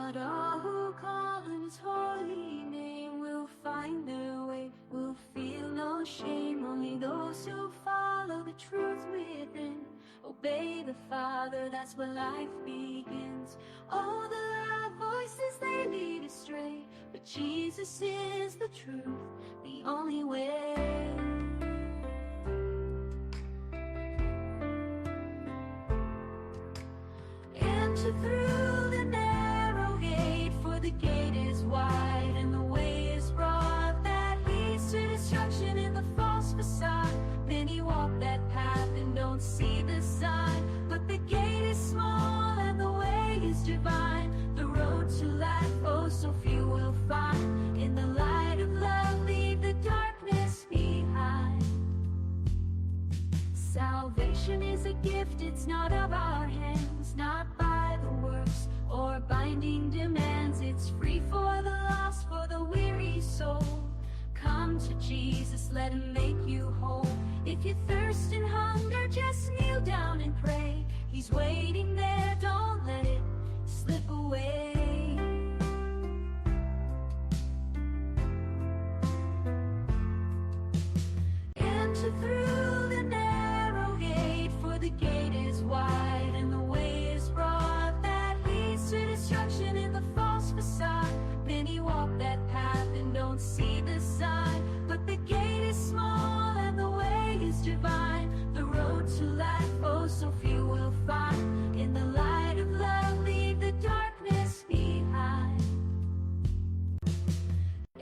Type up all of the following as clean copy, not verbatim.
Not all who call on his holy name will find their way, will feel no shame. Only those who follow the truth within, obey the Father, that's where life begins. All the loud voices, they lead astray, but Jesus is the truth, the only way. Enter through the narrow gate, for the gate is wide and the way is broad that leads to destruction in the false facade. Many walk that path and don't see the sign, but the gate is small and the way is divine. The road to life, oh, so few will find. In the light of love, leave the darkness behind. Salvation is a gift, it's not of our hands, not by the works or binding demands. It's free for the lost, for the weary soul. Come to Jesus, let him make you whole. If you thirst and hunger, just kneel down and pray. He's waiting there, don't let it slip away. Enter through the narrow gate, for the gate is wide and the way is broad that leads to destruction in the false facade. Many walk that path and don't see the sign, but the gate is small and the way is divine. The road to life, oh, so few will find. In the light of love, leave the darkness behind.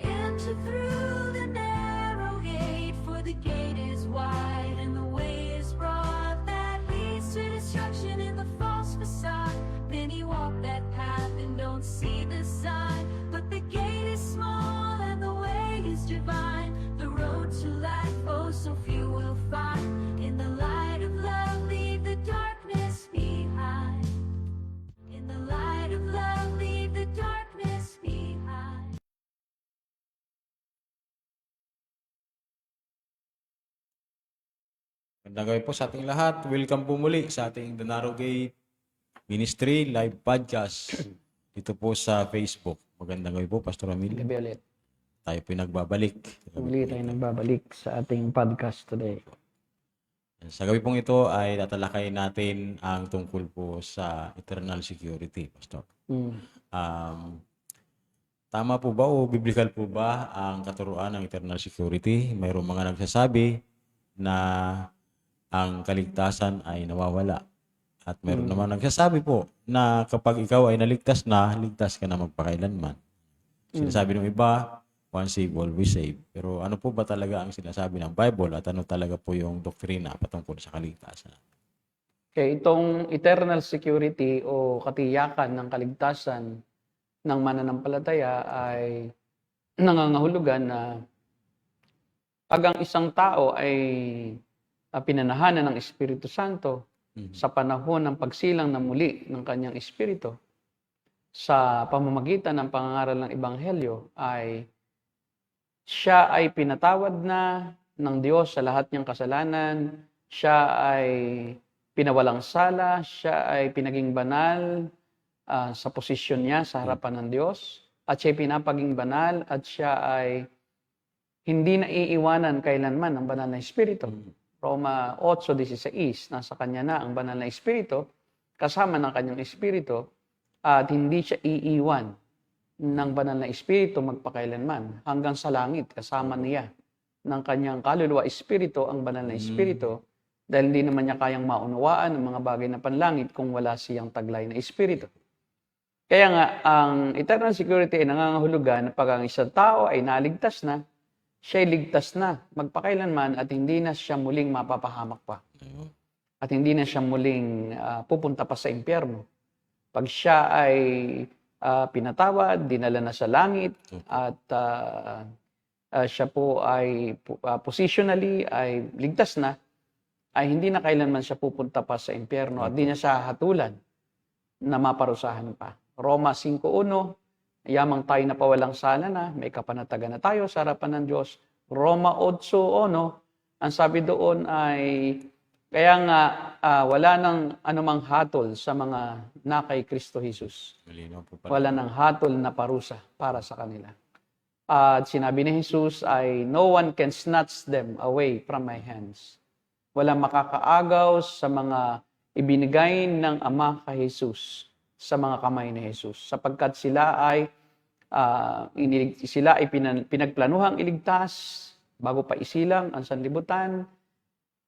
Enter through the narrow gate, for the gate is wide and the way is broad that leads to destruction in the false facade. Many walk that path and don't see the sign, but the gate is small and the way is divine. The road to life, oh, so few will find. In the light of love, leave the darkness behind. In the light of love, leave the darkness behind. Magandang gabi po sa ating lahat. Welcome po muli sa ating The Narrow Gate Ministry Live Podcast dito po sa Facebook. Magandang gabi po, Pastor Emilio. Gabi ulit. Tayo po nagbabalik. Uli tayo nagbabalik sa ating podcast today. Sa gabi pong ito ay tatalakayin natin ang tungkol po sa eternal security, Pastor. Tama po ba o biblical po ba ang katuruan ng eternal security? Mayroong mga nagsasabi na ang kaligtasan ay nawawala. At mayroon naman nagsasabi po na kapag ikaw ay naligtas na, ligtas ka na magpakailanman. Sinasabi ng iba, once saved, always saved. Pero ano po ba talaga ang sinasabi ng Bible at ano talaga po yung doktrina patungkol sa kaligtasan? Okay, itong eternal security o katiyakan ng kaligtasan ng mananampalataya ay nangangahulugan na pag ang isang tao ay pinanahanan ng Espiritu Santo sa panahon ng pagsilang na muli ng kanyang espiritu sa pamamagitan ng pangangaral ng Ebanghelyo ay siya ay pinatawad na ng Diyos sa lahat niyang kasalanan, siya ay pinawalang sala, siya ay pinaging banal sa posisyon niya sa harapan ng Diyos, at siya ay pinapaging banal at siya ay hindi na iiwanan kailanman ng banal na Espiritu. Roma 8:16, nasa kanya na ang banal na Espiritu, kasama ng kanyang Espiritu, at hindi siya iiwan ng banal na Espiritu magpakailanman hanggang sa langit, kasama niya ng kanyang kaluluwa Espiritu ang banal na Espiritu, dahil hindi naman niya kayang maunawaan ang mga bagay na panlangit kung wala siyang taglay na Espiritu. Kaya nga, ang eternal security ay nangangahulugan na pag ang isang tao ay naligtas na, siya ay ligtas na magpakailanman at hindi na siya muling mapapahamak pa. At hindi na siya muling pupunta pa sa impyerno. Pag siya ay pinatawad, dinala na sa langit, at siya po ay positionally ay ligtas na, ay hindi na kailanman siya pupunta pa sa impyerno at hindi niya siya hatulan na maparusahan pa. Roma 5:1, yamang tayo na pawalang sala na, may kapanatagan na tayo sa harapan ng Diyos. Roma 8:1, ang sabi doon ay Kaya nga, wala nang anumang hatol sa mga na kay Kristo Jesus. Malinaw po pala. Wala nang hatol na parusa para sa kanila. At sinabi ni Jesus ay, no one can snatch them away from my hands. Walang makakaagaw sa mga ibinigay ng Ama kay Jesus sa mga kamay ni Jesus. Sapagkat sila ay pinagplanuhang iligtas bago pa isilang ang sanlibutan.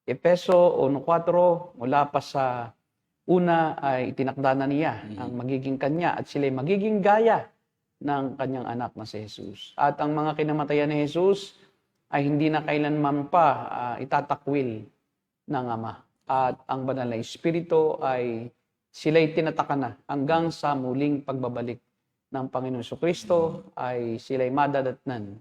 Efeso 1:4, mula pa sa una ay itinakda na niya ang magiging kanya at sila'y magiging gaya ng kanyang anak na si Jesus. At ang mga kinamatayan ni Jesus ay hindi na kailanman pa itatakwil ng Ama. At ang banal na Espiritu ay sila'y tinataka na hanggang sa muling pagbabalik ng Panginoon Jesucristo ay sila'y madadatnan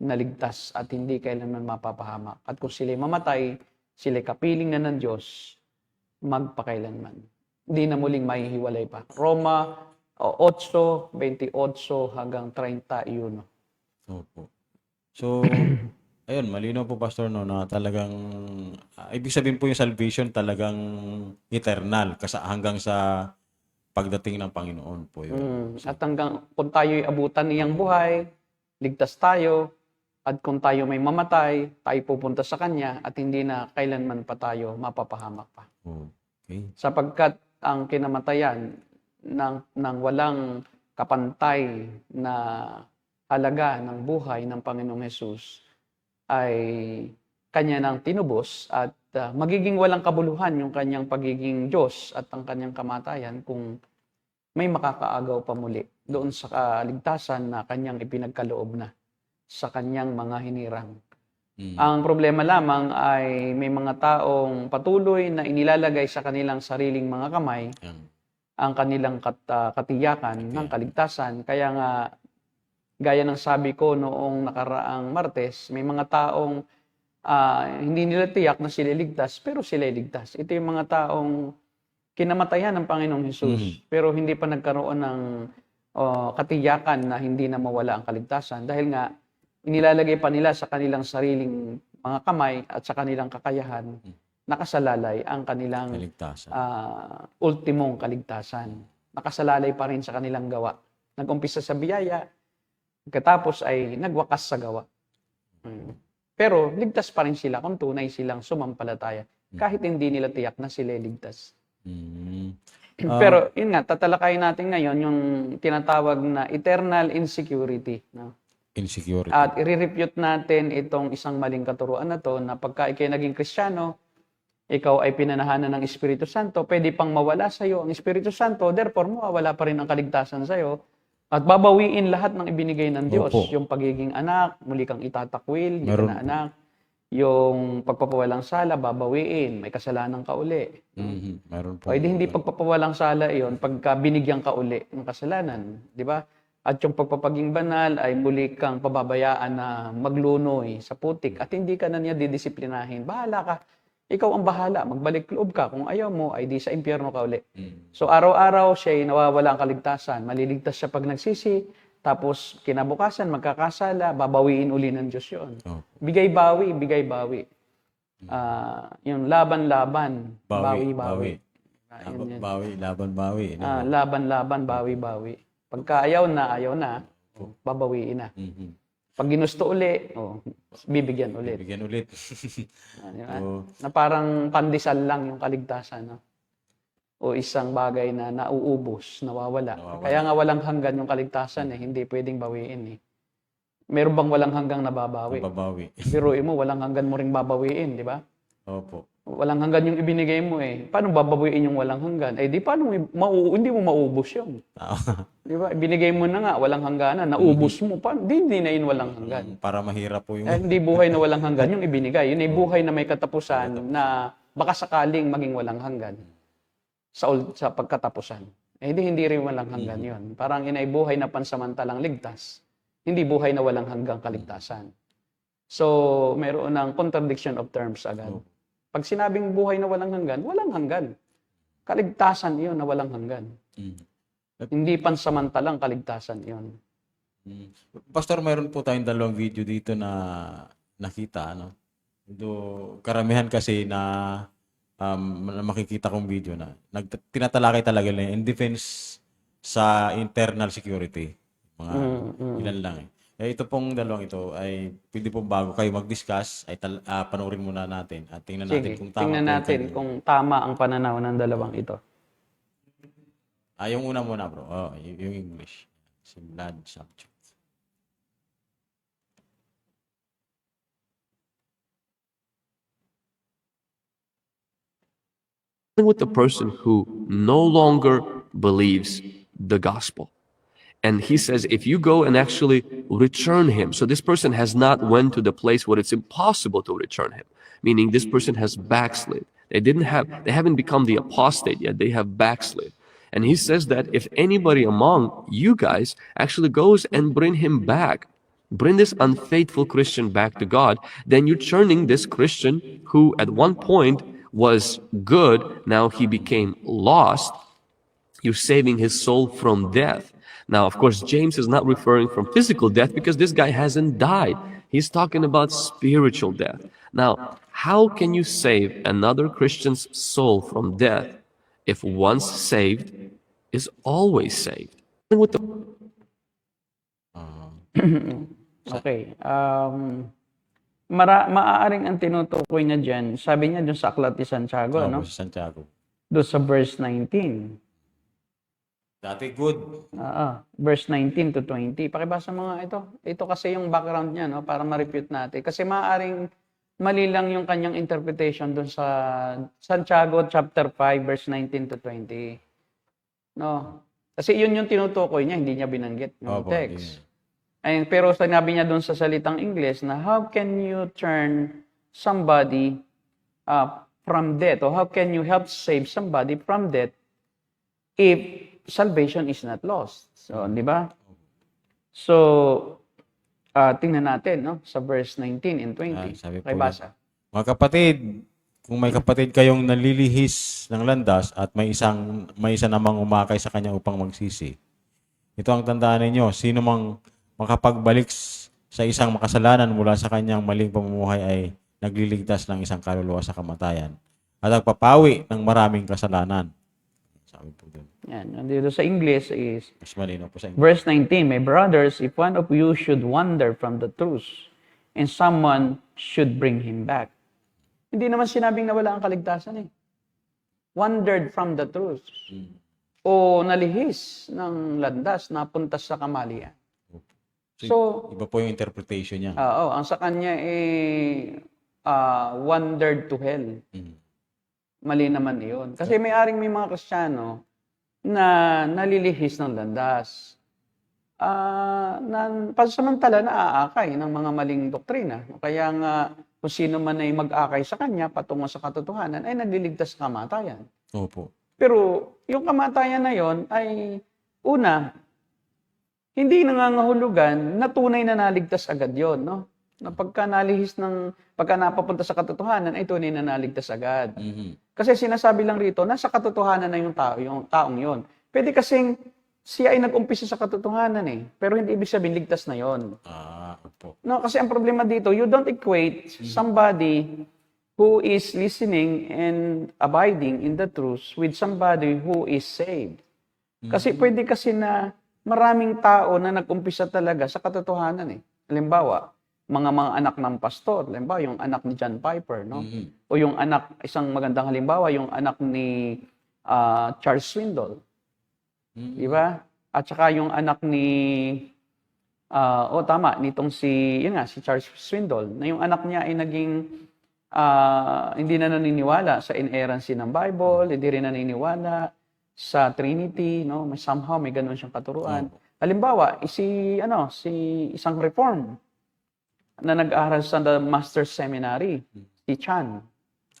na ligtas at hindi kailanman mapapahamak. At kung sila'y mamatay, sila'y kapiling na ng Diyos magpakailanman. Hindi na muling mahihiwalay pa. Roma 8:28 hanggang 31. Opo. So, ayun, malinaw po, Pastor, no, na talagang, ibig sabihin po yung salvation talagang eternal, hanggang sa pagdating ng Panginoon po yun. At hanggang kung tayo'y abutan niyang buhay, ligtas tayo, at kung tayo may mamatay, tayo pupunta sa Kanya at hindi na kailanman pa tayo mapapahamak pa. Okay. Sapagkat ang kinamatayan ng walang kapantay na halaga ng buhay ng Panginoong Hesus ay Kanya nang tinubos at magiging walang kabuluhan yung Kanyang pagiging Diyos at ang Kanyang kamatayan kung may makakaagaw pa muli doon sa kaligtasan na Kanyang ipinagkaloob na sa Kanyang mga hinirang. Ang problema lamang ay may mga taong patuloy na inilalagay sa kanilang sariling mga kamay ang kanilang katiyakan ng kaligtasan. Kaya nga, gaya ng sabi ko noong nakaraang Martes, may mga taong hindi nila tiyak na sila ligtas, pero sila ligtas. Ito yung mga taong kinamatayan ng Panginoong Hesus, pero hindi pa nagkaroon ng katiyakan na hindi na mawala ang kaligtasan. Dahil nga, inilalagay pa nila sa kanilang sariling mga kamay at sa kanilang kakayahan, nakasalalay ang kanilang ultimong kaligtasan. Nakasalalay pa rin sa kanilang gawa. Nag-umpisa sa biyaya, pagkatapos ay nagwakas sa gawa. Pero ligtas pa rin sila kung tunay silang sumampalataya, kahit hindi nila tiyak na sila ligtas. Pero yun nga, tatalakayin natin ngayon yung tinatawag na eternal insecurity. No? Insecurity. At i-refute natin itong isang maling katuruan na to na pagka ikay naging Kristiyano, ikaw ay pinanahanan ng Espiritu Santo, pwede pang mawala sa iyo ang Espiritu Santo, therefore mawawala pa rin ang kaligtasan sa iyo at babawiin lahat ng ibinigay ng Diyos. Opo. Yung pagiging anak, muli kang itatakwil, hindi ka na anak. Yung pagpapawalang sala, babawiin, may kasalanan ka uli. Meron po. Pwede hindi pagpapawalang sala iyon pagka binigyan ka uli ng kasalanan, di ba? At yung pagpapaging banal ay muli kang pababayaan na maglunoy sa putik at hindi ka na niya didisiplinahin. Bahala ka. Ikaw ang bahala. Magbalik loob ka. Kung ayaw mo, ay di sa impyerno ka uli. So araw-araw siya ay nawawala ang kaligtasan. Maliligtas siya pag nagsisi. Tapos kinabukasan, magkakasala, babawiin uli ng Diyos yun. Bigay-bawi, bigay-bawi. Yung laban-laban, bawi-bawi. Bawi, laban-bawi. Laban-laban, bawi-bawi. Pagka ayaw na, babawiin na. Pag ginusto uli, bibigyan ulit. Bibigyan ulit. Na parang pandesal lang yung kaligtasan. No? O isang bagay na nauubos, nawawala. Kaya nga walang hanggan yung kaligtasan hindi pwedeng bawiin Meron bang walang hanggang nababawi? Babawi. Biruin mo, walang hanggan mo ring babawiin, di ba? Opo. Walang hanggan yung ibinigay mo Paano babawiin yung walang hanggan? Di paano hindi mo maubos yun? Di ba? Ibinigay mo na nga, walang hangganan, naubos mo. Paano? Hindi na yun walang hanggan. Para mahirap po yung... Hindi buhay na walang hanggan yung ibinigay. Yun ay buhay na may katapusan na baka sakaling maging walang hanggan sa pagkatapusan. Hindi rin walang hanggan yun. Parang yun ay buhay na pansamantalang ligtas. Hindi buhay na walang hanggang kaligtasan. So, mayroon ng contradiction of terms agad. Pag sinabing buhay na walang hanggan, walang hanggan. Kaligtasan iyon na walang hanggan. Hindi pansamantalang kaligtasan iyon. Pastor, mayroon po tayong dalawang video dito na nakita. Karamihan kasi na makikita kong video na tinatalakay talaga nila in defense sa internal security. Mga ilan lang eh. Ito pong dalawang ito ay pwede po bago kayo mag-discuss ay panoorin muna natin at tingnan natin Sige, kung tama tingnan po yung natin kung tama ang pananaw ng dalawang ito. yung una muna bro. Yung English. Si Vlad Sabchuk. With the person who no longer believes the gospel. And he says, if you go and actually return him, so this person has not went to the place where it's impossible to return him, meaning this person has backslid. They haven't become the apostate yet, they have backslid. And he says that if anybody among you guys actually goes and bring him back, bring this unfaithful Christian back to God, then you're turning this Christian who at one point was good, now he became lost, you're saving his soul from death. Now, of course, James is not referring from physical death because this guy hasn't died. He's talking about spiritual death. Now, how can you save another Christian's soul from death if once saved is always saved? With the Okay. Maaaring ang tinutukoy niya dyan, sabi niya doon sa Aklat ni Santiago, no? Si Santiago. Doon sa verse 19. Dati good. Verse 19 to 20. Pakibasa mo nga ito. Ito kasi yung background niya, no? Para ma-refute natin. Kasi maaaring mali lang yung kanyang interpretation doon sa Santiago chapter 5, verse 19 to 20. No? Kasi yun yung tinutukoy niya, hindi niya binanggit yung Opo, text. Pero sinabi niya doon sa salitang English na how can you turn somebody from death, or how can you help save somebody from death if salvation is not lost? So, di ba? So, tingnan natin, no? Sa verse 19 and 20. Sabi po Okay, basa. mga kapatid, kung may kapatid kayong nalilihis ng landas at may isa namang umakay sa kanya upang magsisi, ito ang tandaan ninyo, sino mang makapagbalik sa isang makasalanan mula sa kanyang maling pamumuhay ay nagliligtas ng isang kaluluwa sa kamatayan at nagpapawi ng maraming kasalanan. Sabi po doon. Yan. Dito sa English is Mas malinaw po sa inyo. verse 19, my brothers, if one of you should wander from the truth, and someone should bring him back. Hindi naman sinabing nawala ang kaligtasan eh. Wandered from the truth. O nalihis ng landas, napunta sa kamalian. So, Iba po yung interpretation niya. ang sa kanya wandered to hell. Mali naman iyon. Kasi may mga Kristiyano na nalilihis ng landas. Pansamantala naaakay ng mga maling doktrina. Kaya nga, kung sino man ay mag-akay sa kanya patungo sa katotohanan, ay nagliligtas sa kamatayan. Opo. Pero yung kamatayan na yon ay, una, hindi nangangahulugan na tunay na naligtas agad yon, no? Na pagka napapunta sa katotohanan, ay tunay na naligtas agad. Kasi sinasabi lang rito, nasa katotohanan na yung taong yon. Pwede kasing siya ay nag-umpisa sa katotohanan eh, pero hindi ibig sabihin ligtas na yon. Opo. No, kasi ang problema dito, you don't equate somebody who is listening and abiding in the truth with somebody who is saved. Kasi pwede kasi na maraming tao na nag-umpisa talaga sa katotohanan eh. Halimbawa, mga anak ng pastor, halimbawa yung anak ni John Piper, no? O yung isang magandang halimbawa, yung anak ni Charles Swindoll. Di ba? At saka yung anak ni nitong si Charles Swindoll, na yung anak niya ay naging hindi na naniniwala sa inerrancy ng Bible, hindi rin naniniwala sa Trinity, no? May ganun siyang katuruan. Halimbawa, si isang reform na nag-aral sa the Master's Seminary, si Chan.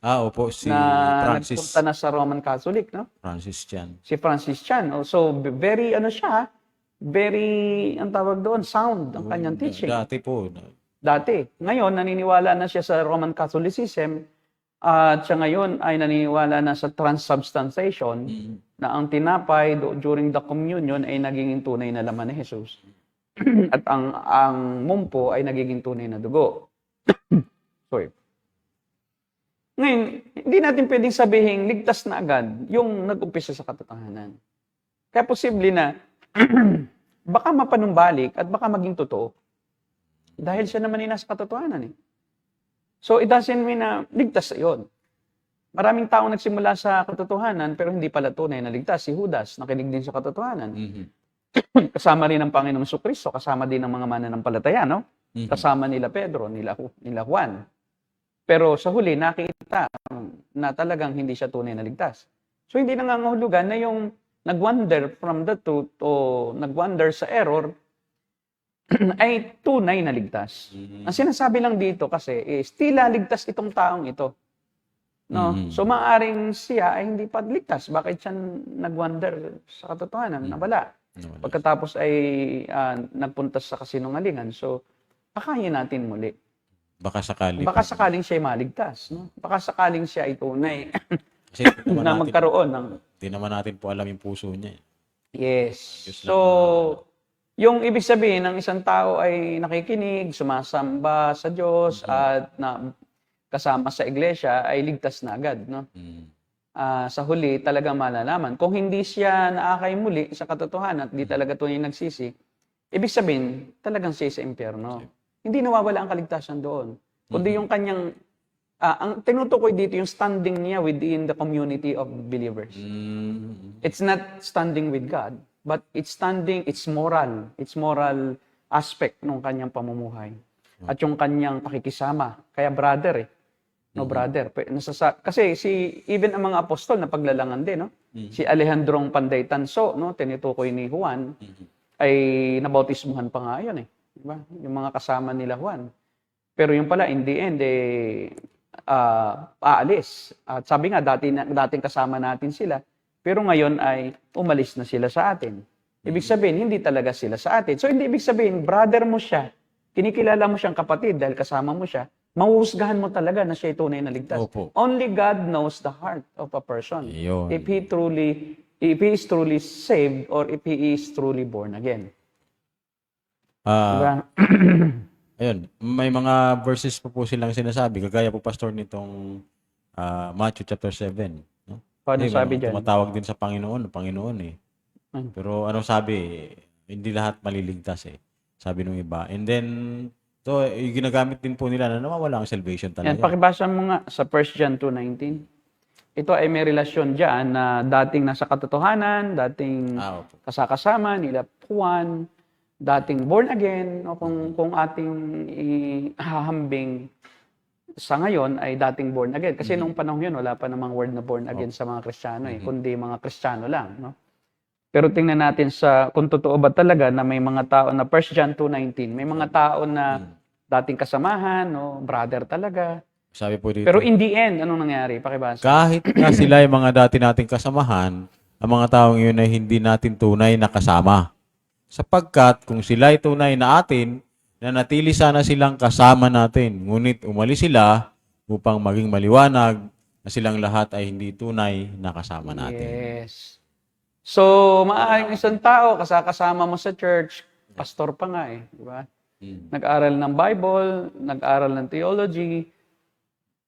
Opo, si na Francis. nagpunta na sa Roman Catholic, no? Francis Chan. Si Francis Chan. So, very, ang tawag doon, sound ang kanyang teaching. Dati po. Dati. Ngayon, naniniwala na siya sa Roman Catholicism at siya ngayon ay naniniwala na sa transubstantiation na ang tinapay during the communion ay nagiging tunay na laman ni Jesus. At ang mumpo ay nagiging tunay na dugo. Sorry. Ngayon, hindi natin pwedeng sabihin ligtas na agad yung nag-umpisa sa katotohanan. Kaya posible na baka mapanumbalik at baka maging totoo. Dahil siya naman ay nasa katotohanan eh. So it doesn't mean na ligtas na yun. Maraming taong nagsimula sa katotohanan pero hindi pala tunay na ligtas. Si Judas, nakinig din sa katotohanan. Kasama rin ng Panginoong Jesucristo, kasama din ng mga mananampalataya, no? Kasama nila Pedro, nila Juan. Pero sa huli, nakita na talagang hindi siya tunay na ligtas. So hindi nangangahulugan na yung nag-wander from the truth o nag-wander sa error ay tunay na ligtas. Ang sinasabi lang dito kasi is tila ligtas itong taong ito. No? So maaring siya ay hindi pa ligtas. Bakit siya nag-wander sa katotohanan? Nawala. Pagkatapos ay nagpunta sa kasinungalingan. So pakayin natin muli. Baka sakali. Baka sakaling siya ay maligtas. No? Baka sakaling siya ay tunay Kasi di naman na natin, magkaroon ng... di naman natin po alam yung puso niya. Yes. Diyos So, yung ibig sabihin ng isang tao ay nakikinig, sumasamba sa Diyos at kasama sa iglesia ay ligtas na agad, no? Sa huli talagang malalaman. Kung hindi siya naakay muli sa katotohanan at di talaga tunay nagsisi, ibig sabihin talagang siya sa impyerno. Hindi nawawala ang kaligtasan doon. Kundi yung kanyang ang tinutukoy dito yung standing niya within the community of believers. It's not standing with God, but it's moral aspect ng kanyang pamumuhay. At yung kanyang pakikisama. Kaya brother eh. No, brother. Kasi even ang mga apostol na paglalangan din, no? Si Alejandrong Panday Tanso, no, tinutukoy ni Juan, ay nabautismuhan pa nga yun eh. Diba? Yung mga kasama nila Juan. Pero yung pala, in the end, aalis. At sabi nga, dating kasama natin sila, pero ngayon ay umalis na sila sa atin. Ibig sabihin, hindi talaga sila sa atin. So, hindi ibig sabihin, brother mo siya, kinikilala mo siyang kapatid dahil kasama mo siya, mahuhusgahan mo talaga na siya tunay na ligtas. Opo. Only God knows the heart of a person. Yun. If he is truly saved or if he is truly born again. Diba? Ayun, may mga verses po silang sinasabi, kagaya po pastor nitong Matthew chapter 7. No? Paano sabi dyan? Tumatawag din sa Panginoon eh. Pero ano sabi, hindi lahat maliligtas eh. Sabi nung iba. And then, ito, ginagamit din po nila na nawawala ang salvation talaga. Yan, pakibasa mo nga sa 1 John 2:19. Ito ay may relasyon dyan na dating nasa katotohanan, dating Opo. kasama nila Juan, dating born again, o kung ating ihahambing sa ngayon ay dating born again. Kasi nung panahon yun, wala pa namang word na born again sa mga Kristiyano, kundi mga Kristiyano lang. No? Pero tingnan natin kung totoo ba talaga na may mga tao na 1 John 2:19, may mga tao na dating kasamahan, no, brother talaga. Sabi po dito. Pero in the end, anong nangyari? Pakibasa. Kahit na sila ay mga dati nating kasamahan, ang mga taong yun ay hindi natin tunay na kasama. Sapagkat kung sila ay tunay na atin, nanatili sana silang kasama natin. Ngunit umalis sila upang maging maliwanag na silang lahat ay hindi tunay na kasama natin. Yes. So, maaaring isang tao, kasama mo sa church, pastor pa nga eh. Di ba? Nag-aral ng Bible, nag-aral ng theology,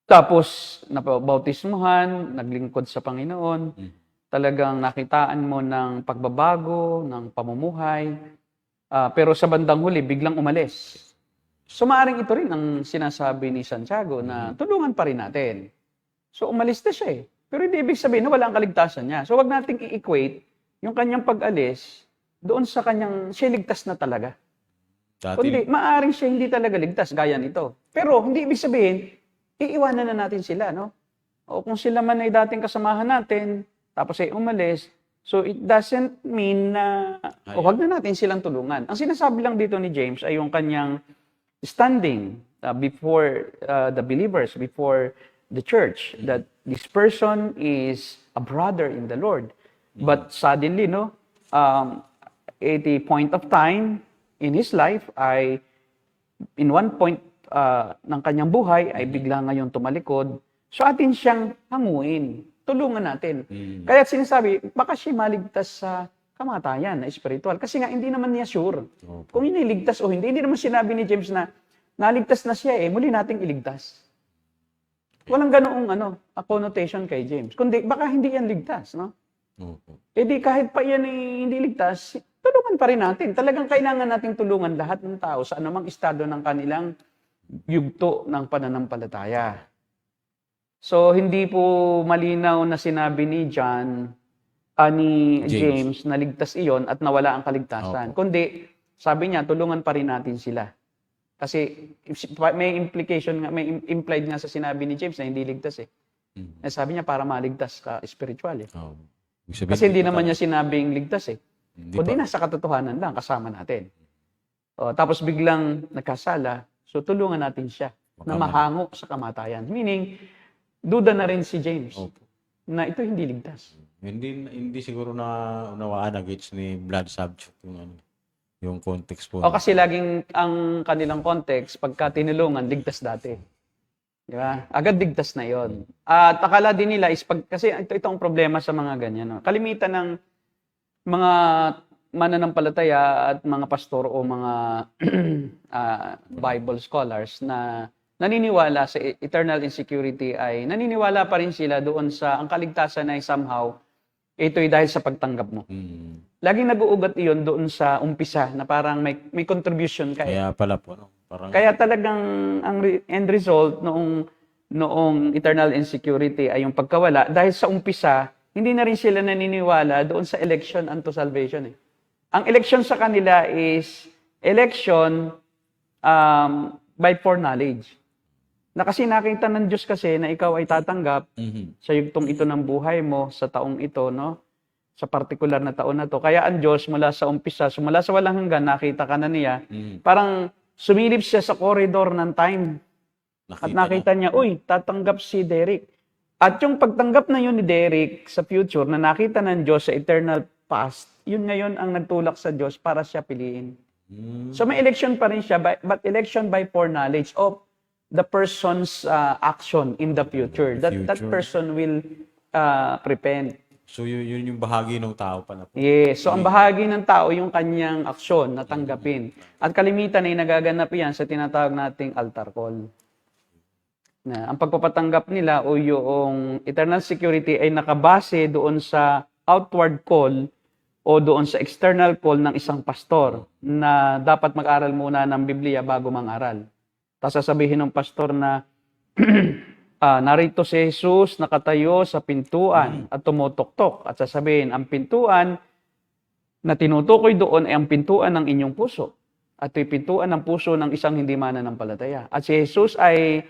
tapos napabautismuhan, naglingkod sa Panginoon, talagang nakitaan mo ng pagbabago, ng pamumuhay, pero sa bandang huli, biglang umalis. So maaaring ito rin ang sinasabi ni Santiago na tulungan pa rin natin. So umalis na siya eh. Pero hindi ibig sabihin na wala ang kaligtasan niya. So wag nating i-equate yung kanyang pag-alis doon sa kanyang siya ligtas na talaga. Kundi maaaring siya hindi talaga ligtas, gaya nito. Pero hindi ibig sabihin, iiwanan na natin sila, no? O kung sila man ay dating kasamahan natin, tapos ay umalis, so it doesn't mean na huwag na natin silang tulungan. Ang sinasabi lang dito ni James ay yung kanyang standing before the believers, before the church, that this person is a brother in the Lord. But suddenly, no, at a point of time in his life, in one point ng kanyang buhay, ay bigla ngayon tumalikod. So atin siyang hanguin. Tulungan natin. Kaya sinasabi, baka siya maligtas sa kamatayan na spiritual. Kasi nga, hindi naman niya sure. Kung iniligtas o hindi naman sinabi ni James na naligtas na siya muli nating iligtas. Walang ganoong connotation kay James. Kundi baka hindi yan ligtas, no? Opo. Eh di kahit pa yan hindi ligtas, tulungan pa rin natin. Talagang kailangan nating tulungan lahat ng tao sa anumang estado ng kanilang yugto ng pananampalataya. So, hindi po malinaw na sinabi ni ni James na ligtas iyon at nawala ang kaligtasan. Kundi, sabi niya, tulungan pa rin natin sila. Kasi may implication nga, may implied nga sa sinabi ni James na hindi ligtas eh. Eh, sabi niya para maligtas ka spiritual eh. Oh. Ibig sabihin, Kasi hindi naman niya sinabing ligtas eh. Hindi Kundi pa. nasa katotohanan lang, kasama natin. O, tapos biglang nagkasala, so tulungan natin siya na mahango sa kamatayan. Meaning, duda na rin si James Opo. na ito hindi ligtas. Hindi siguro na unawaan na gets ni Blood Subject yung context po. O kasi laging ang kanilang context, pagka tinulungan, ligtas dati. Di ba? Agad ligtas na yon. At akala din nila is kasi ito ang problema sa mga ganyan. No? Kalimitan ng mga mananampalataya at mga pastor o mga Bible scholars na naniniwala sa eternal insecurity ay naniniwala pa rin sila doon sa ang kaligtasan ay somehow ito'y dahil sa pagtanggap mo. Laging nag-uugat iyon doon sa umpisa na parang may contribution ka. Kaya pala po, no? Parang, Kaya talagang ang end result noong eternal insecurity ay yung pagkawala dahil sa umpisa, hindi na rin sila naniniwala doon sa election unto salvation. Eh. Ang election sa kanila is election by foreknowledge. Na kasi nakita ng Diyos kasi na ikaw ay tatanggap sa yugtong ito ng buhay mo, sa taong ito, no? Sa particular na taon na to. Kaya ang Diyos mula sa umpisa, mula sa walang hanggan, nakita ka na niya, parang sumilip siya sa corridor ng time. At nakita niya, uy, tatanggap si Derek. At yung pagtanggap na yun ni Derek sa future, na nakita ng Diyos sa eternal past, yun ngayon ang nagtulak sa Diyos para siya piliin. So may election pa rin siya, but election by foreknowledge of the person's action in the future. That person will repent. So yun yung bahagi ng tao pala po. Yes. So ang bahagi ng tao yung kanyang aksyon na tanggapin. At kalimitan ay nagaganap yan sa tinatawag nating altar call. Na ang pagpapatanggap nila o yung eternal security ay nakabase doon sa outward call o doon sa external call ng isang pastor na dapat mag-aral muna ng Biblia bago mangaral. Tapos sasabihin ng pastor na narito si Jesus nakatayo sa pintuan at tumutoktok. At sasabihin, ang pintuan na tinutukoy doon ay ang pintuan ng inyong puso. At ito'y pintuan ng puso ng isang hindi mananampalataya. At si Jesus ay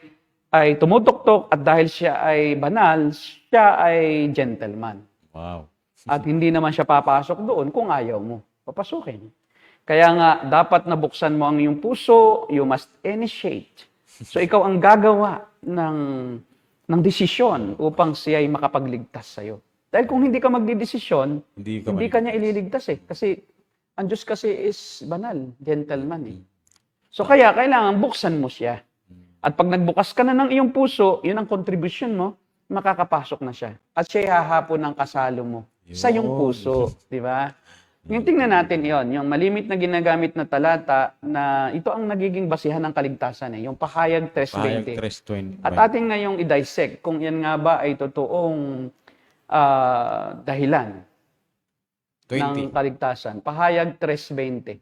tumutoktok at dahil siya ay banal, siya ay gentleman. Wow. At hindi naman siya papasok doon kung ayaw mo. Papasukin. Kaya nga, dapat nabuksan mo ang iyong puso, you must initiate. So, ikaw ang gagawa ng desisyon upang siya ay makapagligtas sa'yo. Dahil kung hindi ka magdidesisyon, hindi ka niya ililigtas eh. Kasi, ang Diyos kasi is banal, gentleman eh. So, kaya kailangan buksan mo siya. At pag nagbukas ka na ng iyong puso, yun ang contribution mo, makakapasok na siya. At siya hahapon ng kasalo mo sa iyong puso. Di ba? Yung tingnan natin yon, yung malimit na ginagamit na talata na ito ang nagiging basihan ng kaligtasan eh, yung Pahayag 3:20. Pahayag 3:20. At ating ngayong i-dissect kung yan nga ba ay totoong dahilan 20. ng kaligtasan. Pahayag 3:20.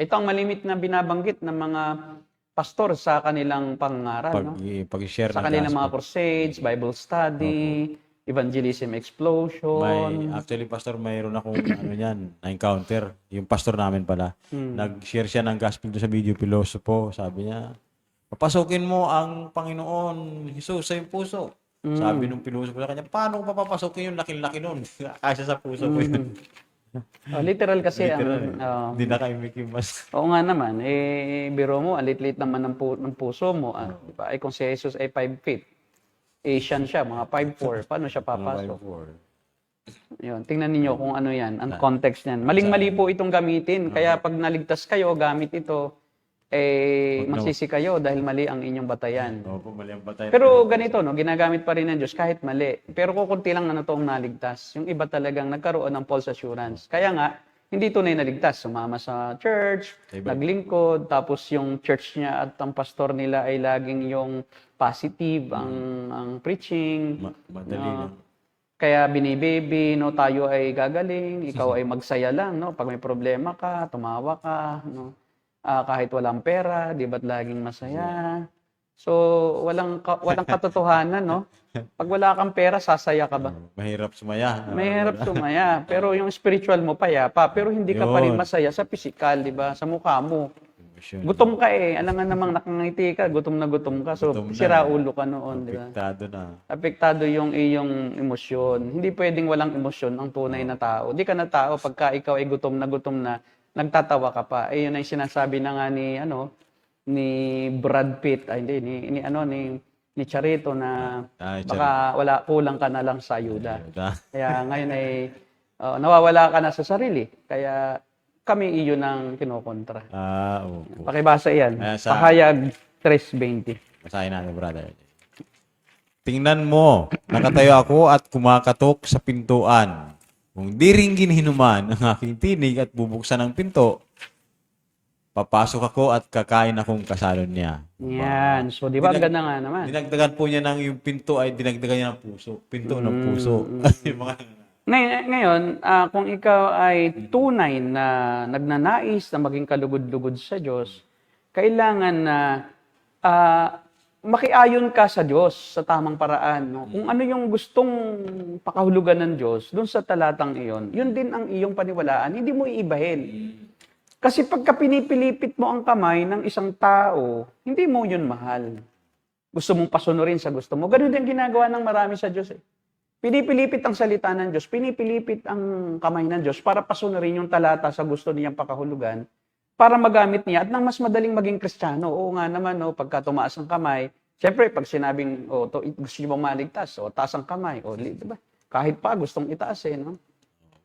Ito ang malimit na binabanggit ng mga pastor sa kanilang pangaral, no? Pag-share Sa ng kanilang mga gospel. crusades, Bible study, evangelism explosion. Actually, pastor, mayroon akong na-encounter. Yung pastor namin pala. Nag-share siya ng gospel doon sa video Pilosopo. Sabi niya, papasukin mo ang Panginoon Jesus sa iyong puso. Sabi nung pilosopo sa kanya, paano ko papapasukin yung laki-laki nun? Kasi sa puso ko yun. Literal kasi Hindi na kayo Mickey Mouse. oo nga naman, biro mo, alit-lit naman ng puso mo. Diba? Kung si Jesus ay 5 feet, Asian siya, mga 5'4", paano siya papasok? Yun, tingnan niyo kung ano yan, ang context niyan. Maling-mali po itong gamitin, kaya pag naligtas kayo, gamit ito, magsisi kayo dahil mali ang inyong batayan. Opo, mali ang batayan. Pero ganito, no, ginagamit pa rin ng Diyos kahit mali. Pero kukunti lang na toong naligtas. Yung iba talagang nagkaroon ng false assurance. Kaya nga, hindi tunay na ligtas. Sumama sa church, Iba. naglingkod, tapos yung church niya at ang pastor nila ay laging yung positive, ang preaching. Madali no? lang. Kaya binibaby, no, tayo ay gagaling, ikaw ay magsaya lang, no? Pag may problema ka, tumawa ka, no? Kahit walang pera, di ba't laging masaya? So, walang katotohanan, no? Pag wala kang pera, sasaya ka ba? Mahirap sumaya. Mahirap sumaya. Pero yung spiritual mo payapa, pero hindi ka pa rin Yun. masaya sa physical, di ba? Sa mukha mo. Emosyon. Gutom ka eh. Alam nga namang nakangiti ka, gutom na gutom ka. So, Gutom na. sira ulo ka noon, di ba? Apektado na. Apektado yung iyong emosyon. Hindi pwedeng walang emosyon ang tunay na tao. Di ka na tao pagka ikaw ay gutom na, nagtatawa ka pa. Eh, yun ay sinasabi na nga ni Brad Pitt, ay hindi, ni Charito na Ay, baka kulang ka na lang sa ayuda. Ayuda. Kaya ngayon ay nawawala ka na sa sarili. Kaya kami iyon ang kinokontra. Opo. Pakibasa yan. Sa- Pahayag 3:20. Basahin natin, brother. Tingnan mo, nakatayo ako at kumakatok sa pintuan. Kung di ringgin hinuman ang aking tinig at bubuksan ang pinto, papasok ako at kakain akong kasalon niya. Yan. So, di ba? Ang ganda nga naman. Dinagdagan po niya ng yung pinto ay dinagdagan niya ng puso. Pinto ng puso. Yung mga Ngayon, kung ikaw ay tunay na nagnanais na maging kalugod-lugod sa Diyos, kailangan na makiayon ka sa Diyos sa tamang paraan. No? Kung ano yung gustong pakahulugan ng Diyos, dun sa talatang iyon, yun din ang iyong paniwalaan. Hindi mo iibahin. Kasi pagka pinipilipit mo ang kamay ng isang tao, hindi mo yun mahal. Gusto mong pasunurin sa gusto mo. Ganun din ginagawa ng marami sa Diyos. Pinipilipit ang salita ng Diyos, pinipilipit ang kamay ng Diyos para pasunurin yung talata sa gusto niyang pakahulugan, para magamit niya at nang mas madaling maging Kristiyano. Oo nga naman, no, pagka tumaas ang kamay, siyempre, pag sinabing, gusto niyo bang maligtas? Taas ang kamay. Diba? Kahit pa, gustong itaas no?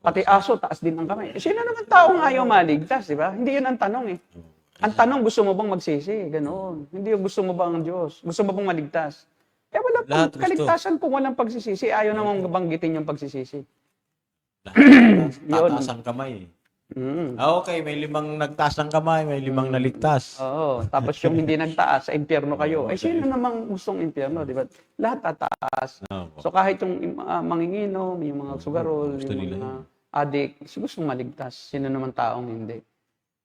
Pati aso, taas din ang kamay. Sino naman taong ayaw maligtas, di ba? Hindi yun ang tanong Ang tanong, gusto mo bang magsisi? Ganoon. Hindi yung gusto mo bang Diyos? Gusto mo bang maligtas? Wala Lahat pong gusto. kaligtasan kung walang pagsisisi. Ayaw namang banggitin yung pagsisisi. tataas ang kamay. Okay, may 5 nagtaas ng kamay, may 5 naligtas. Oo. Tapos yung hindi nagtaas, sa impyerno kayo. Sino namang gustong impyerno, di ba? Lahat tataas. Opo. So kahit yung manginginom, yung mga sugarol, Gusto yung nila mga adik, gustong maligtas. Sino naman taong hindi?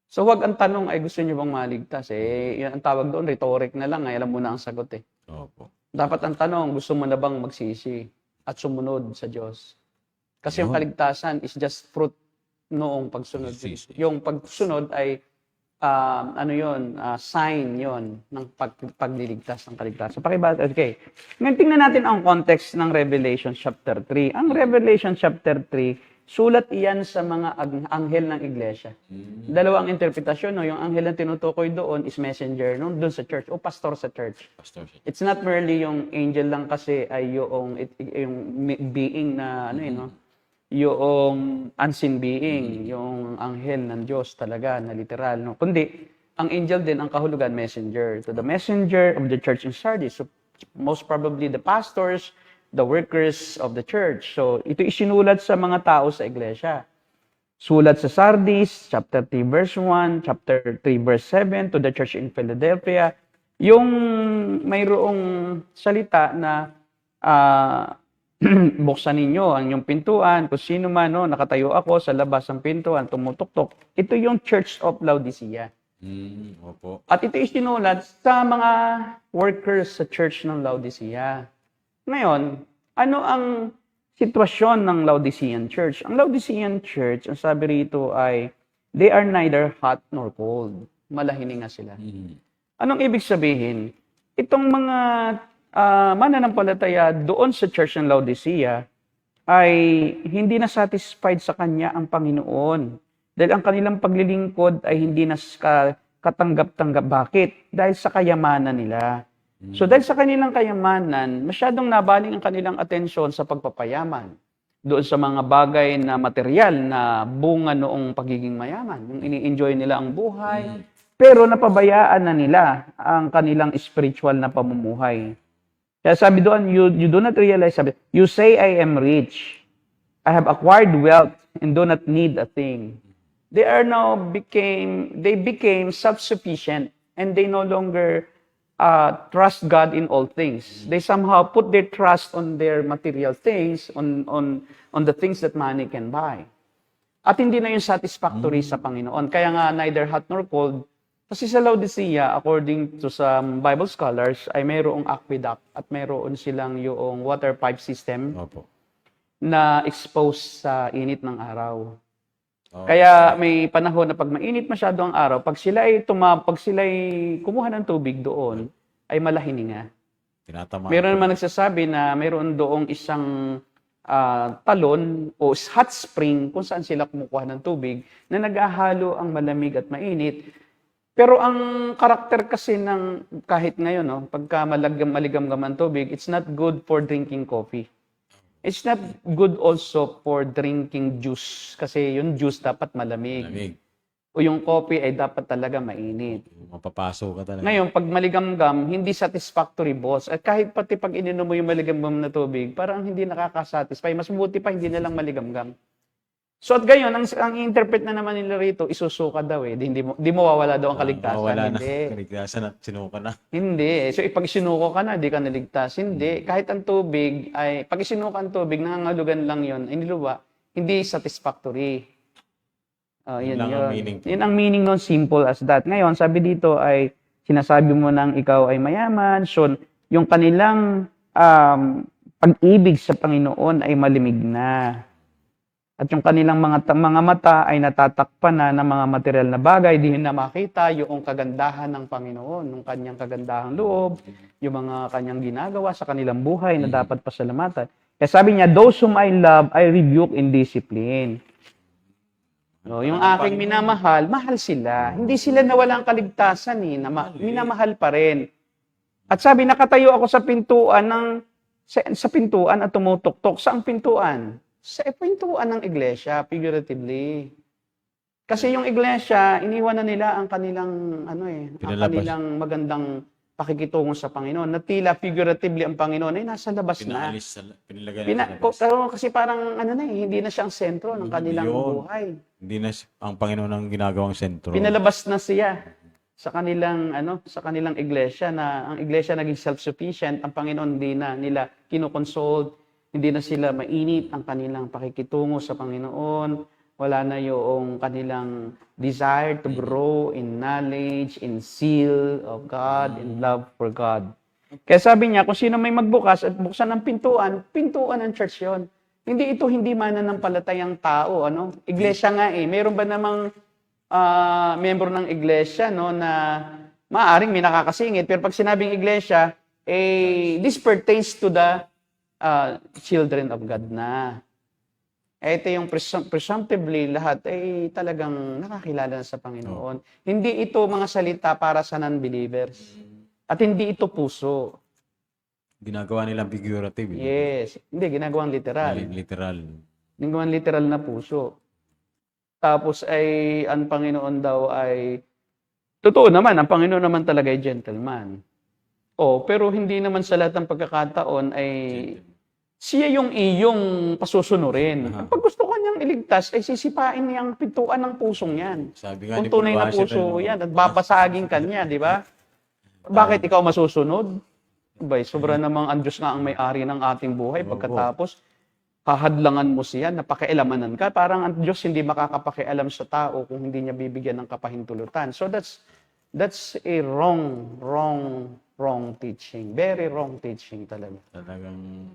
So wag ang tanong ay gusto niyo bang maligtas? Yan ang tawag doon, rhetoric na lang. Alam mo na ang sagot Opo. Dapat ang tanong, gusto mo na bang magsisi at sumunod sa Diyos? Kasi yung Yun. kaligtasan is just fruit noong pagsunod. Pagsisisi. Yung pagsunod ay sign yon ng pagliligtas ng kaligtasan. Okay. Ngayon tingnan natin ang context ng Revelation chapter 3. Ang Revelation chapter 3, sulat iyan sa mga anghel ng iglesia. Dalawang interpretasyon, no? Yung anghel na tinutukoy doon is messenger, no? Doon sa church, o pastor sa church. Pastor. It's not merely yung angel lang kasi ay yung being na yung unseen being, yung anghel ng Diyos talaga na literal, no? Kundi ang angel din ang kahulugan messenger, to the messenger of the church in Sardis. So most probably the pastors, the workers of the church. So ito isinulat sa mga tao sa iglesia. Sulat sa Sardis, chapter 3 verse 1, chapter 3 verse 7, to the church in Philadelphia. Yung mayroong salita na buksan ninyo ang inyong pintuan, kung sino man, no, nakatayo ako sa labas ng pintuan, tumutok-tok. Ito yung Church of Laodicea. Opo. At ito isinulat sa mga workers sa church ng Laodicea. Ngayon, ano ang sitwasyon ng Laodicean church? Ang Laodicean church, ang sabi rito ay, they are neither hot nor cold. Malahininga sila. Anong ibig sabihin? Itong mga mananampalataya doon sa church ng Laodicea ay hindi na satisfied sa kanya ang Panginoon. Dahil ang kanilang paglilingkod ay hindi na katanggap-tanggap. Bakit? Dahil sa kayamanan nila. So dahil sa kanilang kayamanan, masyadong nabaling ang kanilang atensyon sa pagpapayaman. Doon sa mga bagay na material na bunga noong pagiging mayaman. Yung ini-enjoy nila ang buhay. Pero napabayaan na nila ang kanilang spiritual na pamumuhay. Kaya sabi doon, you do not realize, sabi, you say I am rich. I have acquired wealth and do not need a thing. they became self-sufficient, and they no longer trust God in all things. They somehow put their trust on their material things, on the things that money can buy. At hindi na yung satisfactory sa Panginoon. Kaya nga neither hot nor cold. Kasi sa Laodicea, according to some Bible scholars, ay mayroong aqueduct at mayroon silang yung water pipe system Opo. na exposed sa init ng araw. Oh, Kaya may panahon na pag mainit masyado ang araw, pag sila ay kumuha ng tubig doon, ay malahininga. tinatamaan Meron po. naman nagsasabi na meron doong isang talon o hot spring kung saan sila kumukuha ng tubig na naghahalo ang malamig at mainit. Pero ang karakter kasi ng kahit ngayon, no, pagka maligam-gam ang tubig, it's not good for drinking coffee. It's not good also for drinking juice kasi yung juice dapat malamig. Lamig. O yung coffee ay dapat talaga mainit. Mapapaso ka talaga. Ngayon, pag maligamgam, hindi satisfactory, boss. At kahit pati pag ininom mo yung maligamgam na tubig, parang hindi nakakasatisfy. Mas mabuti pa, hindi na lang maligamgam. So at gayon, ang interpret na naman nila rito, isusuka daw eh. Di mo wawala daw ang kaligtasan. Wala na. Hindi. Kaligtasan at sinuka na. Hindi. So pag sinuko ka na, di ka naligtas. Hindi. Kahit ang tubig, pag isinuka ang tubig, nangangalugan lang yun, iniluwa, hindi satisfactory. Yun lang ang meaning po. Yun ang meaning nun, simple as that. Ngayon, sabi dito ay, sinasabi mo nang ikaw ay mayaman, so yung kanilang pag-ibig sa Panginoon ay malimig na. At yung kanilang mga mata ay natatakpan na ng mga material na bagay, di na makita yung kagandahan ng Panginoon, yung kanyang kagandahang loob, yung mga kanyang ginagawa sa kanilang buhay na dapat pasalamatan. Kaya sabi niya, those whom I love, I rebuke in discipline. No, yung aking minamahal, mahal sila. Hindi sila nawalang kaligtasan eh, minamahal pa rin. At sabi, nakatayo ako sa pintuan sa pintuan at tumutok-tok. Saang pintuan? Sa pintuan ng iglesia, figuratively. Kasi yung iglesia, iniwan na nila ang kanilang ang kanilang magandang pakikitungo sa Panginoon. Na tila figuratively ang Panginoon ay nasa labas na. Pinilagay na sa labas. Kasi parang hindi na siya ang sentro ng kanilang buhay. Hindi na ang Panginoon ang ginagawang sentro. Pinalabas na siya sa kanilang iglesia na ang iglesia naging self-sufficient, ang Panginoon hindi na nila kinoconsult, hindi na sila mainit ang kanilang pakikitungo sa Panginoon, wala na yung kanilang desire to grow in knowledge, in zeal of God, in love for God. Kaya sabi niya, kung sino may magbukas at buksan ng pintuan ng church yon. Hindi mananampalatayang tao, Iglesia nga eh. Meron ba namang membro ng iglesia na maaring may nakakasingit, pero pag sinabing iglesia, this pertains to the children of God na. Ito yung presumptively lahat ay talagang nakakilala na sa Panginoon. Hindi ito mga salita para sa non-believers. At hindi ito puso. Ginagawa nilang figurative. Yes. Hindi, ginagawang literal. Literal. Ginagawang literal na puso. Tapos ay, ang Panginoon daw ay, totoo naman, ang Panginoon naman talaga ay gentleman. Pero hindi naman sa lahat ng pagkakataon ay siya yung iyong pasusunurin. Pag gusto ko niyang iligtas, ay sisipain niyang pintuan ng pusong yan. Sabi nga Kung ni tunay na Paul puso Washer, yan, at babasagin ka niya, di ba? Bakit ikaw masusunod? Abay, sobra namang ang Diyos nga ang may-ari ng ating buhay. Pagkatapos, hahadlangan mo siya, napakialamanan ka. Parang ang Diyos hindi makakapakialam sa tao kung hindi niya bibigyan ng kapahintulutan. So that's a wrong teaching. Very wrong teaching talaga. Talagang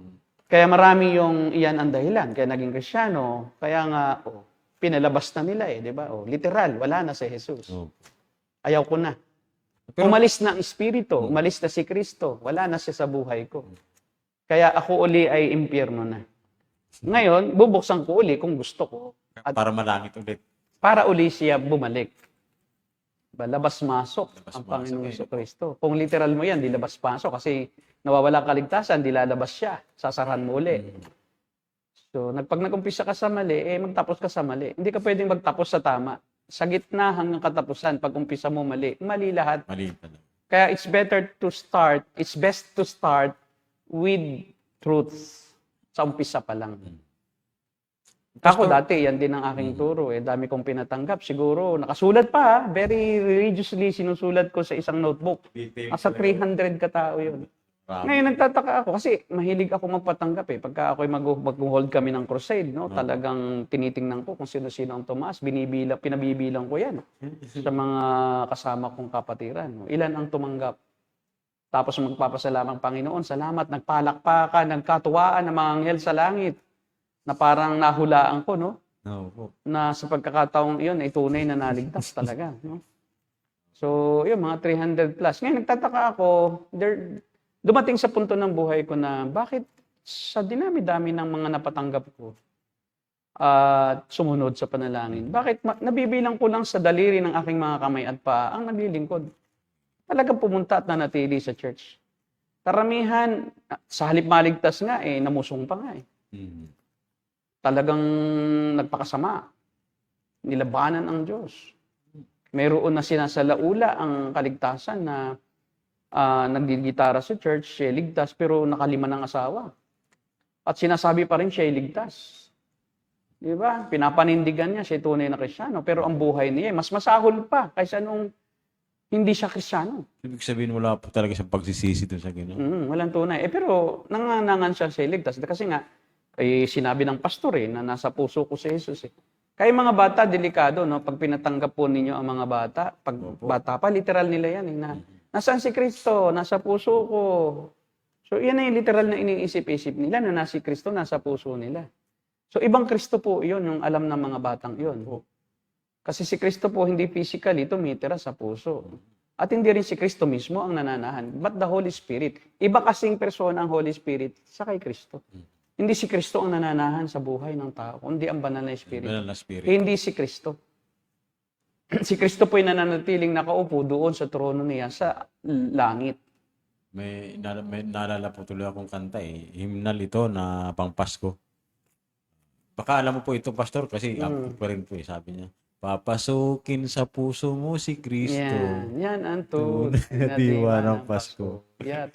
Kaya marami yung iyan ang dahilan. Kaya naging Kristyano. Kaya nga, pinalabas na nila di ba? Literal, wala na si Jesus. Ayaw ko na. Umalis na ang Espiritu, umalis na si Kristo, wala na siya sa buhay ko. Kaya ako uli ay impyerno na. Ngayon, bubuksan ko uli kung gusto ko. At para malangit ulit. para uli siya bumalik. Labas-masok ang Labas-masok, Panginoon sa Kristo. Kung literal mo yan, di labas-pasok kasi nawawala kaligtasan, di lalabas siya. Sasarahan mo uli. So, pag nag-umpisa ka sa mali, magtapos ka sa mali. Hindi ka pwedeng magtapos sa tama. Sa gitna hanggang katapusan, pag umpisa mo mali, mali lahat. Mali talaga. Kaya it's best to start with truth sa umpisa pa lang. Ako dati, yan din ang aking turo. Dami kong pinatanggap. Siguro, nakasulat pa ha. Very religiously sinusulat ko sa isang notebook. Nasa 300 katao yun. Ngayon, nagtataka ako kasi mahilig ako magpatanggap eh. Pagka ako'y mag-hold kami ng crusade, no, talagang tinitingnan ko kung sino-sino ang tumaas. Pinabibilang ko yan sa mga kasama kong kapatiran. No. Ilan ang tumanggap? Tapos magpapasalamat ang Panginoon. Salamat, nagpalakpakan, nagkatuwaan ng mga anghel sa langit na parang nahulaan ko, no? Na sa pagkakataong iyon ay tunay na naligtas talaga, no? So, yun, mga 300 plus. Ngayon, nagtataka ako, dumating sa punto ng buhay ko na bakit sa dinami-dami ng mga napatanggap ko at sumunod sa panalangin, bakit nabibilang ko lang sa daliri ng aking mga kamay at paa ang naglilingkod? Talagang pumunta at nanatili sa church. Karamihan, sa halip maligtas nga, namusong pa nga eh. Talagang nagpakasama. Nilabanan ang Diyos. Mayroon na sinasalaula ang kaligtasan na nagigitara sa church, siya ligtas, pero nakalima ng asawa. At sinasabi pa rin siya ligtas. Di ba? Pinapanindigan niya, siya tunay na Kristyano. Pero ang buhay niya, mas masahol pa kaysa nung hindi siya Kristyano. Ibig sabihin, wala po talaga siyang pagsisisi doon sa gano'n. Walang tunay. Pero nanganangan siya ligtas. Kasi nga, sinabi ng pastor na nasa puso ko si Jesus eh. Kaya mga bata, delikado, no? Pag pinatanggap po ninyo ang mga bata, pag bata pa, literal nila yan na nasaan si Kristo? Nasa puso ko. So, yan ay literal na iniisip-isip nila na nasi Kristo, nasa puso nila. So, ibang Kristo po yun, yung alam ng mga batang yun. Kasi si Kristo po, hindi physically, tumitira sa puso. At hindi rin si Kristo mismo ang nananahan, but the Holy Spirit. Iba kasing persona ang Holy Spirit sa kay Kristo. Hindi si Kristo ang nananahan sa buhay ng tao, kundi ang banal na Spirit. Banal na Spirit. Hindi si Kristo. Si Kristo po ay nananatiling nakaupo doon sa trono niya sa langit. May naalala po tuloy akong kanta hymnal ito na pang Pasko. Baka alam mo po ito, Pastor, kasi ako pa rin po sabi niya. Papasukin sa puso mo si Kristo. Yan ang tunay na diwa ng Pasko. Yeah,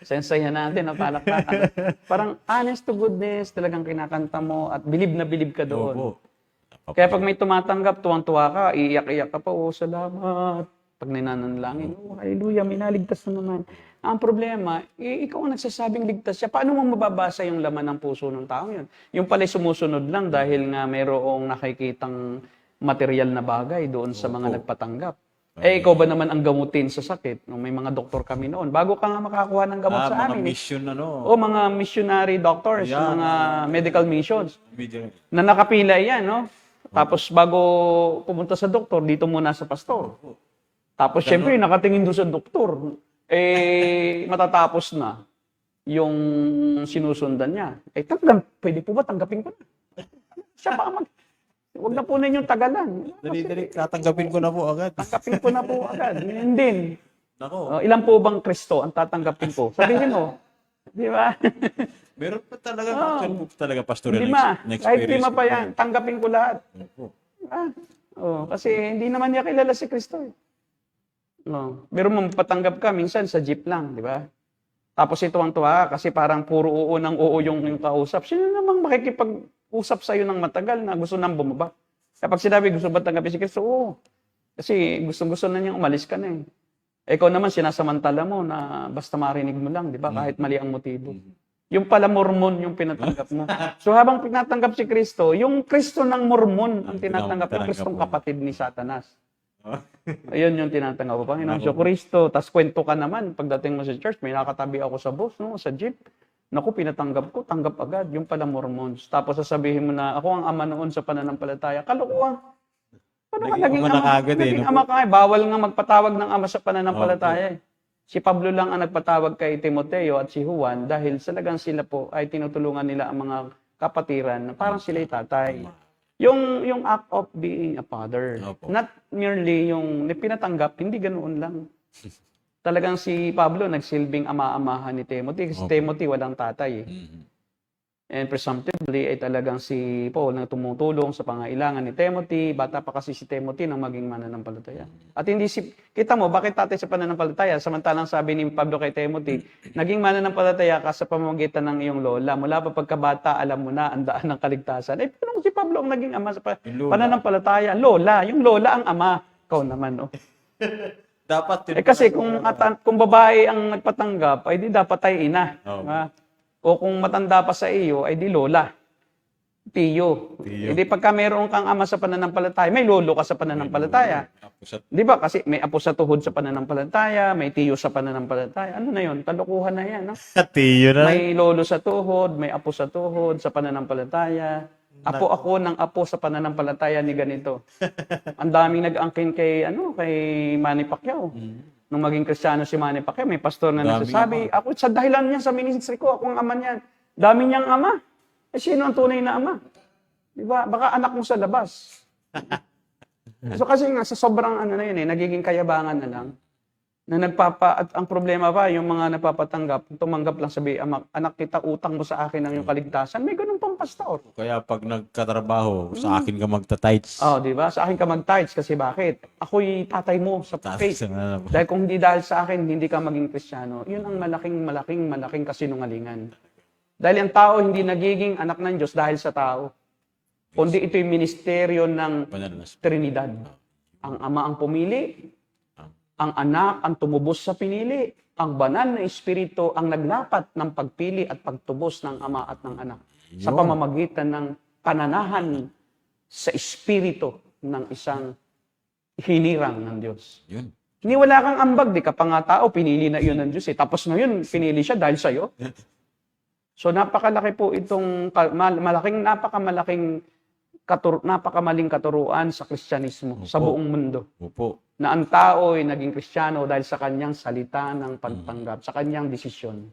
sensayan natin, palakpakan. Parang honest to goodness, talagang kinakanta mo at bilib na bilib ka doon. Opo. Kaya pag may tumatanggap, tuwang-tuwa ka, iiyak-iyak ka pa, salamat. Pag ninanalangin, hallelujah, may naligtas na naman. Ang problema, ikaw ang nagsasabing ligtas siya. Paano mo mababasa yung laman ng puso ng tao yun? Yung pala sumusunod lang dahil nga mayroong nakikitang material na bagay doon sa mga nagpatanggap. Ikaw ba naman ang gamutin sa sakit? May mga doktor kami noon. Bago ka nga makakuha ng gamot sa amin. Mga mission O mga missionary doctors, mga medical missions. Na nakapila yan, no? Tapos bago pumunta sa doktor, dito muna sa pastor. Tapos syempre, nakatingin doon sa doktor. Matatapos na yung sinusundan niya. Pwede po ba tanggapin ko na? Siya pa huwag na po ninyong tagalan. Dali, tatanggapin ko na po agad. Tanggapin ko na po agad. Yan din. Nako. Ilan po bang Kristo ang tatanggapin ko? Sabihin mo. Di ba? Meron pa talaga, actually po talaga pastoral Lima. na Kahit experience. lima pa yan. Tanggapin ko lahat. Opo. Kasi hindi naman niya kilala si Kristo. Pero mapatanggap ka minsan sa jeep lang, di ba? Tapos ito ang tuwa kasi parang puro oo ng oo yung kausap. Sino namang makikipag-usap sa'yo ng matagal na gusto nang bumaba? Kapag sinabi gusto ba tanggapin si Kristo, oo. Kasi gusto na niyang umalis ka na eh. Ikaw naman sinasamantala mo na basta marinig mo lang, di ba? Kahit mali ang motibo. Yung pala Mormon yung pinatanggap mo. So habang pinatanggap si Kristo, yung Kristo ng Mormon ang tinatanggap, yung Kristong kapatid ni Satanas. Ayun yung tinatanggap ko. Panginoon Diyos Kristo, tas kwento ka naman, pagdating mo sa church, may nakatabi ako sa bus, no, sa jeep. Naku, pinatanggap ko, tanggap agad, yung pala Mormons. Tapos sasabihin mo na, ako ang ama noon sa pananampalataya. Kalokohan. Paano ka naging ama? Naging ama ka, bawal nga magpatawag ng ama sa pananampalataya. Si Pablo lang ang nagpatawag kay Timoteo at si Juan dahil talagang sila po ay tinutulungan nila ang mga kapatiran na parang sila'y tatay. Yung act of being a father. Not merely yung pinatanggap, hindi ganoon lang. Talagang si Pablo nagsilbing ama-amahan ni Timothy kasi Timothy walang tatay. And presumptively ay talagang si Paul na tumutulong sa pangailangan ni Timothy. Bata pa kasi si Timothy nang maging mananampalataya. At hindi kita mo, bakit tatay sa pananampalataya? Samantalang sabi ni Pablo kay Timothy, naging mananampalataya ka sa pamamagitan ng iyong lola. Mula pa pagkabata, alam mo na ang daan ng kaligtasan. Eh, paano si Pablo ang naging ama sa Yung lola. pananampalataya? Lola. Yung lola ang ama. Ikaw naman, oh. Dapat Eh kasi kung babae ang nagpatanggap, ay di dapat ay ina. Oo. Diba? O kung matanda pa sa iyo, ay di lola. Tiyo. Tiyo. Eh di pagka meron kang ama sa pananampalataya, may lolo ka sa pananampalataya. Di ba? Kasi may apo sa tuhod sa pananampalataya, may tiyo sa pananampalataya. Ano na yun? Kalokohan na yan. No? Tiyo na. May lolo sa tuhod, may apo sa tuhod sa pananampalataya. Apo ako ng apo sa pananampalataya ni ganito. Ang daming nag-angkin kay Manny Pacquiao. Nung maging Kristiyano si Manny Pacquiao, may pastor na Daming nagsasabi, ako sa dahilan niya sa ministry ko, ako ang ama niyan. Dami niyang ama. Eh sino ang tunay na ama? Di ba? Baka anak mo sa labas. So kasi nga sa sobrang na yun nagiging kayabangan na lang. At ang problema pa, yung mga napapatanggap, tumanggap lang sabi, anak kita, utang mo sa akin ang iyong kaligtasan. May ganun pang pastor. Kaya pag nagkatrabaho, sa akin ka magta-tights. Oh, di ba? Sa akin ka mag-tithes kasi bakit? Ako'y tatay mo sa faith. Dahil kung hindi dahil sa akin, hindi ka maging Kristiyano. Yun ang malaking kasinungalingan. Dahil ang tao hindi nagiging anak ng Diyos dahil sa tao. Kundi ito'y ministeryo ng Trinidad. Ang Ama ang pumili, ang Anak ang tumubos sa pinili, ang Banal na Espiritu ang naglapat ng pagpili at pagtubos ng Ama at ng Anak sa pamamagitan ng pananahan sa Espiritu ng isang hinirang ng Diyos. Yun. Hindi wala kang ambag, di ka pa nga tao, pinili na iyon ng Diyos eh. Tapos ngayon, pinili siya dahil sa'yo. So napakalaki po itong, napakamaling katuruan sa Kristyanismo, sa buong mundo. Opo. Na ang tao ay naging Kristiyano dahil sa kanyang salita ng pagtanggap, sa kanyang desisyon.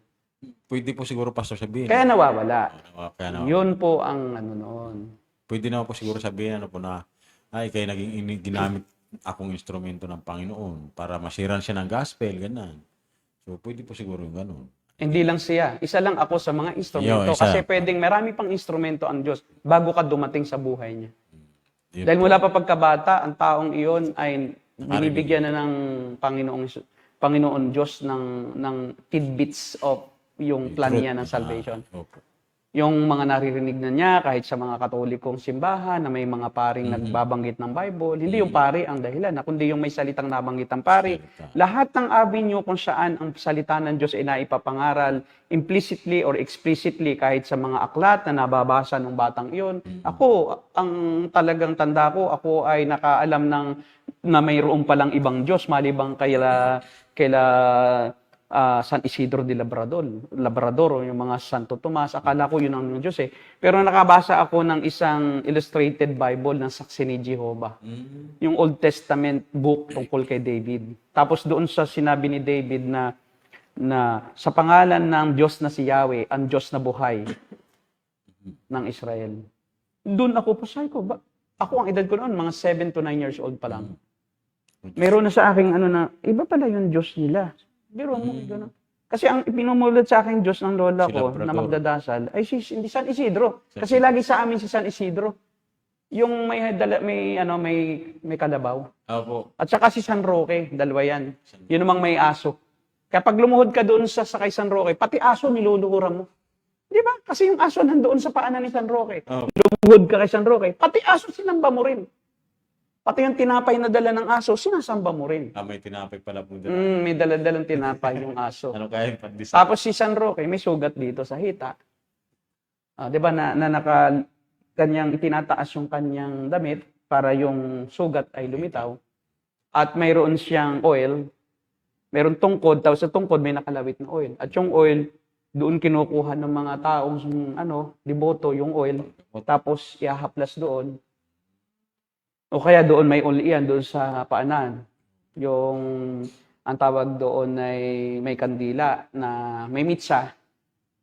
Pwede po siguro, Pastor, sabihin. Kaya nawawala. Kaya nawawala. Yun po ang noon. Pwede naman po siguro sabihin na, ay, kaya naging ginamit akong instrumento ng Panginoon para masiran siya ng gospel, ganun. So, pwede po siguro yung ganun. Hindi lang siya. Isa lang ako sa mga instrumento. Isa. Kasi pwedeng marami pang instrumento ang Diyos bago ka dumating sa buhay niya. Yun Dahil po. mula pa pagkabata, ang taong iyon ay binibigyan na ng Panginoon Diyos ng tidbits of yung plan niya ng salvation. Opo. Yung mga naririnig na niya kahit sa mga katolikong simbahan na may mga paring nagbabanggit ng Bible, hindi yung pari ang dahilan, kundi yung may salitang nabanggit ng pari. Lahat ng avenue kung saan ang salita ng Diyos ay naipapangaral, implicitly or explicitly kahit sa mga aklat na nababasa ng batang iyon. Ako, ang talagang tanda ko, ako ay nakaalam na mayroon palang ibang Diyos, malibang kaila San Isidro de Labrador, yung mga Santo Tomas. Akala ko yun ang Diyos eh. Pero nakabasa ako ng isang illustrated Bible ng Saksi ni Jehovah. Yung Old Testament book tungkol kay David. Tapos doon sa sinabi ni David na sa pangalan ng Diyos na si Yahweh, ang Diyos na buhay ng Israel. Doon ako, pasay ko, ako ang edad ko noon, mga 7 to 9 years old pa lang. Meron na sa aking iba pala yung Diyos nila. Biro mo, gano'n. Kasi ang ipinumulad sa akin Diyos ng lola ko na magdadasal ay hindi San Isidro. Kasi lagi sa amin si San Isidro. Yung may kalabaw. Opo. At saka si San Roque, dalawa yan. Yun namang may aso. Kapag lumuhod ka doon sa kay San Roque, pati aso niluluhuran mo. Di ba? Kasi yung aso nandoon sa paanan ni San Roque. Lumuhod ka kay San Roque, pati aso sinamba mo rin. Pati yung tinapay na dala ng aso, sinasamba mo rin. May tinapay pala po dala. May dala-dalang tinapay yung aso. Ano kaya yung pandesal? Tapos si San Roque, may sugat dito sa hita. Di ba na kanyang itinataas yung kanyang damit para yung sugat ay lumitaw. At mayroon siyang oil, mayroon tungkod, tapos sa tungkod may nakalawit na oil. At yung oil, doon kinukuha ng mga taong deboto yung oil, tapos ihahaplas doon. O kaya doon may ulian, doon sa paanan. Yung, ang tawag doon ay may kandila na may mitsa.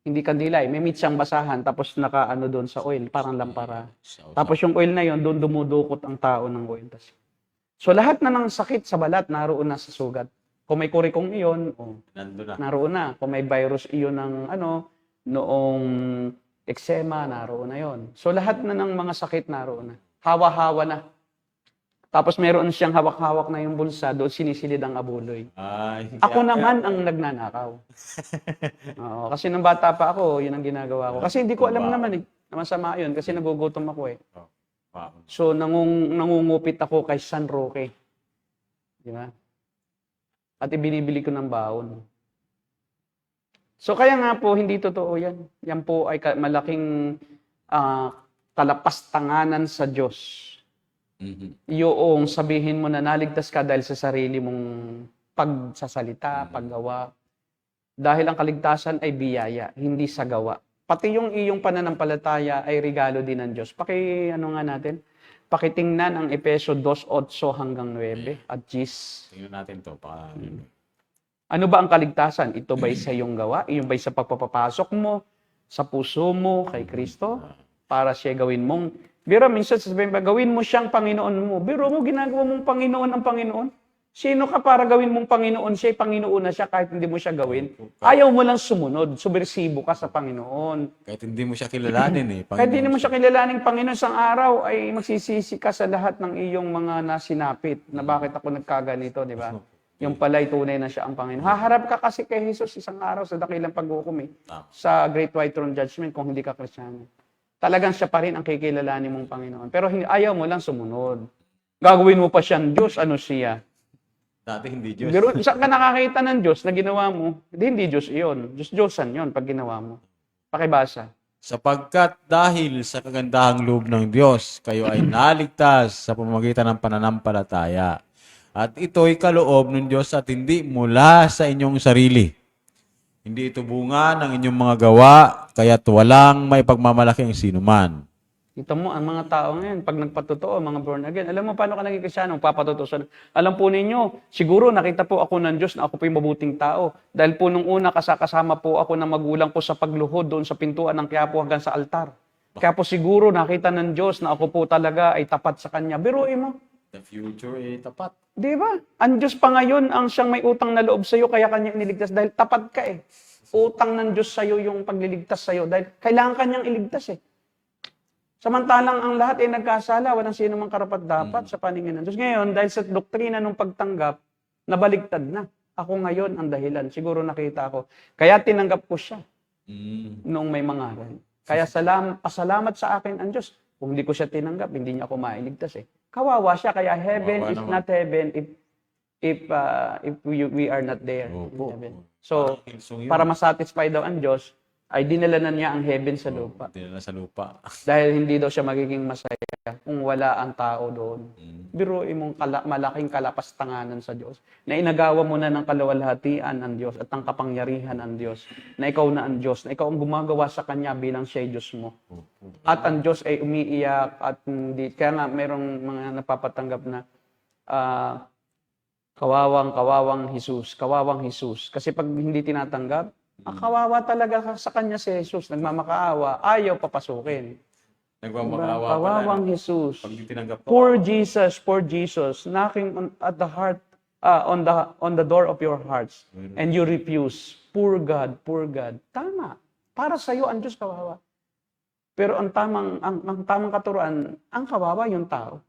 Hindi kandila may mitsang basahan, tapos nakaano doon sa oil, parang lampara. Tapos yung oil na yon doon dumudukot ang tao ng oil. So lahat na ng sakit sa balat, naroon na sa sugat. Kung may kurikong iyon, nandun na. naroon na. Kung may virus iyon ng noong Eczema, naroon na yon. So lahat na ng mga sakit naroon na. Hawa-hawa na. Tapos meron siyang hawak-hawak na yung bulsa, doon sinisilid ang abuloy. Ay, Ako naman ang nagnanakaw. Oo, kasi nung bata pa ako, yun ang ginagawa ko. Kasi hindi ko alam naman na masama yun kasi nagugutom ako eh. wow. So nangungupit ako kay San Roque. Di ba? At ibinibili ko ng baon. So kaya nga po, hindi totoo yan. Yan po ay malaking kalapastanganan sa Diyos. Yung sabihin mo na naligtas ka dahil sa sarili mong pagsasalita, paggawa. Dahil ang kaligtasan ay biyaya, hindi sa gawa. Pati yung iyong pananampalataya ay regalo din ng Diyos. Pakitingnan ang Efeso 2:8 hanggang 9 at 10. Tingnan natin to. Ano ba ang kaligtasan? Ito ba'y sa iyong gawa? Iyon ba'y sa pagpapapasok mo, sa puso mo kay Kristo? Para siya gawin mong... Biro, minsan sasabihin ba, gawin mo siyang Panginoon mo. Biro mo, ginagawa mong Panginoon ang Panginoon. Sino ka para gawin mong Panginoon? Siya'y Panginoon na siya kahit hindi mo siya gawin. Ayaw mo lang sumunod. Subversibo ka sa Panginoon. Kahit hindi mo siya kilalanin eh. Kahit hindi mo siya kilalaning Panginoon, isang araw ay magsisisi ka sa lahat ng iyong mga nasinapit na bakit ako nagkaganito, di ba? Yung pala'y tunay na siya ang Panginoon. Haharap ka kasi kay Jesus isang araw sa dakilang paghukom sa Great White Throne Judgment kung hindi ka Kristiyano. Talagang siya pa rin ang kikilalanin mong Panginoon. Pero ayaw mo lang sumunod. Gagawin mo pa siyang Diyos, ano siya? Dati hindi Diyos. Pero saan ka nakakita ng Diyos na ginawa mo? Hindi Diyos iyon. Diyos-Diyosan yun pag ginawa mo. Pakibasa. Sapagkat dahil sa kagandahang loob ng Diyos, kayo ay naligtas sa pamamagitan ng pananampalataya. At ito'y kaloob ng Diyos at hindi mula sa inyong sarili. Hindi ito bunga ng inyong mga gawa, kaya't walang may pagmamalaki ang sinuman. Kita mo, ang mga tao ngayon, pag nagpatotoo, mga born again, alam mo paano ka naging Kristyano? Papatotoo sa... Alam po ninyo, siguro nakita po ako ng Diyos na ako po yung mabuting tao. Dahil po nung una, kasama po ako ng magulang ko sa pagluhod doon sa pintuan ng Quiapo hanggang sa altar. Kaya po siguro nakita ng Diyos na ako po talaga ay tapat sa Kanya. Biruin mo. The future ay tapat. Di ba? Ang Diyos pa ngayon ang siyang may utang na loob sa iyo, kaya Kanya iniligtas dahil tapat ka eh. Utang ng Diyos sa iyo yung pagliligtas sa iyo dahil kailangan Kanyang iligtas eh. Samantalang ang lahat ay nagkasala, walang sino mang karapat-dapat sa paningin ng Diyos. Ngayon, dahil sa doktrina ng pagtanggap, nabaligtad na. Ako ngayon ang dahilan. Siguro nakita ko. Kaya tinanggap ko siya noong may mangaral. Kaya pasalamat sa akin ang Diyos. Kung hindi ko siya tinanggap, hindi niya ako mailigtas eh. Kawawa siya, kaya heaven Kawawa is naman. not heaven if we are not there in heaven. So, para masatisfy daw ang Diyos, ay dinala na niya ang heaven sa lupa. Dinala sa lupa. Dahil hindi daw siya magiging masaya kung wala ang tao doon. Biruin mong malaking kalapastanganan sa Diyos. Na inagawa mo na ng kaluwalhatian ang Diyos at ang kapangyarihan ang Diyos. Na ikaw na ang Diyos. Na ikaw ang gumagawa sa Kanya bilang siya'y Diyos mo. At ang Diyos ay umiiyak at hindi. Kaya nga mayroong mga napapatanggap na kawawang Jesus. Kawawang Jesus. Kasi pag hindi tinatanggap, kawawa talaga sa Kanya si Jesus. Nagmamakaawa. Ayaw papasukin. Nagmamakaawa Kawawang Jesus. Pag tinanggap ko. Poor Jesus, knocking at the heart, on the door of your hearts, and you refuse. Poor God. Tama. Para sa iyo ang Diyos kawawa. Pero ang tamang katuruan, ang kawawa yung tao.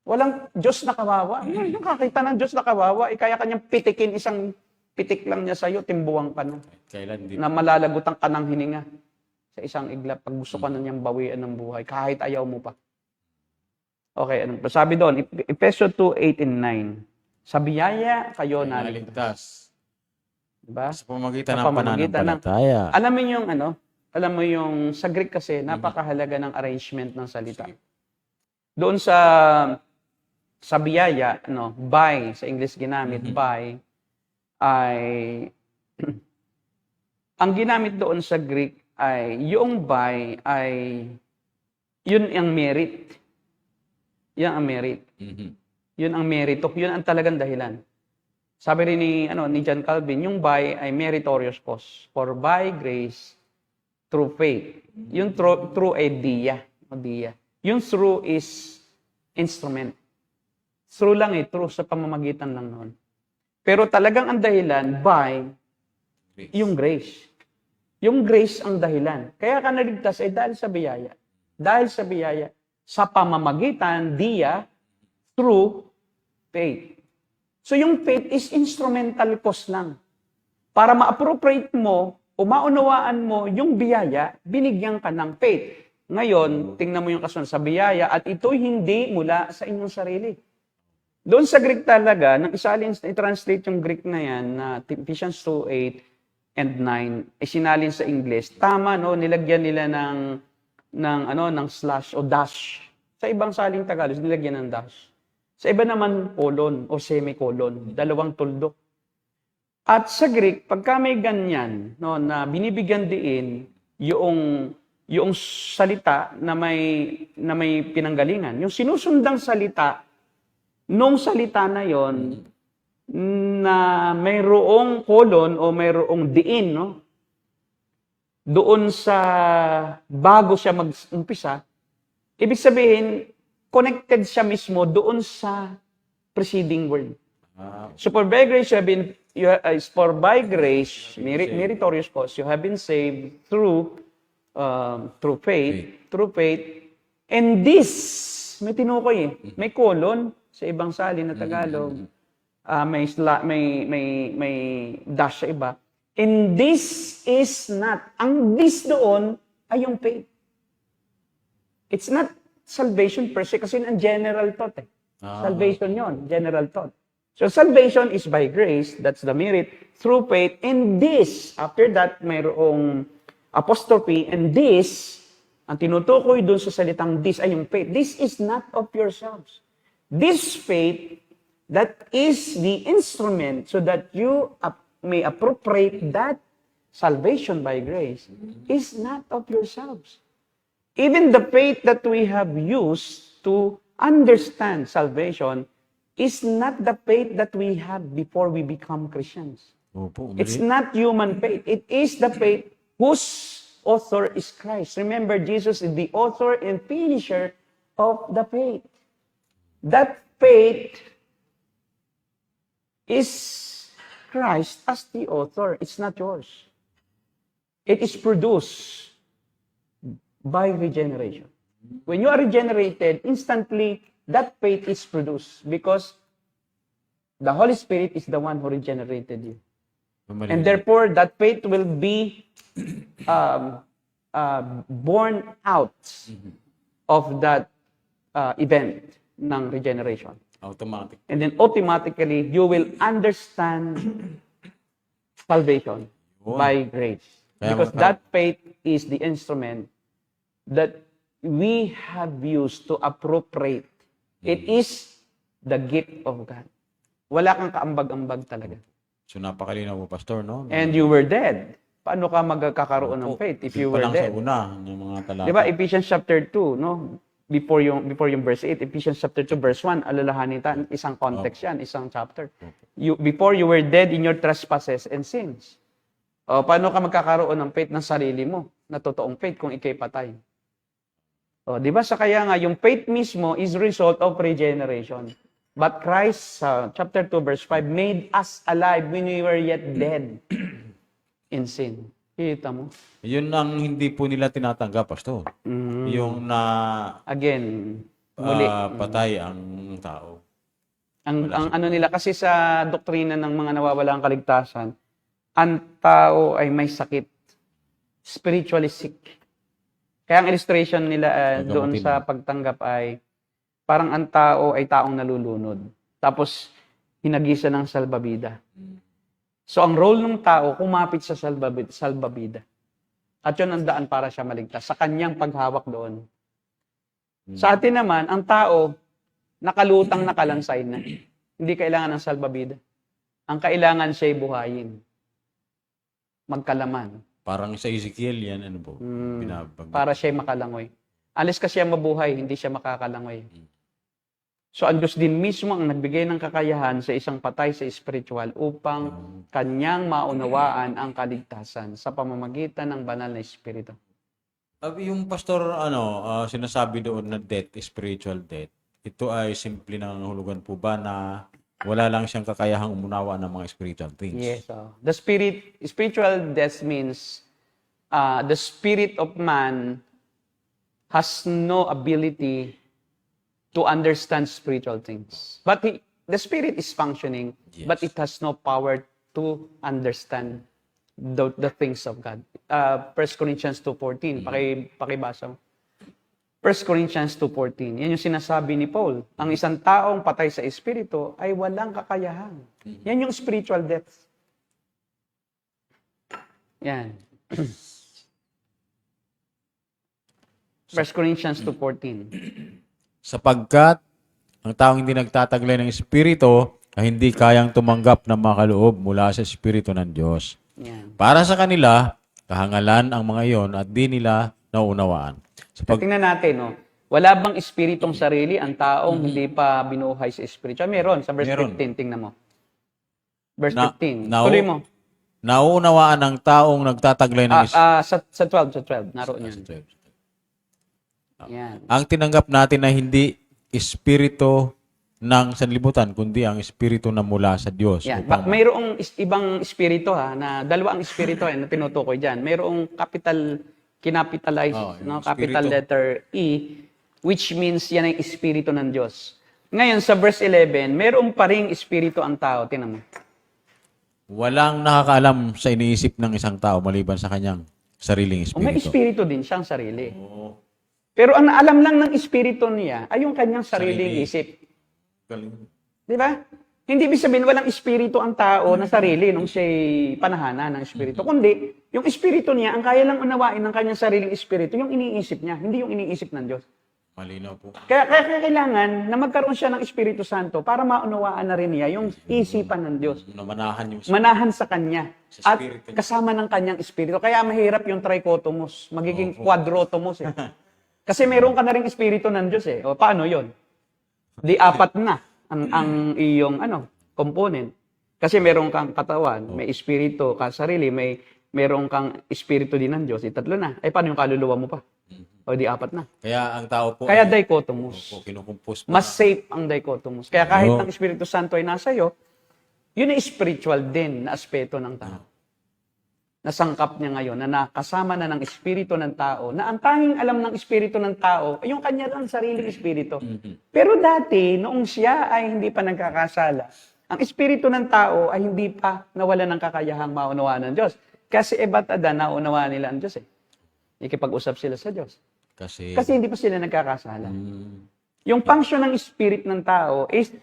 Walang Diyos na kawawa. Nakakita ng Diyos na kawawa, kaya Kanyang pitikin isang pitik lang niya sa iyo, timbuwang ka na. Kailan di Na malalagutan ka ng hininga sa isang iglap pag gusto ka na niyang bawian ng buhay, kahit ayaw mo pa. Okay, sabi doon, Efeso 2:8 and 9. Sa biyaya kayo naligtas. Diba? Sa pamamagitan Sa ng pamamagitan ng- pananampalataya. Alam mo yung sa Greek kasi, napakahalaga ng arrangement ng salita. Doon sa biyaya, by, sa English ginamit, by, ay, ang ginamit doon sa Greek ay, yung by ay, yun ang merit. Yan ang merit. Yun ang merito. Yun ang talagang dahilan. Sabi rin ni John Calvin, yung by ay meritorious cause. For by grace, through faith. Yung through ay dia. Yung through is instrument. Through lang through sa pamamagitan lang noon. Pero talagang ang dahilan by yung grace. Yung grace ang dahilan. Kaya ka naligtas ay dahil sa biyaya. Dahil sa biyaya. Sa pamamagitan, through faith. So yung faith is instrumental cause lang. Para ma-appropriate mo o maunawaan mo yung biyaya, binigyan ka ng faith. Ngayon, tingnan mo yung kasunod sa biyaya at ito'y hindi mula sa inyong sarili. Doon sa Greek talaga, nang i-translate yung Greek na yan, na Ephesians 2:8 and 9, isinalin sa English, tama, no? Nilagyan nila ng slash o dash. Sa ibang saling Tagalog, nilagyan ng dash. Sa iba naman, colon o semicolon, dalawang tuldok. At sa Greek, pagka may ganyan, no, na binibigyan diin yung salita na may pinanggalingan, yung sinusundang salita, nung salita na yon na mayroong colon o mayroong diin, no, doon sa bago siya mag-umpisa, ibig sabihin, connected siya mismo doon sa preceding word. So for by grace meritorious cause, you have been saved through faith. And this, may tinukoy eh, may colon sa ibang salin na Tagalog, may dash sa iba. And this is not, ang this doon ay yung faith. It's not salvation per se, kasi ang general thought eh. Salvation yon, general thought. So salvation is by grace, that's the merit, through faith, and this, after that, mayroong apostrophe, and this, ang tinutukoy dun sa salitang this ay yung faith. This is not of yourselves. This faith, that is the instrument so that you may appropriate that salvation by grace, is not of yourselves. Even the faith that we have used to understand salvation is not the faith that we have before we become Christians. Opo, It's mali. not human faith. It is the faith whose author is Christ. Remember, Jesus is the author and finisher of the faith. That faith is Christ as the author. It's not yours. It is produced by regeneration. When you are regenerated, instantly, that faith is produced because the Holy Spirit is the one who regenerated you. Mali. And therefore, that faith will be born out of that event ng regeneration. Automatic. And then automatically, you will understand salvation by grace. Kaya Because maka- that faith is the instrument that we have used to appropriate. It is the gift of God. Wala kang kaambag-ambag talaga. So napakalinaw po, Pastor, no? And you were dead. Paano ka magkakaroon ng faith if you Pa were lang sa dead? una ng mga talata. Di ba, Ephesians chapter 2, no? Before yung verse 8, Ephesians chapter 2, verse 1, alalahanin tayo, isang context yan, isang chapter. Before you were dead in your trespasses and sins. O, paano ka magkakaroon ng faith ng sarili mo, na totoong faith kung ikay patay? O, di ba, sa kaya nga, yung faith mismo is result of regeneration. But Christ, chapter 2, verse 5, made us alive when we were yet dead in sin. Kita mo? Yun ang hindi po nila tinatanggap, Pastor. Yung na Again, muli. patay ang tao. Ang ano nila, kasi sa doktrina ng mga nawawalang kaligtasan, ang tao ay may sakit. Spiritually sick. Kaya ang illustration nila doon Gagamutin. sa pagtanggap ay, parang ang tao ay taong nalulunod. Tapos, hinagisa ng salbabida. So, ang role ng tao, kumapit sa salbabida. At yun ang daan para siya maligtas, sa kanyang paghawak doon. Sa atin naman, ang tao, nakalutang nakalansay na. Hindi kailangan ng salbabida. Ang kailangan siya'y buhayin. Magkalaman. Parang sa Ezekiel yan, ano po? Binabag. Para siya'y makalangoy. Alis ka siya mabuhay, hindi siya makakalangoy. So, ang Diyos din mismo ang nagbigay ng kakayahan sa isang patay sa spiritual upang kanyang maunawaan ang kaligtasan sa pamamagitan ng banal na Espiritu. Yung Pastor, sinasabi doon na death, spiritual death, ito ay simple na nangahulugan po ba na wala lang siyang kakayahang umunawa ng mga spiritual things? Yes. The spiritual death means the spirit of man has no ability to understand spiritual things. But the spirit is functioning, but it has no power to understand the things of God. 1 Corinthians 2:14, pakibasa mo. 1 Corinthians 2:14, yan yung sinasabi ni Paul. Ang isang taong patay sa espiritu ay walang kakayahan. Yan yung spiritual death. Yan. 1 Corinthians 2:14. Sapagkat ang taong hindi nagtataglay ng espiritu ay hindi kayang tumanggap ng makaloob mula sa espiritu ng Diyos. Yan. Para sa kanila, kahangalan ang mga iyon at di nila nauunawaan. So, tingnan natin, no? Wala bang espiritong sarili ang taong hindi pa binuhay sa espiritu? Meron, sa verse Meron. 15, tingnan mo. Verse Na- 15. nau- Tuloy mo. Nauunawaan ng taong nagtataglay ng Sa 12, naroon yan. Yan. Ang tinanggap natin na hindi espiritu ng sanlibutan, kundi ang espiritu na mula sa Diyos. Yan. Upang- Mayroong ibang espiritu na dalawa ang espiritu na tinutukoy diyan. Mayroong kinapitalize, yung capital espiritu. letter E, which means yan ang espiritu ng Diyos. Ngayon, sa verse 11, mayroong pa ring espiritu ang tao. Tingnan mo. Walang nakakaalam sa iniisip ng isang tao maliban sa kanyang sariling May espiritu. espiritu din siyang sarili. Oo. Pero ang alam lang ng espiritu niya ay yung kanyang sariling Sarili. isip. Galing. Di ba? Hindi ibig sabihin walang espiritu ang tao na sarili nung siya'y panahana ng espiritu. Kundi, yung espiritu niya, ang kaya lang unawain ng kanyang sariling espiritu, yung iniisip niya, hindi yung iniisip ng Diyos. Malinaw po. Kaya kailangan na magkaroon siya ng Espiritu Santo para maunawaan na rin niya yung isipan ng Diyos. Namanahan yung Manahan sa Kanya. Sa At espiritu. kasama ng Kanyang Espiritu. Kaya mahirap yung trichotomos. Magiging quadrotomos eh. Kasi meron ka na rin Espiritu ng Diyos eh. O paano yon? Di apat na ang iyong component. Kasi meron kang katawan, may Espiritu ka sarili, meron kang Espiritu din ng Diyos. Tatlo na. Ay paano yung kaluluwa mo pa? O di apat na. Kaya ang tao po Kaya ay dichotomos. kinukumpos po. Mas safe ang dichotomos. Kaya kahit Oo. ang Espiritu Santo ay nasa iyo, yun ay spiritual din na aspeto ng tao. Nasangkap niya ngayon na nakasama na ng Espiritu ng tao, na ang tanging alam ng Espiritu ng tao ay yung kanya lang sariling Espiritu. Pero dati, noong siya ay hindi pa nagkakasala, ang Espiritu ng tao ay hindi pa nawala ng kakayahang maunawaan ng Diyos. Kasi iba't ada naunawaan nila ang Diyos eh. Ikipag-usap sila sa Diyos. Kasi, Kasi hindi pa sila nagkakasala. mm, Yung function ng spirit ng tao is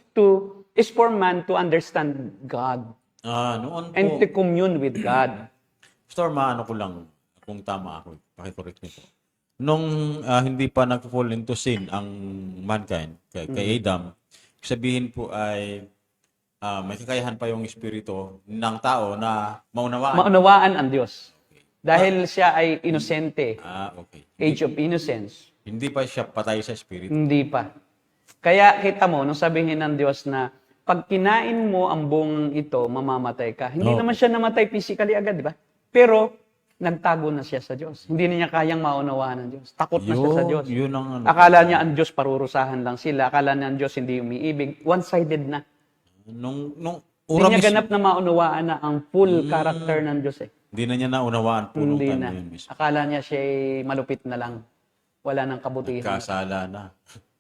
for man to understand God noon and po, to commune with God. Pastor, maano ko lang, kung tama ako, pakicorrect niyo po. Nung hindi pa nag-fall into sin ang mankind, kay Adam, sabihin po ay may kakayahan pa yung espiritu ng tao na maunawaan. Maunawaan ang Diyos. Dahil siya ay inosente, Okay. age of innocence. Hindi pa siya patay sa espiritu. Hindi pa. Kaya kita mo, nung sabihin ng Diyos na pag kinain mo ang bungang ito, mamamatay ka. Hindi Oo. naman siya namatay physically agad, di ba? Pero nagtago na siya sa Diyos. Hindi na niya kayang maunawaan ng Diyos. Takot na siya sa Diyos. Yun ang Akala niya ang Diyos parurusahan lang sila. Akala niya ang Diyos hindi umiibig. One-sided na. Nung Hindi ura niya mismo, ganap na maunawaan na ang full character ng Diyos eh. hindi na niya naunawaan po nung Hindi time na. na yun mismo. Akala niya siya malupit na lang. Wala nang kabutihan. Kasala na.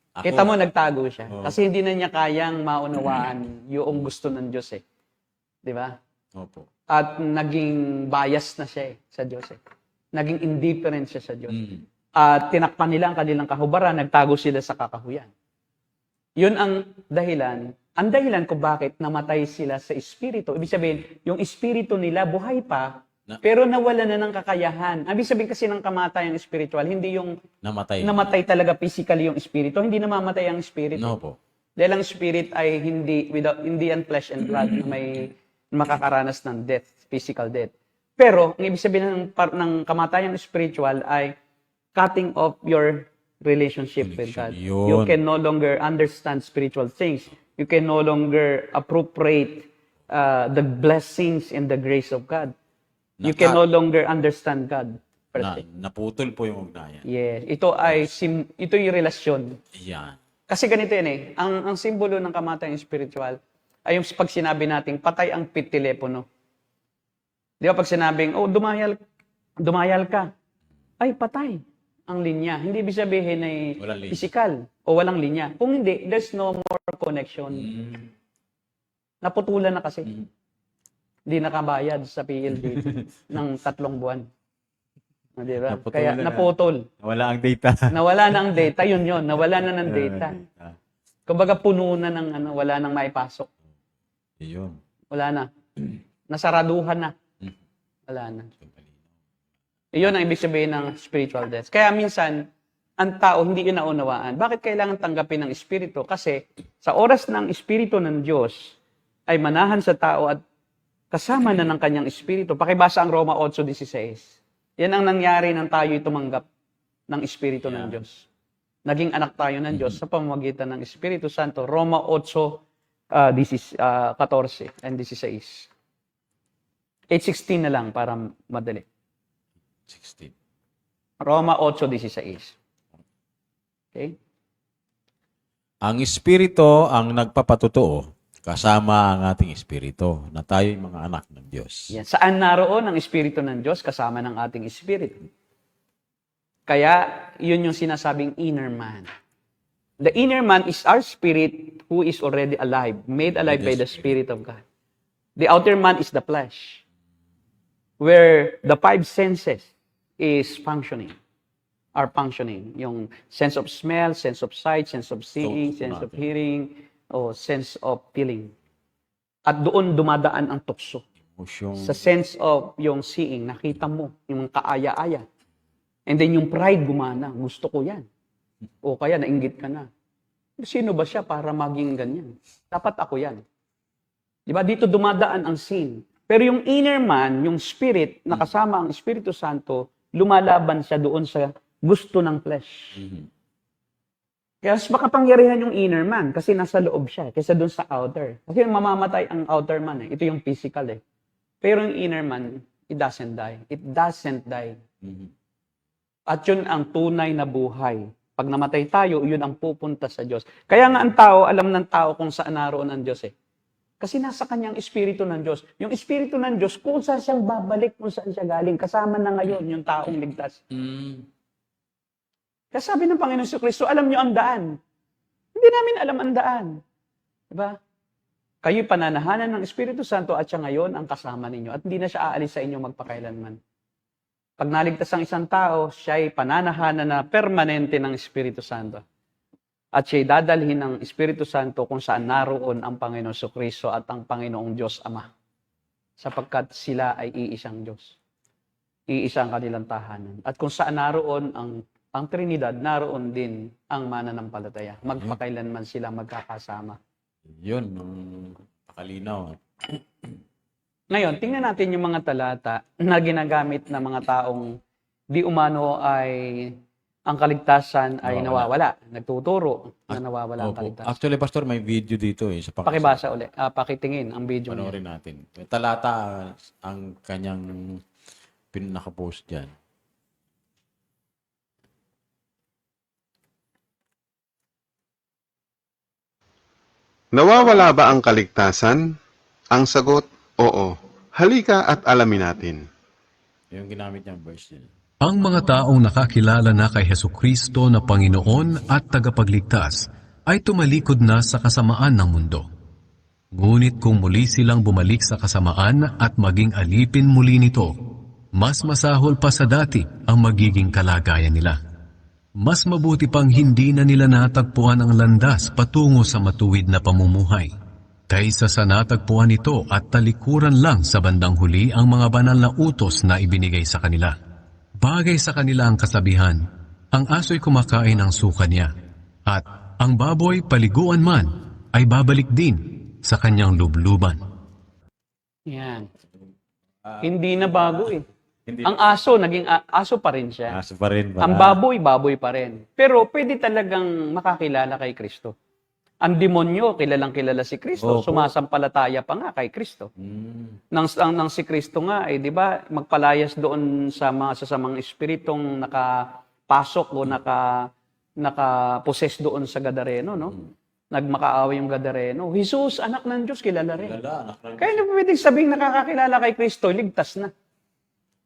Ako, Kita mo, nagtago siya. Oo. Kasi hindi na niya kayang maunawaan yung gusto ng Diyos eh. Di ba? Opo. At naging bias na siya sa Diyos eh. Naging indifferent siya sa Diyos. Mm. At tinakpan nila ang kanilang kahubaran, nagtago sila sa kakahuyan. Yun ang dahilan. Ang dahilan kung bakit namatay sila sa espiritu. Ibig sabihin, yung espiritu nila buhay pa, pero nawala na ng kakayahan. Ibig sabihin kasi ng kamatayan spiritual, hindi yung Namatay. namatay talaga physically yung espiritu, hindi namamatay ang espiritu. No po. Dahil ang spirit ay hindi ang flesh and blood na may makakaranas ng death, physical death. Pero, ang ibig sabihin ng kamatayan spiritual ay cutting off your relationship with God. Yun. You can no longer understand spiritual things. You can no longer appropriate the blessings and the grace of God. You can no longer understand God. Per se. Naputol po yung ugnayan. Yes, ito yung relasyon. Yan. Kasi ganito yan eh, ang simbolo ng kamatayan spiritual ay yung pag sinabi nating patay ang pit telepono. Di ba pag sinabing, dumayal, dumayal ka, ay patay ang linya. Hindi ibig sabihin ay Walang linya. physical o walang linya. Kung hindi, there's no more connection. Naputulan na kasi. Hindi nakabayad sa PLDT ng 3 buwan. Di ba? Naputulan Kaya na. naputol. Wala ang data. Nawala na ang data, yun. Nawala na ng data. Kumbaga puno na ng wala nang maipasok. Yun. Wala na. Nasaraduhan na. Wala na. Iyon ang ibig sabihin ng spiritual death. Kaya minsan, ang tao hindi yun naunawaan. Bakit kailangan tanggapin ng Espiritu? Kasi sa oras ng Espiritu ng Diyos ay manahan sa tao at kasama na ng kanyang Espiritu. Pakibasa ang Roma 8:16. Yan ang nangyari nang tayo'y tumanggap ng Espiritu ng Diyos. Naging anak tayo ng Diyos sa pamamagitan ng Espiritu Santo. Roma 8:14 and 16. 8:16 na lang para madali. 16. Roma 8:16. Okay? Ang Espiritu ang nagpapatotoo kasama ang ating Espiritu na tayo'y mga anak ng Diyos. Yan. Saan naroon ang Espiritu ng Diyos kasama ng ating Espiritu? Kaya, yun yung sinasabing inner man. The inner man is our spirit who is already alive, made alive by the Spirit of God. The outer man is the flesh, where the 5 senses is functioning, are functioning. Yung sense of smell, sense of sight, sense of seeing, sense of hearing, o sense of feeling. At doon dumadaan ang tukso. Sa sense of yung seeing, nakita mo, yung kaaya-aya. And then yung pride gumana, gusto ko yan. O kaya nainggit ka na. Sino ba siya para maging ganyan? Dapat ako yan. Diba? Dito dumadaan ang sin. Pero yung inner man, yung spirit, na kasama ang Espiritu Santo, lumalaban siya doon sa gusto ng flesh. Kaya mas makapangyarihan yung inner man kasi nasa loob siya kaysa doon sa outer. Kasi mamamatay ang outer man. Ito yung physical eh. Pero yung inner man, it doesn't die. It doesn't die. At yun ang tunay na buhay. Pag namatay tayo, yun ang pupunta sa Diyos. Kaya nga ang tao, alam ng tao kung saan naroon ang Diyos eh. Kasi nasa kanyang Espiritu ng Diyos. Yung Espiritu ng Diyos, kung saan siyang babalik, kung saan siya galing, kasama na ngayon yung taong ligtas. Kaya sabi ng Panginoon Kristo, alam niyo ang daan. Hindi namin alam ang daan. Diba? Kayo'y pananahanan ng Espiritu Santo at siya ngayon ang kasama ninyo. At hindi na siya aalis sa inyo magpakailanman. Pag naligtas ang isang tao, siya'y pananahanan na permanente ng Espiritu Santo. At siya'y dadalhin ng Espiritu Santo kung saan naroon ang Panginoon Kristo at ang Panginoong Diyos Ama. Sapagkat sila ay iisang Diyos. Iisang kanilang tahanan. At kung saan naroon ang Trinidad, naroon din ang mananampalataya. Magpakailanman sila magkakasama. Yun, pakalinaw. Ngayon, tingnan natin yung mga talata na ginagamit ng mga taong di umano ay ang kaligtasan ay nawawala. Nagtuturo na nawawala ang kaligtasan. Actually, Pastor, may video dito eh. Sa Pakibasa ulit. Pakitingin ang video niya. Panoorin natin. Talata ang kanyang pinaka-post dyan. Nawawala ba ang kaligtasan? Ang sagot, oo. Halika at alamin natin. Yung ginamit niyang verse yun. Ang mga taong nakakilala na kay Hesukristo na Panginoon at tagapagligtas ay tumalikod na sa kasamaan ng mundo. Ngunit kung muli silang bumalik sa kasamaan at maging alipin muli nito, mas masahol pa sa dati ang magiging kalagayan nila. Mas mabuti pang hindi na nila natagpuan ang landas patungo sa matuwid na pamumuhay, kaysa sa natagpuan ito at talikuran lang sa bandang huli ang mga banal na utos na ibinigay sa kanila. Bagay sa kanila ang kasabihan, ang aso'y kumakain ng suka niya, at ang baboy paliguan man ay babalik din sa kanyang lubluban. Yan. Hindi na bago eh. Hindi. Ang aso, naging aso pa rin siya. Aso pa rin ba? Ang baboy, baboy pa rin. Pero pwede talagang makakilala kay Kristo. Ang demonyo, kilalang kilala si Kristo. Opo. Sumasampalataya pa nga kay Kristo. Nang si Kristo nga, di ba, magpalayas doon sa mga espiritong nakapasok o nakaposes doon sa Gadareno, no? Nagmakaaway yung Gadareno. Jesus, anak ng Diyos, kilala rin. Kilala, anak ng Kaya hindi pwedeng sabing nakakakilala kay Kristo, ligtas na.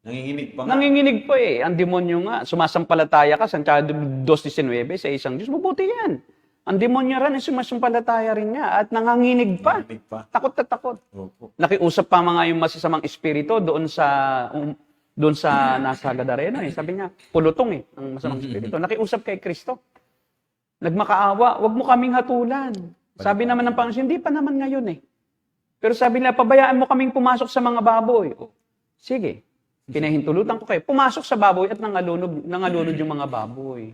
Nanginginig pa nga. Nanginginig pa eh. Ang demonyo nga, sumasampalataya ka, Santiago 2:19, sa isang Diyos, mabuti yan. Ang demonyo rin, sumasampalataya rin niya at nanganginig pa. Nanginginig pa. Takot na takot. Opo. Nakiusap pa mga yung masasamang espiritu doon sa nasa Gadareno eh. Sabi niya, pulutong eh, ang masamang espiritu. Nakiusap kay Kristo. Nagmakaawa, wag mo kaming hatulan. Sabi naman ng Panginoon, hindi pa naman ngayon eh. Pero sabi nila, pabayaan mo kaming pumasok sa mga baboy. O, sige, pinahintulutan ko kayo. Pumasok sa baboy at nangalunod yung mga baboy.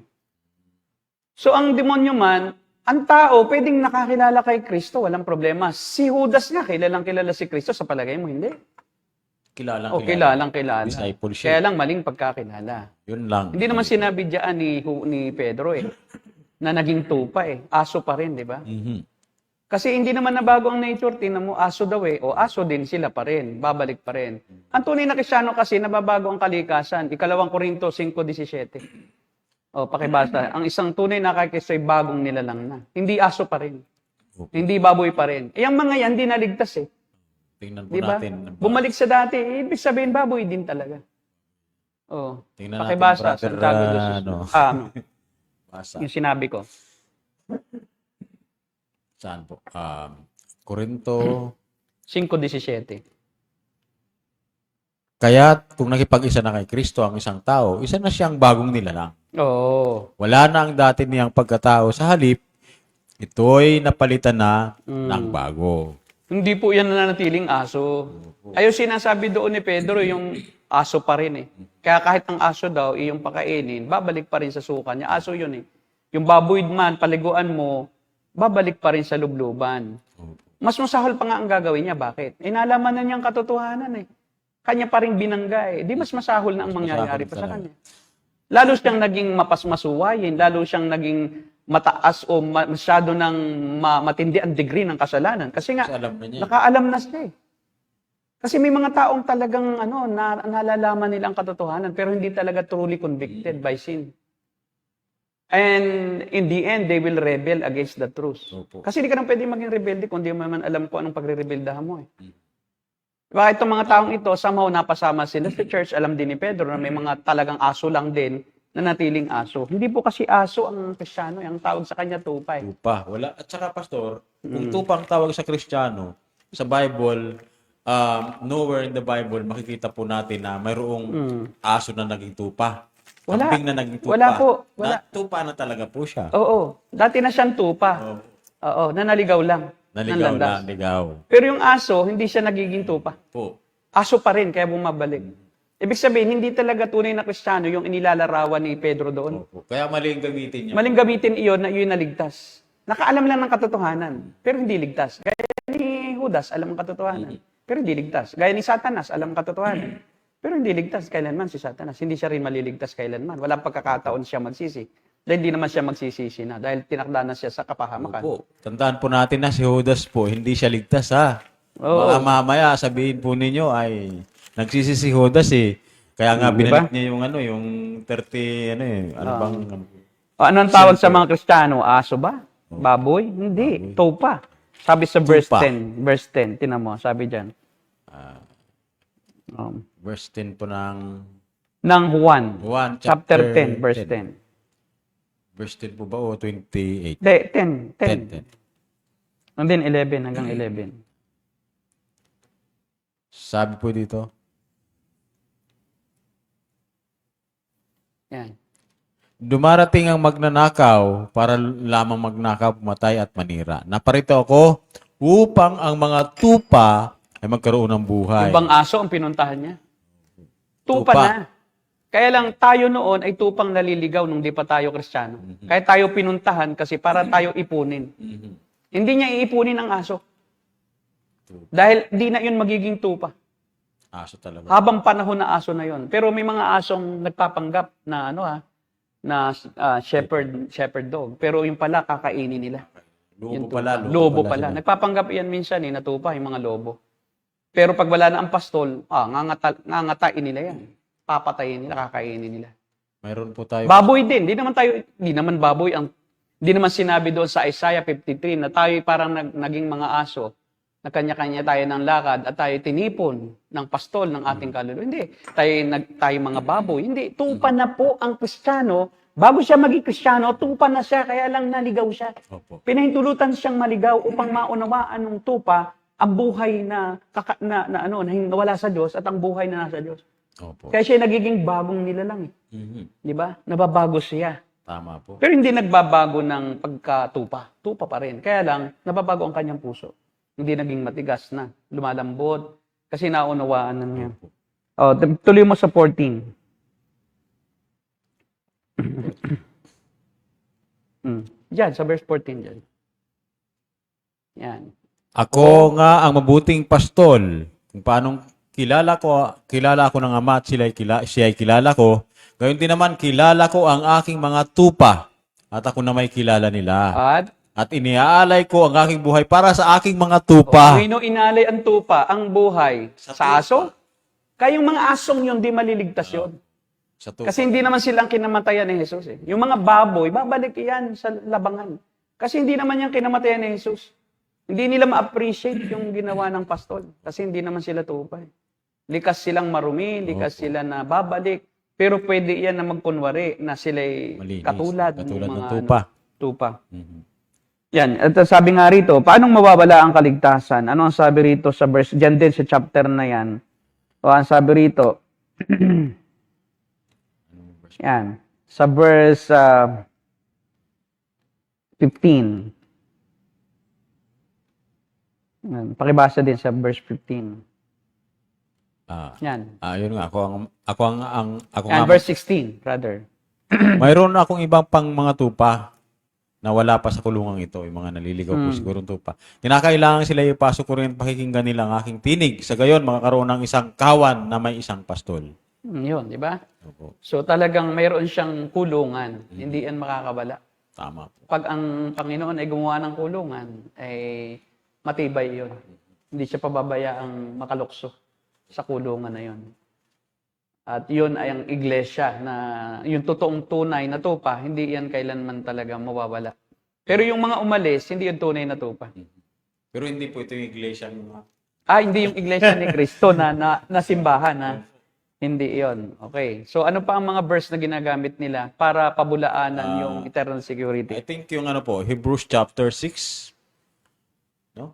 So ang demonyo man, ang tao, pwedeng nakakilala kay Kristo, walang problema. Si Judas nga, kilalang kilala si Kristo, sa palagay mo, hindi. Kilalang O kilalang kilala. Discipleship. Kaya lang maling pagkakilala. Yun lang. Hindi naman sinabi diyan ni Pedro eh, na naging tupa eh. Aso pa rin, di ba? Mhm. Kasi hindi naman nabago ang nature, tinan mo, aso daw eh, o aso din sila pa rin, babalik pa rin. Ang tunay na Kristiyano kasi, nababago ang kalikasan. 2 Korinto 5:17. O, pakibasa. Ang isang tunay na Kristo ay bagong nilalang na. Hindi aso pa rin. Hindi baboy pa rin. Eh, ang mga yan, hindi naligtas eh. Tingnan po Di ba? natin. Bumalik sa dati, ibig sabihin baboy din talaga. O, Tingnan natin, pakibasa. brother, Santiago 2:16. Basa. Yung sinabi ko. Saan po? Korinto. 5:17. Kaya kung nakipag-isa na kay Kristo ang isang tao, isa na siyang bagong nilalang. Oo. Wala na ang dati niyang pagkatao. Sa halip, ito'y napalitan na ng bago. Hindi po yan nananatiling aso. Ayaw sinasabi doon ni Pedro, yung aso pa rin eh. Kaya kahit ang aso daw, yung pakainin, babalik pa rin sa suka niya. Aso yun eh. Yung baboy man, paliguan mo, babalik pa rin sa lubluban. Mas masahol pa nga ang gagawin niya. Bakit? Eh, nalaman na niyang katotohanan eh. Kanya pa rin binangga eh. Di mas masahol na ang mangyayari pa sa kanya. Lalo siyang naging mapasmasuwayin, lalo siyang naging mataas o masyado ng matindi ang degree ng kasalanan. Kasi nga, Kasi alam na niya. nakaalam na siya eh. Kasi may mga taong talagang nalalaman nila ang katotohanan pero hindi talaga truly convicted by sin. And in the end, they will rebel against the truth. Opo. Kasi hindi ka nang pwede maging rebelde kung di mo man alam kung anong pagre-rebeldahan mo eh. Diba, itong mga taong ito, somehow napasama sila sa church. Alam din ni Pedro na may mga talagang aso lang din na natiling aso. Hindi po kasi aso ang Kristiyano, ang tawag sa kanya tupa eh. Tupa. Wala. At saka, Pastor, kung tupang tawag sa Kristiyano, sa Bible, nowhere in the Bible makikita po natin na mayroong aso na naging tupa. Wala. Kambing na naging tupa. Wala po. Wala. Tupa na talaga po siya. Oo. Dati na siyang tupa. Oo. Nanaligaw lang. Naligaw ng landas. na, ligaw. Pero yung aso, hindi siya nagiging tupa. Po. Aso pa rin, kaya bumabalik. Ibig sabihin, hindi talaga tunay na Kristiyano yung inilalarawan ni Pedro doon. Opo. Kaya maling gamitin niya. Maling gamitin iyon na iyon naligtas. Nakaalam lang ng katotohanan, pero hindi ligtas. Gaya ni Judas, alam ang katotohanan, pero hindi ligtas. Gaya ni Satanas, alam ang katotohanan, pero hindi ligtas kailanman si Satanas. Hindi siya rin maliligtas kailanman. Walang pagkakataon siya magsisi. Dahil hindi naman siya magsisisi na. Dahil tinakda na siya sa kapahamakan. Opo. Tandaan po natin na si Judas po, hindi siya ligtas ha. Oo. Baka mamaya sabihin po ninyo ay nagsisi si Judas eh. Kaya nga Di ba? binalik niya yung yung 30 ano bang O, ano ang tawag sa mga Kristiyano? Aso ba? Baboy? Hindi. Tupa. Sabi sa verse Tupa. 10. Verse 10. Tinan mo. Sabi dyan. verse 10 po ng Ng Juan. Juan Chapter 10. Verse 10. Verse 10 po ba o 28? Hindi, 10. 10. And then 11 hanggang 11. Sabi po dito, Yan. dumarating ang magnanakaw para lamang magnakaw, pumatay at manira. Naparito ako upang ang mga tupa ay magkaroon ng buhay. Ibang aso ang pinuntahan niya. Tupa Tupa. na. Kaya lang tayo noon ay tupang naliligaw nung di pa tayo Kristiyano. Kaya tayo pinuntahan kasi para tayo ipunin. Hindi niya iipunin ang aso. Dahil di na yun magiging tupa. Aso talaga. Habang panahon na aso na yun. Pero may mga asong nagpapanggap na shepherd dog. Pero yung pala kakainin nila. Lobo pala. Lobo pala. sila. Nagpapanggap yan minsan natupa yung mga lobo. Pero pag wala na ang pastol, ngangatain nila yan. Papatayin nila, kakainin nila. Mayroon po tayo. Baboy din. Di naman baboy ang, di naman sinabi doon sa Isaiah 53 na tayo parang naging mga aso na kanya-kanya tayo ng lakad at tayo tinipon ng pastol ng ating kaluluwa. Hindi. Tayo mga baboy. Hindi. Tupa na po ang Kristiyano. Bago siya maging Kristiyano, tupa na siya, kaya lang naligaw siya. Opo. Pinahintulutan siyang maligaw upang maunawaan ng tupa ang buhay na nawala sa Diyos at ang buhay na nasa Diyos. Opo. Kaya siya nagiging bagong nilalang. Di ba? Nababago siya. Tama po. Pero hindi nagbabago ng pagkatupa. Tupa pa rin. Kaya lang, nababago ang kanyang puso. Hindi naging matigas na. Lumalambot. Kasi naunawaan na niya. Oh, tuloy mo sa 14. Diyan, sa verse 14 dyan. Yan. Ako nga ang mabuting pastol. Kung paanong kilala ko ng Ama at siya ay kilala ko. Gayon din naman, kilala ko ang aking mga tupa at ako na may kilala nila. At iniaalay ko ang aking buhay para sa aking mga tupa. Sino inalay ang tupa, ang buhay? Sa aso? Kayong mga asong yun, di maliligtas yun. Sa tupa. Kasi hindi naman silang kinamatayan ni Jesus. Eh. Yung mga baboy, babalik yan sa labangan. Kasi hindi naman yan kinamatayan ni Jesus. Hindi nila ma-appreciate yung ginawa ng pastol. Kasi hindi naman sila tupa. Eh. Likas silang marumi, likas sila na babalik. Pero pwede yan na magkunwari na sila'y Malinis. katulad Katulad ng mga tupa. Tupa. Yan. At sabi nga rito, paanong mawawala ang kaligtasan? Ano ang sabi rito sa verse, dyan din sa chapter na yan. O ang sabi rito, yan. Sa verse 15. Yan. Pakibasa din sa verse 15. Yan. Yun nga, ako Yan, nga, verse 16, brother. mayroon akong ibang pang mga tupa na wala pa sa kulungang ito, yung mga naliligaw po siguro tupa. Kinakailangan sila ipasok ko rin pakikinggan nila ang aking tinig. Sa gayon, makakaroon ng isang kawan na may isang pastol. Yun, di ba? Opo. So talagang mayroon siyang kulungan. Hindi yan makakabala. Tama po. Pag ang Panginoon ay gumawa ng kulungan, ay matibay yun. Hindi siya pababayaang makalukso sa kulungan na yun. At yun ay ang iglesia na yung totoong tunay na tupa, hindi yan kailanman talaga mawawala. Pero yung mga umalis, hindi yung tunay na tupa. Pero hindi po ito yung iglesia. Hindi yung iglesia ni Cristo na simbahan. Ha? Hindi yon. Okay. So ano pa ang mga verse na ginagamit nila para pabulaanan yung eternal I security? think yung Hebrews chapter 6. No?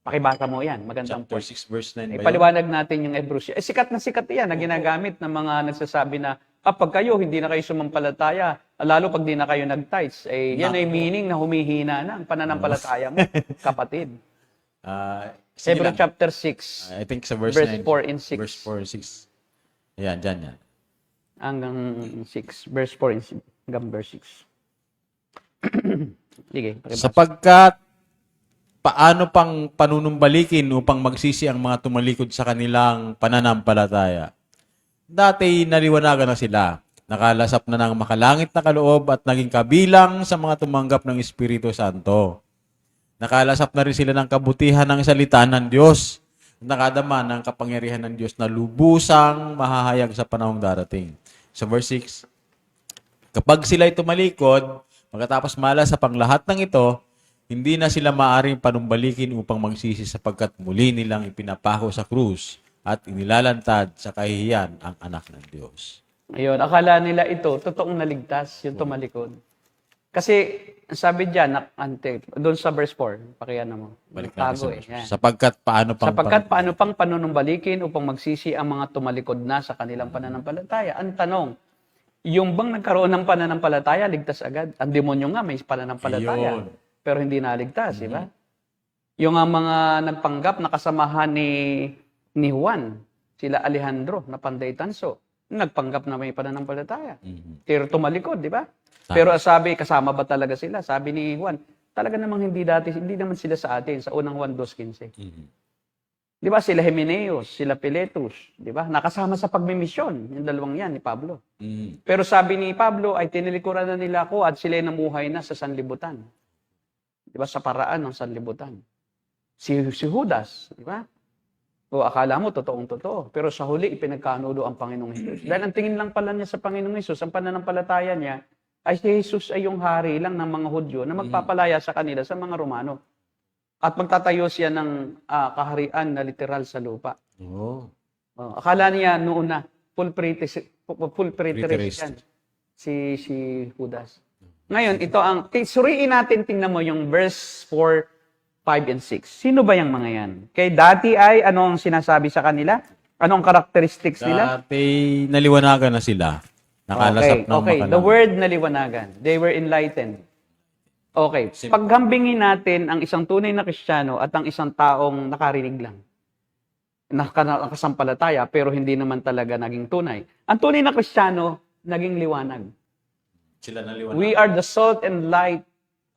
Pakibasa mo yan. Magandang Chapter point. 6 verse 9 ba yun? Paliwanag natin yung Hebrews. Sikat na sikat yan na ginagamit ng mga nagsasabi na pag kayo hindi na kayo sumampalataya, lalo pag di na kayo nag-tithes, yan ay meaning na humihina na ang pananampalataya mo, kapatid. Sige Hebrews lang. chapter 6, I think sa verse, verse 9. 4 and 6. Verse 4 and 6. Ayan, dyan yan. Hanggang 6. Verse 4 and 6. Hanggang verse 6. Sige, pakibasa. Sapagkat paano pang panunumbalikin upang magsisi ang mga tumalikod sa kanilang pananampalataya? Dati naliwanagan na sila. Nakalasap na ng makalangit na kaloob at naging kabilang sa mga tumanggap ng Espiritu Santo. Nakalasap na rin sila ng kabutihan ng salita ng Diyos. Nakadama ng kapangyarihan ng Diyos na lubusang mahahayag sa panahong darating. Sa verse 6, kapag sila'y tumalikod, pagkatapos malas sa panglahat ng ito, hindi na sila maaring panumbalikin upang magsisi sapagkat muli nilang ipinapako sa krus at inilalantad sa kahihiyan ang anak ng Diyos. Ayun, akala nila ito, totoong naligtas, yung tumalikod. Kasi, sabi dyan, doon sa verse 4, pakiyan mo. Balik natin sa Tago verse. yan. Sapagkat paano Paano pang panunumbalikin upang magsisi ang mga tumalikod na sa kanilang pananampalataya? Ang tanong, yung bang nagkaroon ng pananampalataya, ligtas agad? Ang demonyo nga may pananampalataya, Ayun. pero hindi naligtas, di ba? Yung mga nagpanggap na kasamahan ni Juan, sila Alejandro na panday tanso, nagpanggap na may pananampalataya. Pero tumalikod, di ba? Pero sabi, kasama ba talaga sila? Sabi ni Juan, talaga namang hindi naman sila sa atin, sa unang Juan 2:15. Di ba? Sila Himeneos, sila Piletus, di ba? Nakasama sa pagmimisyon, yung dalawang yan ni Pablo. Pero sabi ni Pablo, ay tinilikuran na nila ako at sila namuhay na sa sanlibutan. Di ba? Sa paraan ng sanlibutan. Si Judas, di ba? O akala mo, totoong-totoo. Pero sa huli, ipinagkanulo ang Panginoong Hesus. Dahil ang tingin lang pala niya sa Panginoong Hesus, ang pananampalataya niya, ay si Jesus ay yung hari lang ng mga Hudyo na magpapalaya sa kanila sa mga Romano. At magtatayo siya ng kaharian na literal sa lupa. Oo. Akala niya noon na full preterist Preterist. yan. Si Judas. Ngayon, ito ang suriin natin, tingnan mo yung verse 4, 5 and 6. Sino ba yung mga yan? Kay dati ay ano ang sinasabi sa kanila? Ano ang characteristics nila? Dati naliwanagan na sila. Nakalasap ng Okay. makalang. The word naliwanagan. They were enlightened. Okay. Paghambingin natin ang isang tunay na Kristiyano at ang isang taong nakarinig lang. Nakasampalataya pero hindi naman talaga naging tunay. Ang tunay na Kristiyano, naging liwanag. Sila naliwanagan. We are the salt and light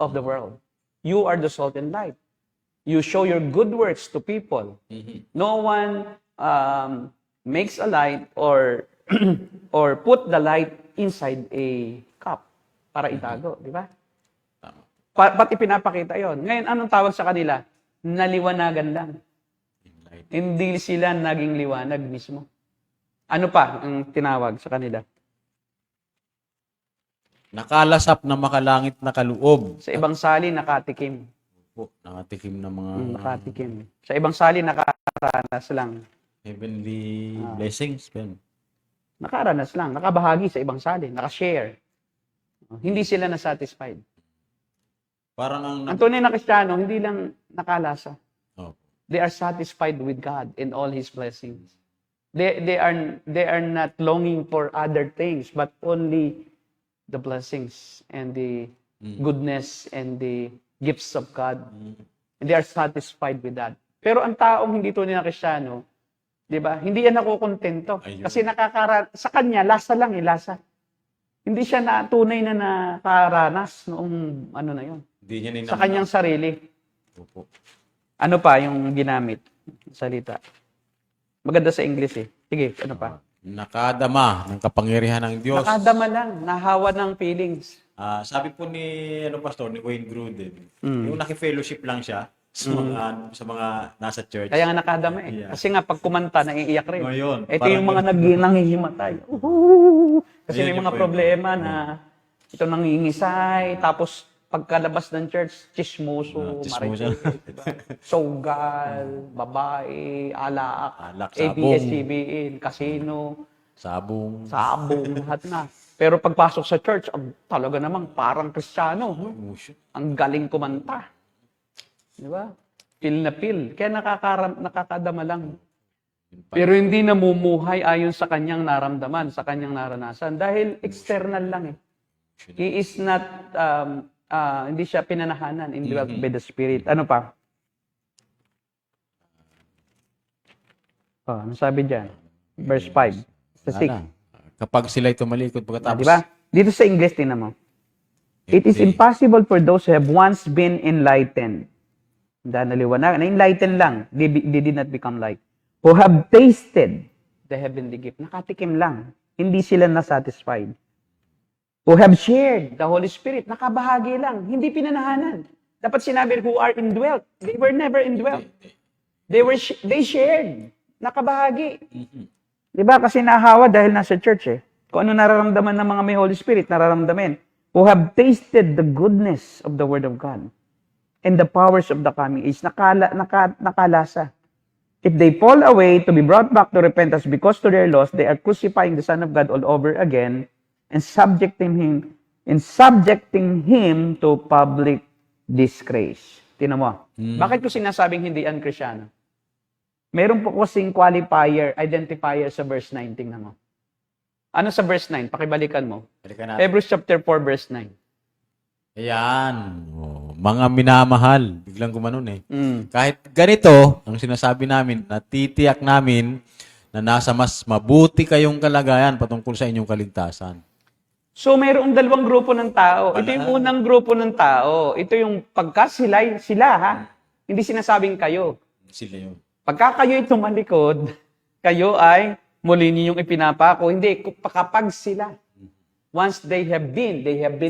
of the world. You are the salt and light. You show your good works to people. No one makes a light or or put the light inside a cup para itago, di ba? Pati pinapakita yon. Ngayon, anong tawag sa kanila? Naliwanagan lang. Hindi sila naging liwanag mismo. Ano pa ang tinawag sa kanila? Nakalasap na makalangit na kaloob. Sa ibang sali, nakatikim. Po, nakatikim ng mga Nakatikim. Sa ibang sali, nakaranas lang. heavenly blessings. Yan. Nakaranas lang. Nakabahagi sa ibang sali. Nakashare. Hindi sila na-satisfied. Parang Ang tunay na Kristiyano, hindi lang nakalasa. Oh. They are satisfied with God and all His blessings. They are not longing for other things, but only the blessings and the goodness and the gifts of God. And they are satisfied with that. Pero ang taong hindi tunay na Kristiyano, di ba? Hindi yan nakukontento. Ayun. Kasi sa kanya, lasa lang lasa. Hindi siya na tunay na nakaranas noong ano na yon. Hindi niya ninamnam. Sa kanyang sarili. Opo. Ano pa yung ginamit? Salita. Maganda sa English eh. Sige, ano pa? Nakadama ng kapangyarihan ng Diyos. Nakadama lang, nahawa ng feelings. Sabi po ni Pastor ni Wayne Gruden, yung naki-fellowship lang siya sa mga nasa church. Kaya nga nakadama eh. Yeah. Kasi nga pag kumanta, naiiyak rin. Oh, yun. Ito Parang yung mga nangihimatay. Kasi Yun may yung mga point. problema na ito nangingisay, tapos pagkalabas ng church, chismoso, Chismoso. marites, diba? Sogal, babae, alak, Alak, sabong. ABS-CBN, casino, Sabong. sabong, lahat na. Pero pagpasok sa church, talaga namang parang Kristiyano. Emotion. Ang galing kumanta. Di ba? Feel na feel. Kaya nakakadama lang. Pero hindi namumuhay ayon sa kanyang naramdaman, sa kanyang naranasan. Dahil external lang eh. He is not, hindi siya pinanahanan, indwelt by the Spirit. Ano pa? Ano sabi dyan? Verse 5. Sa 6. Wala. Kapag sila'y tumalikod pagkatapos. Di ba? Dito sa English, tingnan mo. It is impossible for those who have once been enlightened. Dahil naliwanag, na-enlighten lang. They did not become light. Who have tasted the heavenly gift. Nakatikim lang. Hindi sila na-satisfied. Who have shared the Holy Spirit. Nakabahagi lang. Hindi pinanahanan. Dapat sinabi, who are indwelt. They were never indwelt. They shared. Nakabahagi. Diba? Kasi nahawa dahil nasa church eh. Kung ano nararamdaman ng mga may Holy Spirit, nararamdaman. Who have tasted the goodness of the Word of God and the powers of the coming age. Nakalasa. If they fall away to be brought back to repentance because to their loss, they are crucifying the Son of God all over again and subjecting him to public disgrace. Tingnan mo. Bakit ko sinasabing hindi yan Kristiyano? Meron po kasing qualifier, identifier sa verse 9. Tingnan mo. Ano sa verse 9? Pakibalikan mo. Balikan natin. Hebrews chapter 4, verse 9. Ayan. Oh, mga minamahal. Biglang gumanon eh. Mm. Kahit ganito, ang sinasabi namin, natitiyak namin na nasa mas mabuti kayong kalagayan patungkol sa inyong kaligtasan. So, mayroong dalawang grupo ng tao. Ito yung unang grupo ng tao. Ito yung pagka sila ha? Hindi sinasabing kayo. Sila yun. Pagka kayo'y tumalikod, kayo ay muli niyong ipinapako. Hindi, kapag sila. Once they have been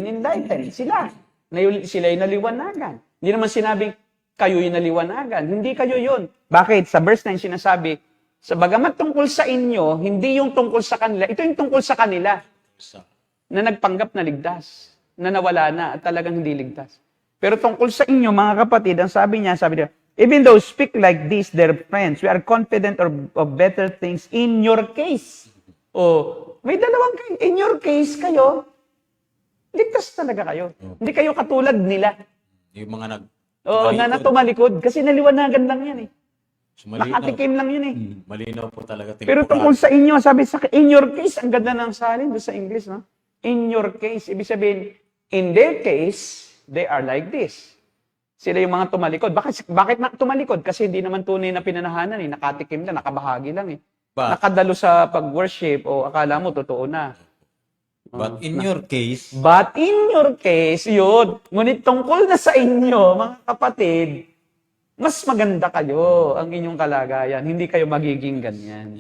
enlightened. Sila'y naliwanagan. Hindi naman sinabing kayo'y naliwanagan. Hindi kayo yun. Bakit? Sa verse 9 sinasabi, sa bagamat tungkol sa inyo, hindi yung tungkol sa kanila. Ito yung tungkol sa kanila na nagpanggap na ligtas, na nawala na at talagang hindi ligtas. Pero tungkol sa inyo, mga kapatid, ang sabi niya, even though speak like this, their friends, we are confident of better things in your case. O, may dalawang kayo. In your case, kayo, ligtas talaga kayo. Hindi kayo katulad nila. Yung mga O, na tumalikod. Kasi naliwanagan lang yan eh. So, malinaw. Nakatikim lang yun eh. Malinaw po talaga. Pero tungkol sa inyo, sabi sa in your case, ang ganda ng salin doon sa English, no? In your case, ibig sabihin, in their case, they are like this. Sila yung mga tumalikod. Bakit na tumalikod? Kasi hindi naman tunay na pinanahanan eh. Nakatikim lang, nakabahagi lang eh. Nakadalo sa pag-worship o akala mo totoo na. But in your case, yun. Ngunit tungkol na sa inyo, mga kapatid, mas maganda kayo ang inyong kalagayan. Hindi kayo magiging ganyan.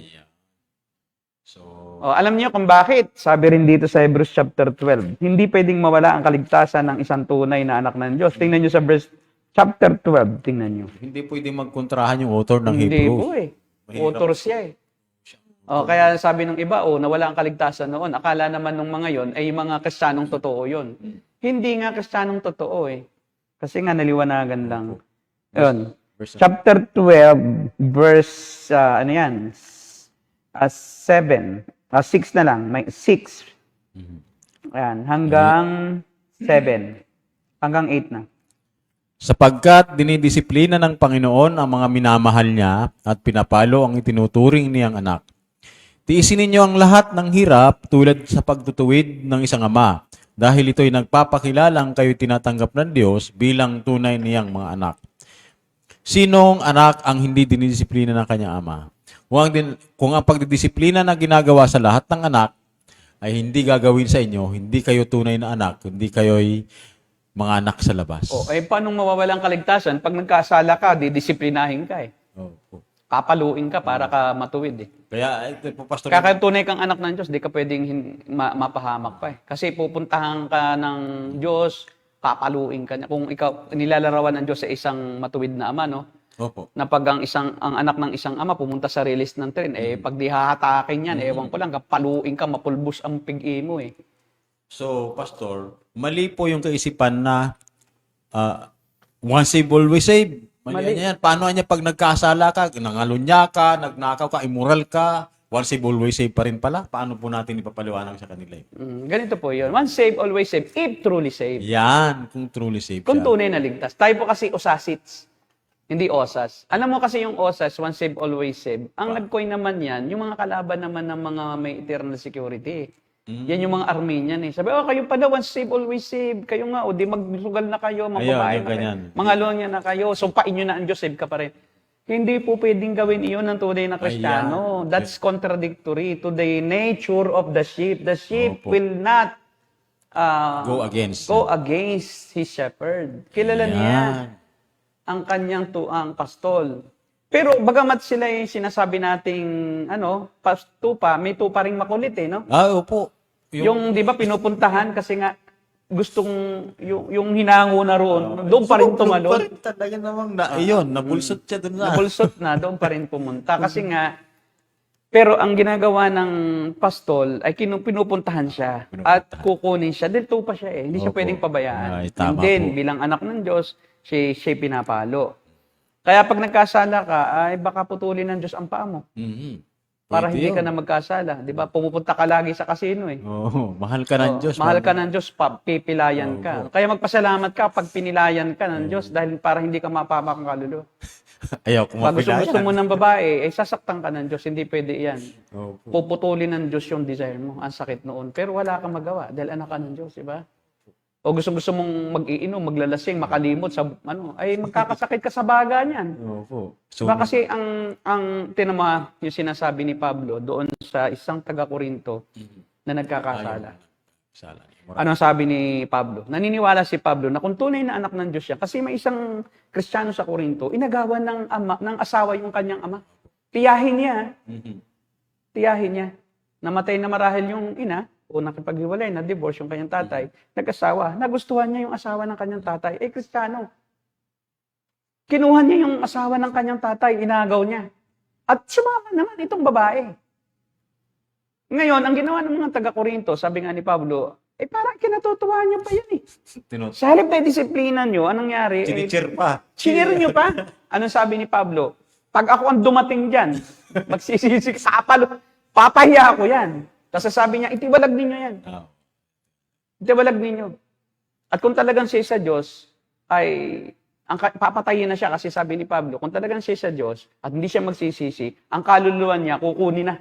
so, Alam niyo kung bakit? Sabi rin dito sa Hebrews chapter 12, hindi pwedeng mawala ang kaligtasan ng isang tunay na anak ng Diyos. Tingnan niyo sa verse chapter 12, tingnan niyo. hindi pwedeng magkontrahan yung author ng Hindi Hebrews. po eh. Mahirap. Author siya eh. Kaya sabi ng iba, nawala ang kaligtasan noon. Akala naman ng mga yon ay mga Kristiyanong totoo yon. Hindi nga Kristiyanong totoo eh. Kasi nga naliwanagan lang. Yun. Chapter 12, verse, 7. 6 na lang. May 6. Ayan, hanggang 7. Hanggang 8 na. Sapagkat dinidisiplina ng Panginoon ang mga minamahal niya at pinapalo ang itinuturing niyang anak. Tiisin ninyo ang lahat ng hirap tulad sa pagtutuwid ng isang ama, dahil ito'y nagpapakilalang kayo'y tinatanggap ng Diyos bilang tunay niyang mga anak. Sinong anak ang hindi dinidisiplina ng kanyang ama? Kung ang pagdidisiplina na ginagawa sa lahat ng anak ay hindi gagawin sa inyo, hindi kayo tunay na anak, hindi kayo'y mga anak sa labas. Paano mawawalang kaligtasan? Pag nagkasala ka, didisiplinahin ka eh. Opo. Papaluin ka para ka matuwid eh. Kaya, ito po, Pastor. Kaya tunay kang anak ng Diyos, di ka pwedeng mapahamak pa eh. Kasi pupuntahan ka ng Diyos, papaluin ka niya. Kung ikaw nilalarawan ng Diyos sa isang matuwid na ama, no? Opo. Na pag ang anak ng isang ama pumunta sa release ng tren, pag di hahatakin yan, ewan ko lang, paluin ka, mapulbos ang pig-i mo eh. So, Pastor, mali po yung kaisipan na once save, always save. Mali yan. Paano niya pag nagkasala ka, nangalunya ka, nagnakaw ka, immoral ka, once save, always save pa rin pala? Paano po natin ipapaliwanag sa kanila? Ganito po yun. Once save, always save. If truly saved. Yan, kung truly save Kung siya. tunay na ligtas. Tayo po kasi osasits. Hindi osas. Alam mo kasi yung osas, once save, always save. Ang nag-coin naman yan, yung mga kalaban naman ng mga may eternal security. Yan yung mga Armenian eh. Sabi, kayo pa daw, once save, always save. Kayo nga, di magsugal na kayo, mababae yung na kayo. ganyan. Mga lonya na kayo, sumpain nyo na ang Diyos, save ka pa rin. Hindi po pwedeng gawin iyon ng tunay na Kristiyano. That's contradictory to the nature of the sheep. The sheep Opo. will not Go against. go against his shepherd. Kilala niya ang kanyang tuang pastol. Pero bagamat sila yung sinasabi nating tupa, may tupa ring makulit eh, no? Opo. Yung 'di ba pinupuntahan kasi nga gustong yung hinango na roon, doon pa rin tumalon. Talaga namang nabulsot siya doon na. Nabulsot na, doon pa rin pumunta. Kasi nga, pero ang ginagawa ng pastol ay pinupuntahan siya at kukunin siya. Dahil tupa siya eh. Hindi siya Opo. pwedeng pabayaan. Ay, And tama then, po. bilang anak ng Diyos, siya pinapalo. Kaya pag nagkasala ka, ay baka putulin ng Diyos ang paa mo. Para Pwede hindi yun. ka na magkasala. Di ba? Pumupunta ka lagi sa kasino eh. Oo, mahal ka ng Diyos. Mahal ka ng Diyos, pipilayan ka. Kaya magpasalamat ka pag pinilayan ka ng Diyos dahil para hindi ka mapamak ang kaluluwa. Ayaw ko Pag gusto mapilayan. mo ng babae, sasaktan ka ng Diyos. Hindi pwede yan. Opo. Puputulin ng Diyos yung desire mo. Ang sakit noon. Pero wala kang magawa dahil anak ka ng Diyos, di ba? O gusto mong mag-iinom, maglalasing, makalimot sa ay magkakasakit ka sa baga niyan. Opo. So, Diba kasi ang tinama yung sinasabi ni Pablo doon sa isang taga-Korinto na nagkakasala. sala. Ano ang sabi ni Pablo? Naniniwala si Pablo na kung tunay na anak ng Diyos siya, kasi may isang Kristiyano sa Korinto, inagawan ng asawa yung kanyang ama. Tiyahin niya. Tiyahin niya. Namatay na marahil yung ina, o nakipaghiwalay na divorce yung kanyang tatay, nag-asawa. Nagustuhan niya yung asawa ng kanyang tatay. Kristiyano. Kinuha niya yung asawa ng kanyang tatay, inagaw niya. At sumama naman itong babae. Ngayon, ang ginawa ng mga taga-Korinto, sabi nga ni Pablo, parang kinatutuwa nyo pa yan eh. Tinut- Sa halip na disiplina nyo, anong nangyari? Chinichir pa. Cheer nyo pa? Anong sabi ni Pablo? Pag ako ang dumating dyan, magsisisik sa apalo, papahiya ako yan. Tapos sabi niya, itiwalag ninyo yan. Oh. Itiwalag ninyo. At kung talagang siya sa Diyos, ay papatayin na siya kasi sabi ni Pablo, kung talagang siya sa Diyos at hindi siya magsisisi, ang kaluluwa niya kukunin na.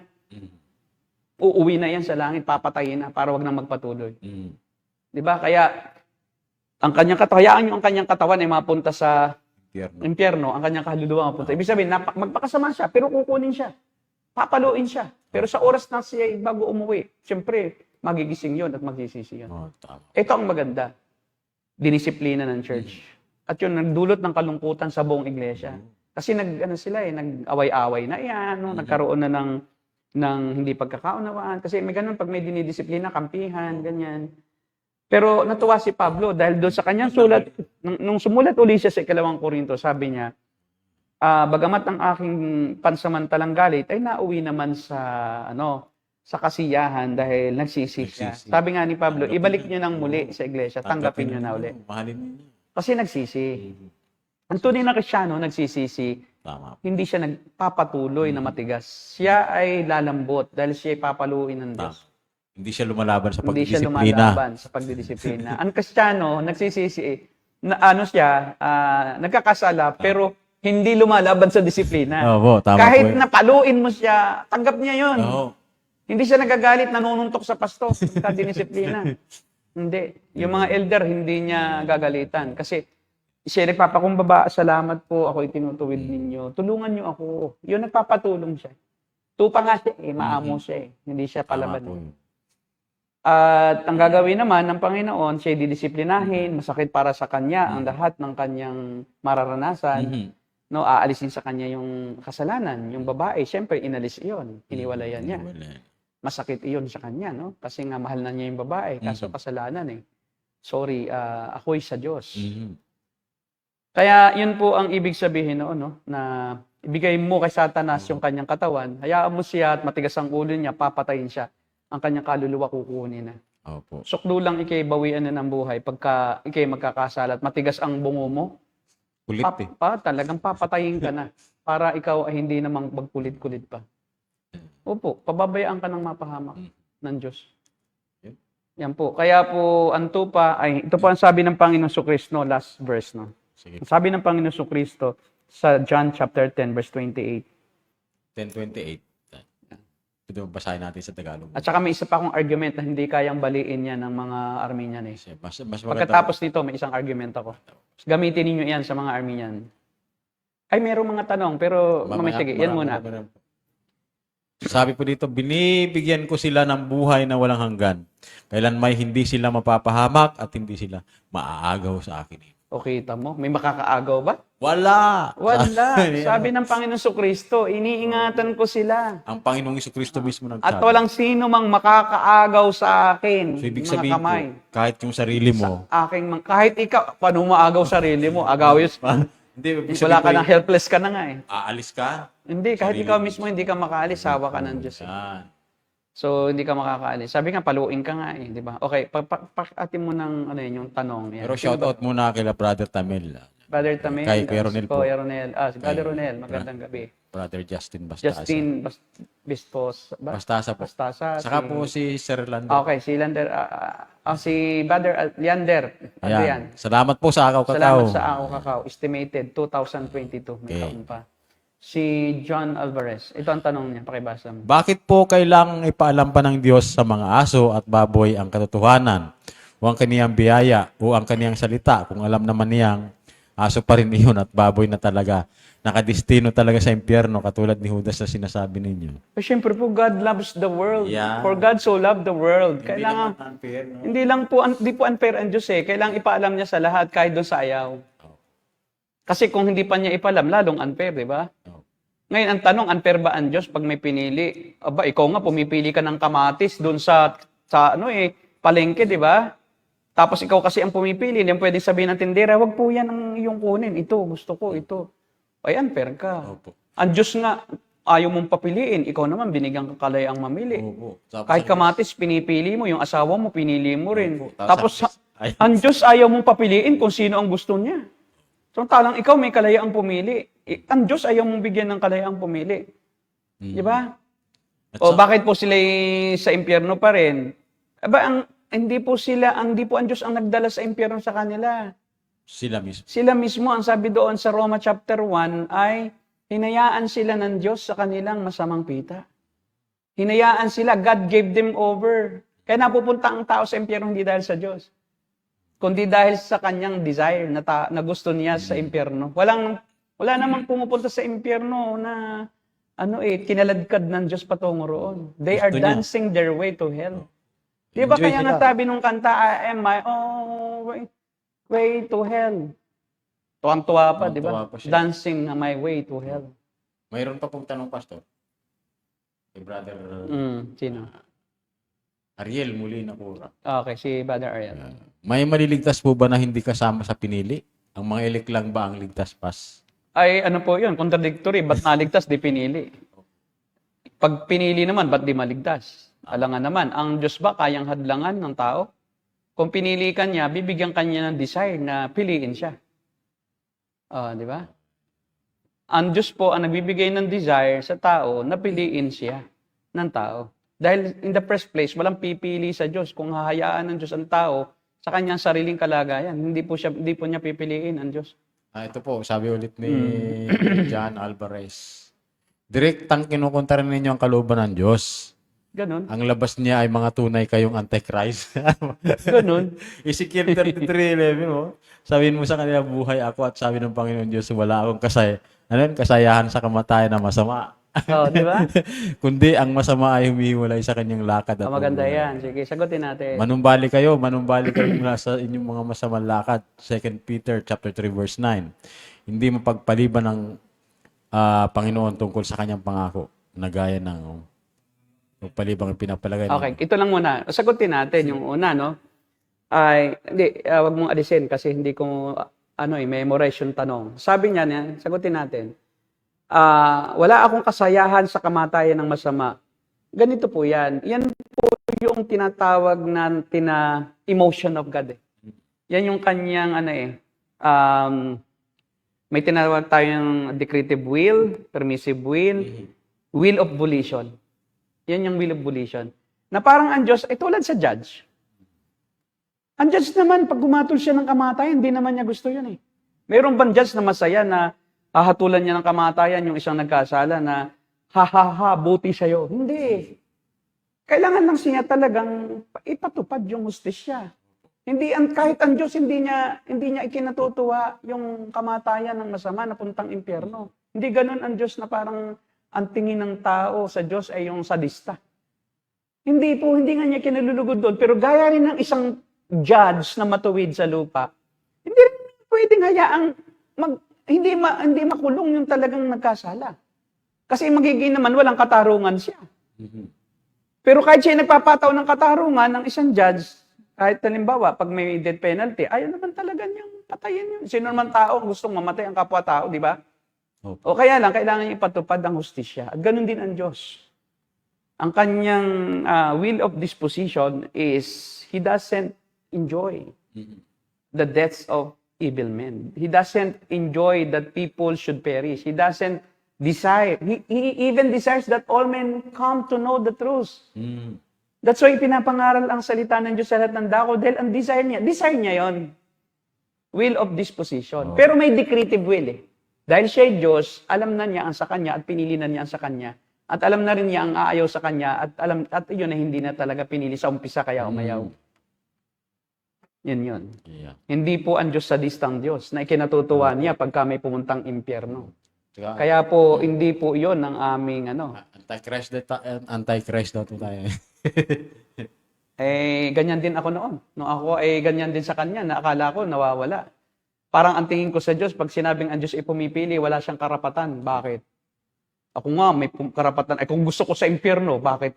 Uuwi na yan sa langit, papatayin na para wag nang magpatuloy. Mm. 'Di ba? Kaya ang kanyang katawan, hayaan niyo ang kanyang katawan ay mapunta sa Impyerno. impyerno, ang kanyang kaluluwa mapunta. Ibig sabihin, magpakasama siya, pero kukunin siya. Papaluin siya. Pero sa oras na siya bago umuwi, siyempre, magigising yun at magsisisi yun. Oh, tama. Ito ang maganda. Dinisiplina ng church. At yun, nagdulot ng kalungkutan sa buong iglesia. Kasi nag-away-away na yan, no? Nagkaroon na ng hindi pagkakaunawaan. Kasi may ganun, pag may dinidisiplina, kampihan, ganyan. Pero natuwa si Pablo dahil doon sa kanyang sulat, nung sumulat uli siya sa 2 Korinto, sabi niya, bagamat ang aking pansamantalang galit ay nauwi naman sa kasiyahan dahil nagsisi siya. Nagsisi. Sabi nga ni Pablo, ibalik niyo nang muli sa iglesia, tanggapin niyo na uli. Mahalin niyo. Kasi nagsisi. Ang tunay na Kristyano, nagsisisi, Tama. hindi siya nagpapatuloy na matigas. Siya ay lalambot dahil siya ay papaluin ng Diyos. Hindi siya lumalaban sa Hindi siya pagdisiplina. lumalaban sa pagdidisiplina. Ang Kristiyano, nagsisisi, nagkakasala, pero hindi lumalaban sa disiplina. Oo, tama Kahit po yun. napaluin mo siya, tanggap niya yun. Oo. Hindi siya nagagalit, nanununtok sa pasto sa dinisiplina. Hindi. Yung mga elder, hindi niya gagalitan. Kasi siya nagpapakumbaba, salamat po, ako itinutuwid ninyo. Tulungan niyo ako. Yun, nagpapatulong siya. Tupa nga siya maamo siya Hindi siya Tama palaban. po yun. At ang gagawin naman ng Panginoon, siya didisiplinahin, masakit para sa kanya ang lahat ng kanyang mararanasan. Mhm. No, aalisin sa kanya yung kasalanan, yung babae, syempre inalis iyon, iniwalayan niya. Wala. Masakit iyon sa kanya, no? Kasi nga mahal na niya yung babae, kaso kasalanan Sorry, ako'y sa Diyos. Mhm. Kaya yun po ang ibig sabihin noon, no? Na ibigay mo kay Satanas yung kanyang katawan, hayaan mo siya at matigas ang ulo niya, papatayin siya. Ang kanyang kaluluwa kukunin na. Opo. Sukdo lang ikay bawian na ng buhay pagka ikay magkakasala at matigas ang bungo mo, Kulit eh. talagang papatayin ka na para ikaw ay hindi namang magkulit-kulit pa. Opo, pababayaan ka ng mapahamak ng Diyos. Yun. Yan po. Kaya po, ito po ang sabi ng Panginoon Kristo, last verse, no? Sige. Ang sabi ng Panginoon Kristo sa John chapter 10, verse 28. 10:28. Ito basahin natin sa Tagalog. At saka may isa pa akong argument na hindi kayang baliin yan ng mga Armenian Mas maganda. Pagkatapos nito, may isang argument ako. Gamitin ninyo yan sa mga Armenian. Ay, merong mga tanong, pero sige, yan muna. Sabi po dito, binibigyan ko sila ng buhay na walang hanggan. Kailan may hindi sila mapapahamak at hindi sila maaagaw sa akin. Okay, tamo. May makakaagaw ba? Wala! Wala. Sabi ng Panginoon Kristo, iniingatan ko sila. Ang Panginoong Kristo mismo At nagsabi. walang sino mang makakaagaw sa akin. So, ibig mga sabihin kamay. po, kahit yung sarili mo, Kahit ikaw, paano maagaw sarili mo? Agawis. hindi, ibig Wala sabihin ka po, na, helpless ka na nga aalis ka. Hindi, kahit ikaw mismo hindi ka makaalis, sawa ka ng Diyos. Yan. So, hindi ka makakaalis. Sabi nga, paluin ka nga di ba? Okay, pag-atin mo ng yung tanong. Yan. Pero shoutout muna kay Brother Tamil. Brother Tamil. Kay Kuya Ronel po. Kuya Ronel. Si Brother Ronel, magandang gabi. Brother Justin Bastasa. Justin Bispos. Bastasa po. Bastasa. Saka po si Sir Lando. Okay, si Lander. Si Brother Leander. Adrian. Ayan. Salamat po sa Akaw Kakao. Salamat sa Ako Kakao. Estimated 2022. May Okay. taon pa. Si John Alvarez. Ito ang tanong niya. Pakibasa mo. Bakit po kailangang ipaalam pa ng Diyos sa mga aso at baboy ang katotohanan o ang kaniyang biyaya o ang kaniyang salita kung alam naman niyang aso pa rin iyon at baboy na talaga nakadestino talaga sa impyerno katulad ni Judas na sinasabi ninyo? Siyempre po, God loves the world. Yeah. For God so loved the world. Kailangan, unfair, no? hindi po unfair ang Diyos Kailangan ipaalam niya sa lahat kahit doon sa ayaw. Kasi kung hindi pa niya ipalam, lalong unfair, di ba? Ngayon, ang tanong, unfair ba ang Diyos pag may pinili? Aba, ikaw nga, pumipili ka ng kamatis doon sa palengke, di ba? Tapos ikaw kasi ang pumipili, hindi pwedeng sabihin ng tindera, wag po yan ang iyong kunin. Ito, gusto ko, ito. Ay, unfair ka. Opo. Ang Diyos nga, ayaw mong papiliin, ikaw naman binigyan ka kalayaang mamili. Opo. Tapos Kahit ang kamatis, pinipili mo, yung asawa mo, pinili mo rin. Opo. Tapos, Ay, ang Diyos ayaw mong papiliin kung sino ang gusto niya. So, talang ikaw may kalayaang pumili. Ang Diyos ayaw mong bigyan ng kalayaang pumili. Di ba? At O sa- bakit po sila sa impyerno pa rin? Aba, hindi po ang Diyos ang nagdala sa impyerno sa kanila. sila mismo. Sila mismo, ang sabi doon sa Roma chapter 1 ay hinayaan sila ng Diyos sa kanilang masamang pita. Hinayaan sila, God gave them over. Kaya napupunta ang tao sa impyerno hindi dahil sa Diyos, kundi dahil sa kanyang desire na gusto niya sa impyerno. Wala namang pumupunta sa impyerno na kinaladkad ng Diyos patungo roon. They are Gusto niya. dancing their way to hell. Di ba Enjoy kaya sila. nga sabi nung kanta, I am my own way to hell. Tuwang-tuwa pa, di ba? Tuwang-tuwa pa siya. Dancing na my way to hell. Mayroon pa pong tanong, Pastor. Kay Brother Sino? Ariel Molina Cura. Okay, si Brother Ariel. May maliligtas po ba na hindi kasama sa pinili? Ang mga elect lang ba ang ligtas pas? Ay, ano po yun? Contradictory. Ba't naligtas, di pinili? Pag pinili naman, ba't di maligtas? Alangan naman, ang Diyos ba kayang hadlangan ng tao? Kung pinili ka niya, bibigyan ka niya ng desire na piliin siya. Di ba? Ang Diyos po ang nagbibigay ng desire sa tao na piliin siya ng tao. Dahil in the first place, walang pipili sa Diyos. Kung hahayaan ng Diyos ang tao sa kanyang sariling kalagayan, hindi po niya pipiliin ang Diyos. Ito po, sabi ulit ni John Alvarez. Direktang kinukontra ninyo ang kalooban ng Diyos. Ganon. Ang labas niya ay mga tunay kayong antichrist. Ganon. Ezekiel 33:11 mo. Sabihin mo sa kanila, buhay ako at sabi ng Panginoon Diyos, wala akong kasayahan sa kamatayan na masama. Di ba? Kundi ang masama ay humihiwalay sa kanyang lakad at Maganda pagbuhay. yan. Sige, sagutin natin. Manumbalik kayo mula sa inyong mga masamang lakad. 2 Peter chapter 3 verse 9. Hindi mapagpaliban ng Panginoon tungkol sa kanyang pangako na gaya ng pagpalibang pinapalagay. Okay, ito lang muna. Sagutin natin yung una, no? Wag mong alisin kasi hindi ko, memorize yung tanong. Sabi niya, sagutin natin. Wala akong kasayahan sa kamatayan ng masama. Ganito po yan. Yan po yung tinatawag natin na emotion of God. Yan yung kanyang, may tinatawag tayong decretive will, permissive will of volition. Yan yung will of volition. Na parang ang Diyos, tulad sa judge. Ang judge naman, pag gumatol siya ng kamatayan, hindi naman niya gusto yun eh. Mayroon bang judge na masaya na hahatulan niya ng kamatayan yung isang nagkasala na, buti sa'yo. Hindi. Kailangan lang siya talagang ipatupad yung hustisya. Kahit ang Diyos, hindi niya ikinatutuwa yung kamatayan ng masama na puntang impyerno. Hindi ganun ang Diyos na parang ang tingin ng tao sa Diyos ay yung sadista. Hindi nga niya kinalulugod doon. Pero gaya rin ng isang judge na matuwid sa lupa, hindi rin pwedeng hayaang hindi makulong yung talagang nagkasala. Kasi magiging naman walang katarungan siya. Pero kahit siya nagpapataw ng katarungan ng isang judge, kahit halimbawa, pag may death penalty, ayaw naman talaga niyang patayin yun. Sino naman tao gustong mamatay ang kapwa-tao, di ba? O kaya lang, kailangan niya ipatupad ang hustisya. At ganun din ang Diyos. Ang kanyang will of disposition is He doesn't enjoy the deaths of evil men. He doesn't enjoy that people should perish. He doesn't desire. He even desires that all men come to know the truth. That's why pinapangaral ang salita ng Diyos sa lahat ng dako dahil ang desire niya yon. Will of disposition. Pero may decretive will eh. Dahil siya ay Diyos, alam na niya ang sa Kanya at pinili na niya ang sa Kanya. At alam na rin niya ang aayaw sa Kanya at yun na hindi na talaga pinili sa umpisa kaya umayaw. Yun. Yeah. Hindi po ang Diyos sadistang Diyos na ikinatutuwa niya pagka may pumuntang impyerno. Tsaka, Kaya po, hindi po yon ang aming Antichrist daw tayo. ganyan din ako noon. Nung ako ganyan din sa Kanya, na akala ko nawawala. Parang ang tingin ko sa Diyos, pag sinabing ang Diyos ay pumipili, wala siyang karapatan. Bakit? Ako nga, may karapatan. Kung gusto ko sa impyerno, bakit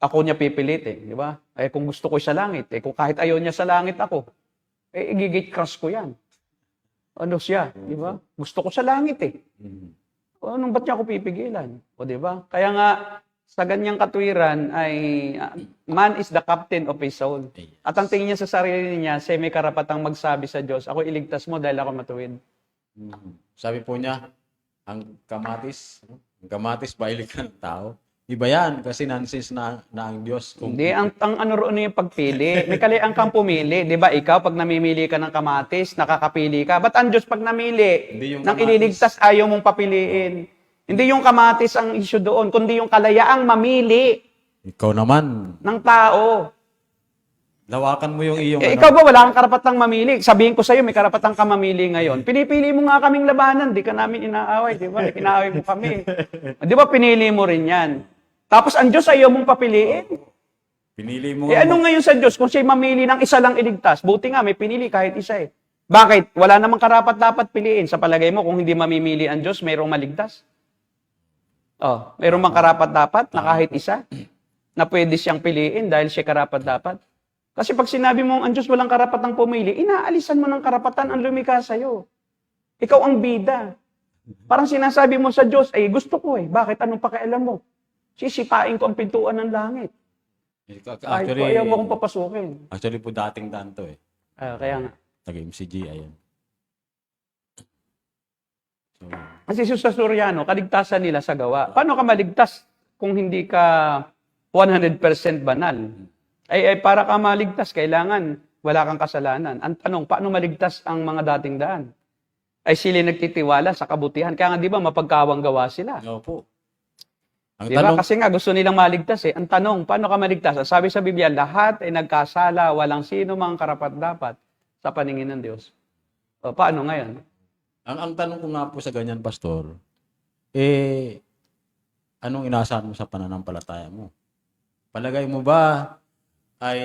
ako niya pipilitin? Di ba? Kung gusto ko sa langit, kung kahit ayaw niya sa langit ako, igigate crush ko yan. Ano siya? Di ba? Gusto ko sa langit eh. O anong ba't niya ako pipigilan? O di ba? Kaya nga, sa ganyang katwiran ay man is the captain of his soul. At ang tingin niya sa sarili niya, siya may karapatang magsabi sa Diyos, ako iligtas mo dahil ako matuwid. Sabi po niya, ang kamatis pailig ka ng tao. Iba yan, kasi nonsense na ang Diyos. Hindi, ang ano roon yung pagpili. May kaliang kang pumili. Di ba, ikaw, pag namimili ka ng kamatis, nakakapili ka. Ba't ang Diyos pag namili Hindi yung ng kamatis. ililigtas, ayaw mong papiliin? Hindi yung kamatis ang issue doon, kundi yung kalayaang mamili Ikaw naman, ng tao. lawakan mo yung iyong Ikaw ba, wala kang karapatang mamili? Sabihin ko sa'yo, may karapatang ka mamili ngayon. Pinipili mo nga kaming labanan, di ka namin inaaway, di ba? Inaaway mo kami. Di ba, pinili mo rin yan? Tapos ang Diyos ayaw mong papiliin. Pinili mo Ano ngayon sa Diyos kung siya'y mamili ng isa lang iligtas? Buti nga, may pinili kahit isa eh. Bakit? Wala namang karapat-dapat piliin. Sa palagay mo, kung hindi mamimili ang Diyos, mayroong maligtas? Oh, mayroong mang karapat-dapat na kahit isa na pwede siyang piliin dahil siya karapat-dapat? Kasi pag sinabi mo ang Diyos walang karapatang pumili, inaalisan mo ng karapatan ang lumikha sa'yo. Ikaw ang bida. Parang sinasabi mo sa Diyos, ay gusto ko eh. Bakit? Anong pakialam mo? Sisipain ko ang pintuan ng langit. Ay, ayaw mo akong papasukin. Actually po dating daan to eh. Kaya nga. Taga-MCG, ayan. So, Kasi sa Soriano, kaligtasan nila sa gawa. Paano ka maligtas kung hindi ka 100% banal? Ay para ka maligtas, kailangan wala kang kasalanan. Ang tanong, paano maligtas ang mga dating daan? Ay sila nagtitiwala sa kabutihan. Kaya nga di ba mapagkawang gawa sila? po. Ang Di ba? tanong, Kasi nga gusto nilang maligtas eh. Ang tanong, paano ka maligtas? Ang sabi sa Biblia, lahat ay nagkasala, walang sino mang karapat-dapat sa paningin ng Diyos. O, paano ngayon? ang tanong ko nga po sa ganyan, Pastor, anong inaasahan mo sa pananampalataya mo? Palagay mo ba ay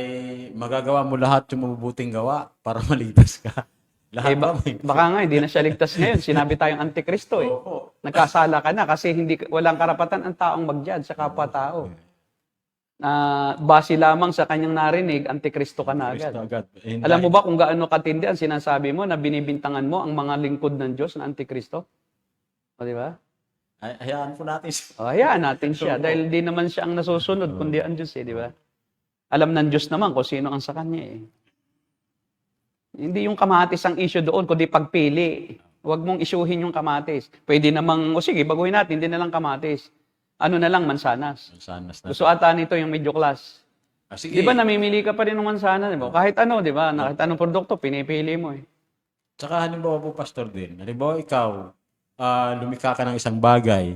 magagawa mo lahat yung mabubuting gawa para maligtas ka? Lahat ba? Baka nga, hindi na siya ligtas ngayon. Sinabi tayong antikristo eh. Opo. Nagkasala ka na kasi walang karapatan ang taong mag-judge sa kapwa-tao. Base lamang sa kanyang narinig, antikristo ka na agad. Kristo agad. Alam mo ba kung gaano katindi ang sinasabi mo na binibintangan mo ang mga lingkod ng Diyos na antikristo? O, di ba? Hayaan po natin. Hayaan natin siya dahil di naman siya ang nasusunod kundi ang Diyos eh, di ba? Alam ng Diyos naman kung sino ang sa kanya eh. Hindi yung kamatis ang issue doon, kundi pagpili. Huwag mong isyuhin yung kamatis. Pwede namang, sige, baguhin natin, hindi na lang kamatis. Ano na lang, mansanas. Mansanas na. Gusto ata nito yung medyo class. Sige. Di ba namimili ka pa rin ng mansanas, di ba? Kahit ano, di ba? Kahit anong produkto, pinipili mo eh. Tsaka halimbawa po, Pastor din. Halimbawa ikaw, lumikha ka ng isang bagay.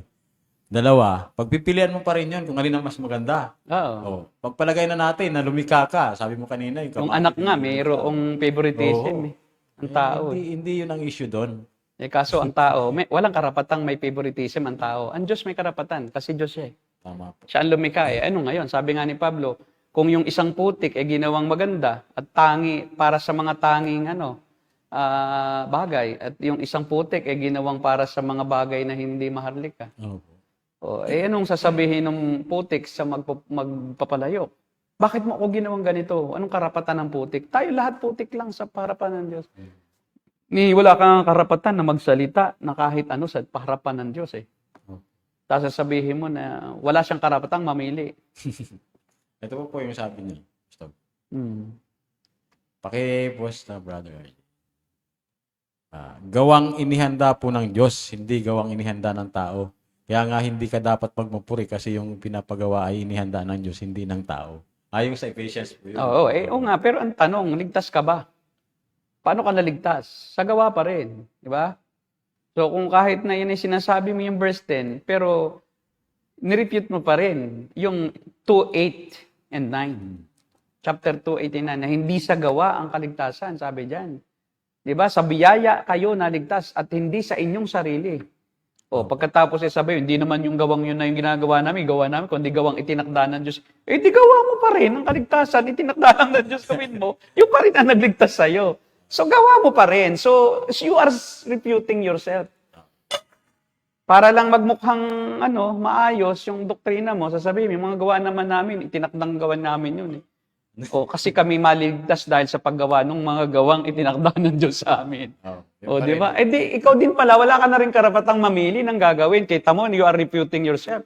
Dalawa, pagpipilian mo pa rin yun kung alin ang mas maganda. Oo. Pagpalagay na natin na lumikha ka, sabi mo kanina. Yung anak nga, mayroong favoritism eh. Ang tao eh. Hindi yun ang issue doon. Kaso ang tao, walang karapatang may favoritism ang tao. Ang Diyos may karapatan kasi Diyos siya eh. Tama po. Siya ang lumikha eh. Ano ngayon? Sabi nga ni Pablo, kung yung isang putik ay ginawang maganda at tangi para sa mga tanging bagay at yung isang putik ay ginawang para sa mga bagay na hindi maharlika. Opo. Anong sasabihin ng putik sa magpapalayo? Bakit mo ako ginawang ganito? Anong karapatan ng putik? Tayo lahat putik lang sa harapan ng Diyos. Wala kang karapatan na magsalita na kahit ano sa harapan ng Diyos eh. Tapos sasabihin mo na wala siyang karapatang mamili. Ito po yung sabi niya. Stop. Hmm. Paki-post na, brother. Gawang inihanda po ng Diyos, hindi gawang inihanda ng tao. Kaya nga hindi ka dapat magmapuri kasi yung pinapagawa ay inihanda ng Diyos, hindi ng tao. Ayon sa Ephesians po yun. Oo nga, pero ang tanong, ligtas ka ba? Paano ka naligtas? Sa gawa pa rin, di ba? So kung kahit na yun ay sinasabi mo yung verse 10, pero nirepute mo pa rin yung 2:8 and 9. Chapter 2:8 and 9, na hindi sa gawa ang kaligtasan, sabi diyan. Di ba? Sa biyaya kayo naligtas at hindi sa inyong sarili. Pagkatapos sabi, hindi naman yung gawang yun na yung ginagawa namin, kundi gawang itinakda ng Diyos. Di gawa mo pa rin ang kaligtasan, itinakda lang ng Diyos gawin mo, yung pa rin ang nagligtas sa'yo. So, gawa mo pa rin. So, you are refuting yourself. Para lang magmukhang maayos yung doktrina mo, sasabihin, may mga gawa naman namin, itinakdang gawan namin yun. O kasi kami maligtas dahil sa paggawa ng mga gawang itinakda ng Diyos sa amin. Oh, yun O, pa di rin. ba? Eh di, ikaw din pala, wala ka na rin karapatang mamili ng gagawin. Kita mo, you are refuting yourself.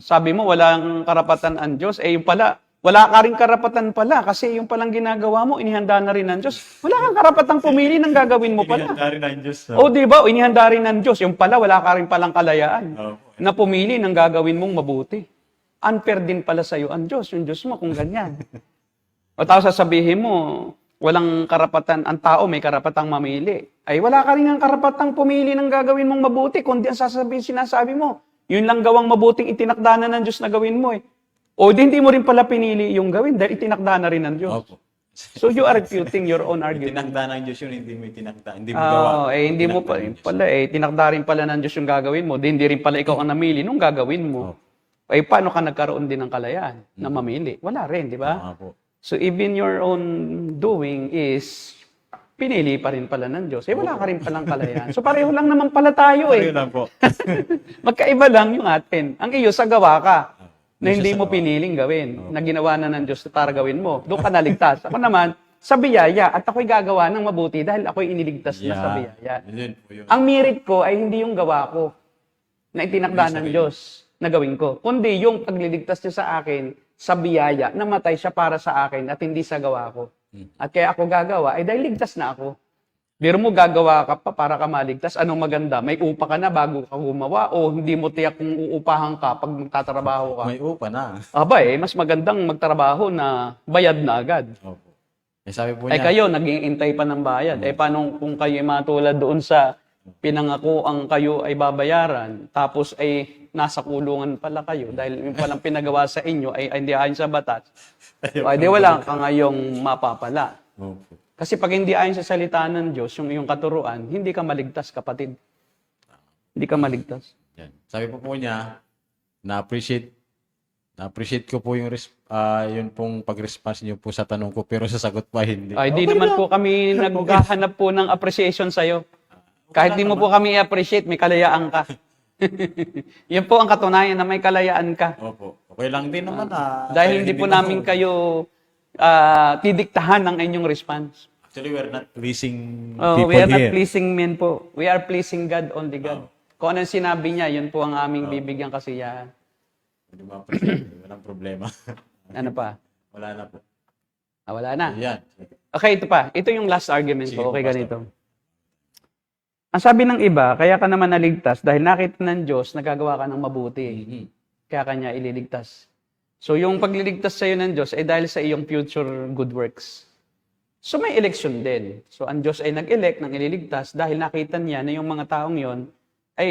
Sabi mo, walang karapatan ang Diyos. Eh, yung pala, wala ka rin karapatan pala kasi yung palang ginagawa mo, inihanda na rin ng Diyos. Wala kang karapatang pumili ng gagawin mo pala. Inihanda rin ang Diyos. O, di ba? Inihanda rin ng Diyos. Yung pala, wala ka rin palang kalayaan Oh. na pumili ng gagawin mong mabuti. Unfair din pala sa'yo ang Diyos. Yung Diyos mo kung ganyan. O tapos sasabihin mo, walang karapatan, ang tao may karapatang mamili. Ay wala ka rin ang karapatang pumili ng gagawin mong mabuti, kundi ang sinasabi mo, yun lang gawang mabuting itinakda na ng Diyos na gawin mo eh. O di, hindi mo rin pala pinili yung gawin dahil itinakda na rin ng Diyos. Opo. So you are refuting your own argument. Itinakda ng Diyos yun, hindi mo itinakda. Hindi mo gawa. Hindi mo Itinakda ng Diyos. pala tinakda rin pala ng Diyos yung gagawin mo, di hindi rin pala ikaw ang namili nung gagawin mo. Ay paano ka nagkaroon din ng kalayaan na mamili? Wala rin, di ba? Tama po. So even your own doing is pinili pa rin pala ng Diyos. Eh wala ka rin palang kalayaan. So pareho lang naman pala tayo Ayun eh. lang po. Magkaiba lang yung atin. Ang iyo sa gawa ka na Yung hindi sa mo gawa. piniling gawin, na ginawa na ng Diyos para gawin mo. Doon ka naligtas. Ako naman, sa biyaya, at ako'y gagawa ng mabuti dahil ako'y iniligtas na sa biyaya. Yun po yun. Ang merit ko ay hindi yung gawa ko na itinakda ng Diyos na gawin ko, kundi yung pagliligtas niya sa akin sa biyaya, namatay siya para sa akin at hindi sa gawa ko. At kaya ako gagawa, ay dahil ligtas na ako. Biro mo gagawa ka pa para ka maligtas, anong maganda? May upa ka na bago ka gumawa o hindi mo tiyak kung uupahan ka pag magtatrabaho ka? May upa na. Aba mas magandang magtrabaho na bayad na agad. Opo. Eh sabi po Ay niya, kayo, nag-iintay pa ng bayad. Eh paano kung kayo ay matulad doon sa pinangako ang kayo ay babayaran, tapos ay nasa kulungan pala kayo dahil yung palang pinagawa sa inyo ay hindi ayon sa batas. Ay di wala ka ngayong mapapala. Opo. Kasi pag hindi ayon sa salita ng Diyos, yung iyong katuruan, hindi ka maligtas, kapatid. Hindi ka maligtas. Yan. Sabi po niya, na-appreciate ko po yung yun pong pag-response niyo po sa tanong ko, pero sa sagot pa hindi. Ay, di naman po kami naghahanap po ng appreciation sa'yo. Kahit di mo po kami i-appreciate, may kalayaan ka. Yan po ang katunayan na may kalayaan ka. Opo. Okay lang din naman Dahil hindi po namin kayo didiktahan ng inyong response. Actually, we're not pleasing Oh, people we are not here. pleasing men po. We are pleasing God, only God. Kung ano yung sinabi niya, yun po ang aming bibigyan kasiyahan. Hindi ma-appreciate. Walang problema. Ano pa? Wala na po. Wala na. Yan. Okay, ito pa. Ito yung last argument Sige ko. po, Okay, Pastor. ganito. Ang sabi ng iba, kaya ka naman naligtas dahil nakita ng Diyos, nagagawa ka ng mabuti. Kaya kanya ililigtas. So yung pagliligtas sa'yo ng Diyos ay dahil sa iyong future good works. So may election din. So ang Diyos ay nag-elect ng ililigtas dahil nakita niya na yung mga taong yon ay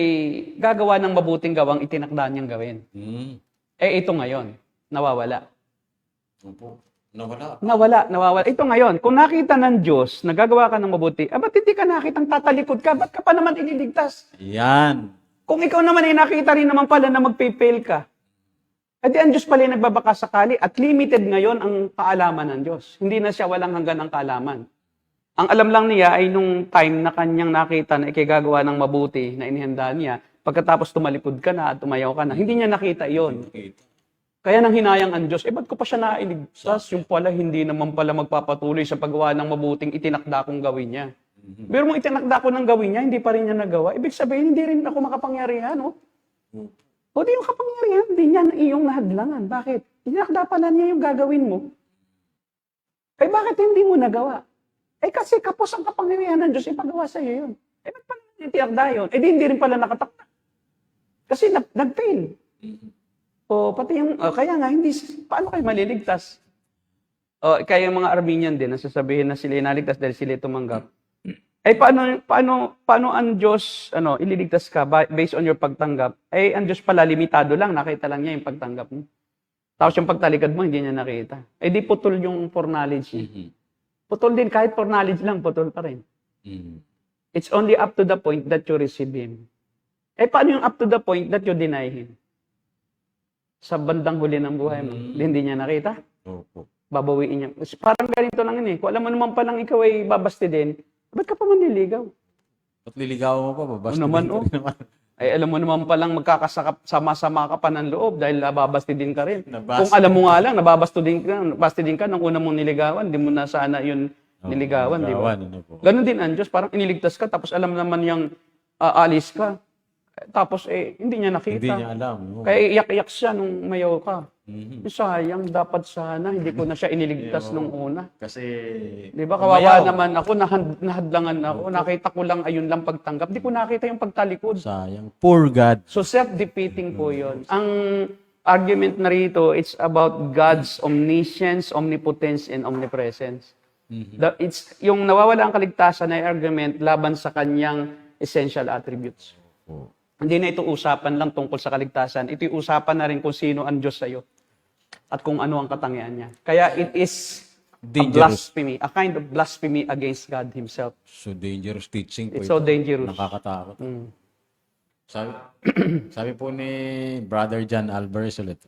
gagawa ng mabuting gawang itinakda niyang gawin. Eh ito ngayon, nawawala. Opo. Nawala. Nawawala. Ito ngayon, kung nakita ng Diyos na gagawa ka ng mabuti, ba't hindi ka nakitang tatalikod ka? Ba't ka pa naman ililigtas? Yan. Kung ikaw naman ay nakita rin naman pala na magpipail ka, at ang Diyos pala yung nagbabaka sakali at limited ngayon ang kaalaman ng Diyos. Hindi na siya walang hanggan ang kaalaman. Ang alam lang niya ay nung time na kanyang nakita na ikigagawa ng mabuti na inihanda niya, pagkatapos tumalikod ka na at tumayaw ka na, hindi niya nakita iyon. Kaya nang hinayang ang Diyos, ba't ko pa siya nailigtas? Yung pala, hindi naman pala magpapatuloy sa paggawa ng mabuting itinakda kong gawin niya. Pero mong itinakda ko ng gawin niya, hindi pa rin niya nagawa. Ibig sabihin, hindi rin ako makapangyarihan, no? O di yung kapangyarihan, hindi niya na iyong nahadlangan. Bakit? Itinakda pa na niya yung gagawin mo. Eh bakit hindi mo nagawa? Eh kasi kapos ang kapangyarihan ng Diyos, ipagawa sa iyo yun. Eh ba't pala niya itinakda yun? Eh di hindi rin pala nakatakda. Kasi nag-fail. O pati yung, kaya nga, hindi, paano kayo maliligtas? O kaya yung mga Armenian din, nasasabihin na sila inaligtas dahil sila tumanggap. Eh paano ang Diyos ililigtas ka based on your pagtanggap? Eh ang Diyos pala limitado lang, nakita lang niya yung pagtanggap mo. Tapos yung pagtalikod mo hindi niya nakita. Eh di putol yung foreknowledge. Putol din kahit foreknowledge lang, putol pa rin. It's only up to the point that you receive Him. Eh paano yung up to the point that you deny Him? Sa bandang huli ng buhay mo, hindi niya nakita. Opo. Babawiin niya. Parang ganito lang yun eh. Kung alam mo naman palang ikaw ay babasti din, ba't ka pa manliligaw? Ba't liligaw mo pa? Babasta naman, din naman. Ay alam mo naman palang magkakasama-sama ka pa ng loob dahil nababastidin ka rin. Nabas- Kung alam mo nga lang, nababastidin ka nung una mong niligawan, di mo na sana yun niligawan, di ba? Ano po. Ganon din ang Diyos, parang iniligtas ka, tapos alam naman yung aalis ka. Tapos hindi niya nakita. Hindi niya alam. No? Kaya iyak-iyak siya nung mayaw ka. Mhm. Sayang, dapat sana, hindi ko na siya iniligtas nung una. Kasi, Di ba, kawawa umayaw. naman ako, nahadlangan ako, nakita ko lang ayun lang pagtanggap. Di ko nakita yung pagtalikod. Sayang. Poor God. So self-defeating po yun. Ang argument na rito, it's about God's omniscience, omnipotence, and omnipresence. It's yung nawawala ang kaligtasan na argument laban sa kanyang essential attributes. Hindi na ito usapan lang tungkol sa kaligtasan. Ito yung usapan na rin kung sino ang Diyos sa'yo at kung ano ang katangian niya. Kaya it is a Dangerous. blasphemy, a kind of blasphemy against God Himself. So dangerous teaching po It's ito. so dangerous. Nakakatakot. Sabi, sabi po ni Brother John Alvarez ulit,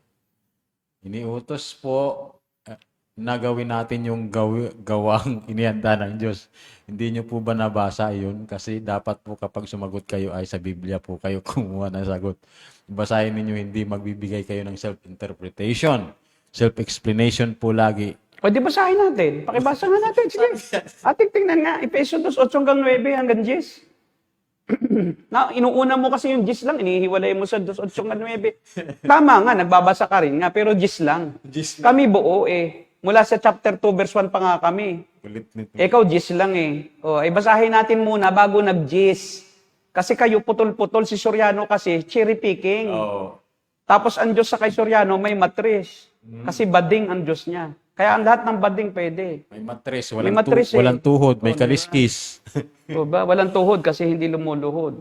iniutos po na gawin natin yung gawang inihanda ng Diyos. Hindi nyo po ba nabasa yun? Kasi dapat po kapag sumagot kayo ay sa Biblia po kayo kumuha ng sagot. Basahin ninyo, hindi magbibigay kayo ng self-interpretation. Self-explanation po lagi. Pwede basahin natin. Pakibasa nga natin. Sige. Ating tingnan nga. Epesos 8:9 hanggang 10. Na, inuuna mo kasi yung 10 lang. Inihiwalay mo sa 8:9. Tama nga, nagbabasa ka rin nga. Pero 10 lang. Kami buo Mula sa chapter 2 verse 1 pa nga kami. Kulit nito. Ikaw 10 lang basahin natin muna bago nag-10. Kasi kayo putol-putol. Si Soriano kasi cherry picking. Oo. Tapos ang Diyos sa kay Soriano may matris. Kasi bading ang Diyos niya. Kaya ang lahat ng bading pwede. May matres, May matres walang tuhod, may kaliskis. O ba? Walang tuhod kasi hindi lumuluhod.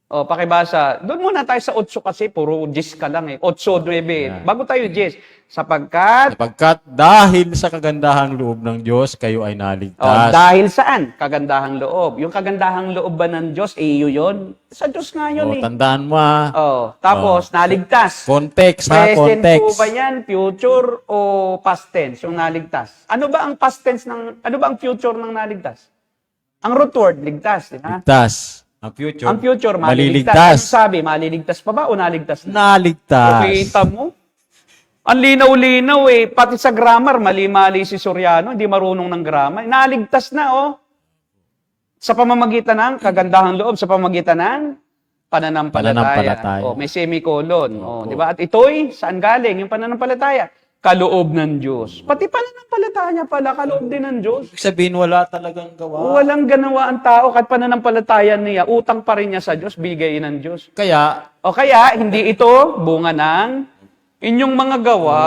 O, pakibasa. Doon muna tayo sa 8 kasi puro 10 ka lang 8:9. Bago tayo 10. Sapagkat Sapagkat dahil sa kagandahang loob ng Diyos, kayo ay naligtas. dahil saan? Kagandahang loob. Yung kagandahang loob ba ng Diyos, iyo yun? Sa Diyos nga yun Tandaan mo Tapos, naligtas. Context ha, Present context. po ba yan, future o past tense, yung naligtas? Ano ba ang past tense ano ba ang future ng naligtas? Ang root word, ligtas, di ba? Ligtas. Ang future, Ang future, maliligtas. maliligtas. Ano sabi, maliligtas pa ba o naligtas na? Naligtas. Kita mo? Ang linaw-linaw Pati sa grammar, mali-mali si Soriano, hindi marunong ng grammar. Naligtas na Sa pamamagitan ng kagandahang loob, sa pamamagitan ng pananampalataya. May semicolon. Di ba? At ito'y, saan galing? Yung pananampalataya. Kaloob ng Diyos. Pati pananampalataya pala, kaloob din ng Diyos. Ibig sabihin, wala talagang gawa. Walang ganawa ang tao kahit pananampalataya niya, utang pa rin niya sa Diyos, bigay ng Diyos. Kaya, O kaya, hindi ito bunga ng inyong mga gawa.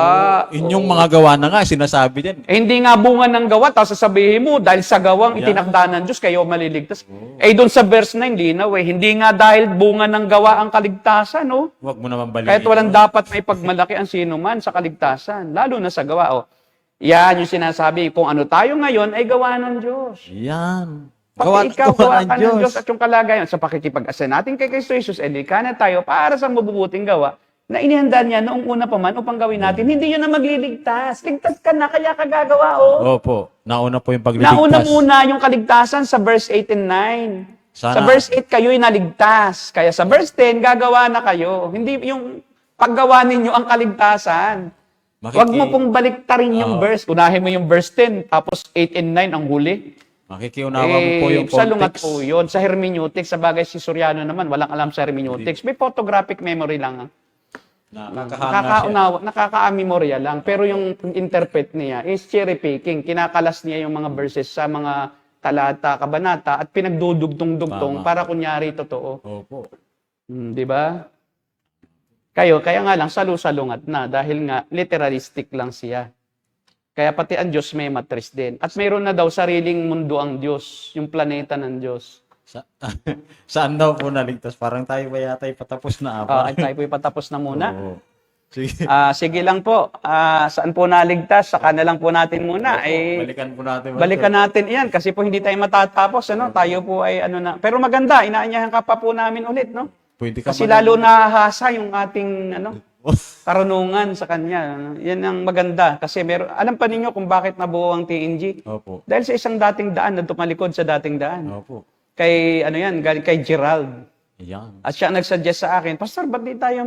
inyong mga gawa na nga, sinasabi din. Hindi nga bunga ng gawa, tapos sasabihin mo, dahil sa gawang itinakda ng Diyos, kayo maliligtas. Doon sa verse 9, linaw hindi nga dahil bunga ng gawa ang kaligtasan, Huwag mo naman balikin. Kahit walang dapat may pagmalaki ang sino man sa kaligtasan, lalo na sa gawa. Yan yung sinasabi, kung ano tayo ngayon ay gawa ng Diyos. Yan. Pati ikaw, gawa ka ng Diyos Diyos. at yung kalagayan. Sa pakikipag-asa natin kay Kristo Jesus, ka na tayo para sa mabubuting gawa na inihanda niya noong una pa man upang gawin natin. Hindi yun na magliligtas. Ligtas ka na, kaya ka gagawa, Opo. Nauna po yung pagliligtas. Nauna muna yung kaligtasan sa verse 8 and 9. Sana- Sa verse 8, kayo'y naligtas. Kaya sa verse 10, gagawa na kayo. Hindi yung paggawa ninyo ang kaligtasan. Huwag mo pong baliktarin yung verse. Unahin mo yung verse 10, tapos 8 and 9 ang huli. Makikiunawa mo po yung Salungat context. po yun. Sa hermeneutics, sa bagay si Soriano naman, walang alam sa hermeneutics. May photographic memory lang. Nakaka-memorya lang. Pero yung interpret niya is cherry picking. Kinakalas niya yung mga verses sa mga talata, kabanata, at pinagdudugtong-dugtong para kunyari totoo. Opo. Di ba? Kaya nga lang, salu-salungat na dahil nga literalistic lang siya. Kaya pati ang Diyos may matris din. At mayroon na daw sariling mundo ang Diyos, yung planeta ng Diyos. Saan daw po naligtas? Parang tayo ba yata patapos na Ay tayo po ipatapos na muna. Oo. Sige. Sige lang po. Saan po naligtas? Saka na lang po natin muna. Balikan po natin. Balikan natin iyan kasi po hindi tayo matatapos. Tayo po ay Pero maganda, inaanyahan ka pa po namin ulit. Pwede ka Kasi lalo nahasa yung ating karunungan sa kanya. Yan ang maganda. Kasi alam pa ninyo kung bakit nabuo ang TNG? Opo. Dahil sa isang dating daan na tumalikod sa dating daan. Opo. Kay Gerald. Ayan. At siya ang nagsuggest sa akin, Pastor, ba't di tayo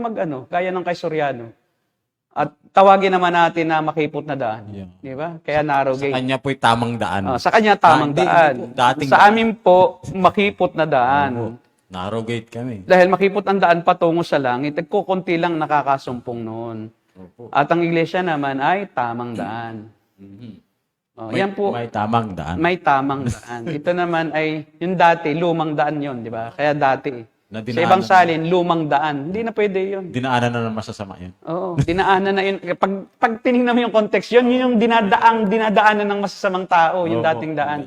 gaya ng kay Soriano? At tawagin naman natin na makipot na daan. Yeah. Di ba? Kaya narrow Sa gate. kanya po'y tamang daan. Sa kanya tamang Hindi daan. po, dating Sa daan. amin po, makipot na daan. Opo. Narrow gate kami. Dahil makipot ang daan patungo sa langit, kukunti lang nakakasumpong noon. Opo. At ang iglesia naman ay tamang daan. Yan po, May tamang daan. may tamang daan. Ito naman ay, yung dati, lumang daan yon, di ba? Kaya dati. Na Sa dinaanan ibang salin, lumang daan. Hindi na pwede yun. Dinaanan na ng masasama yun. Oo, dinaanan na yun. Pag tinignan mo yung context, yun yung dinadaanan ng masasamang tao, yung Opo. dating daan.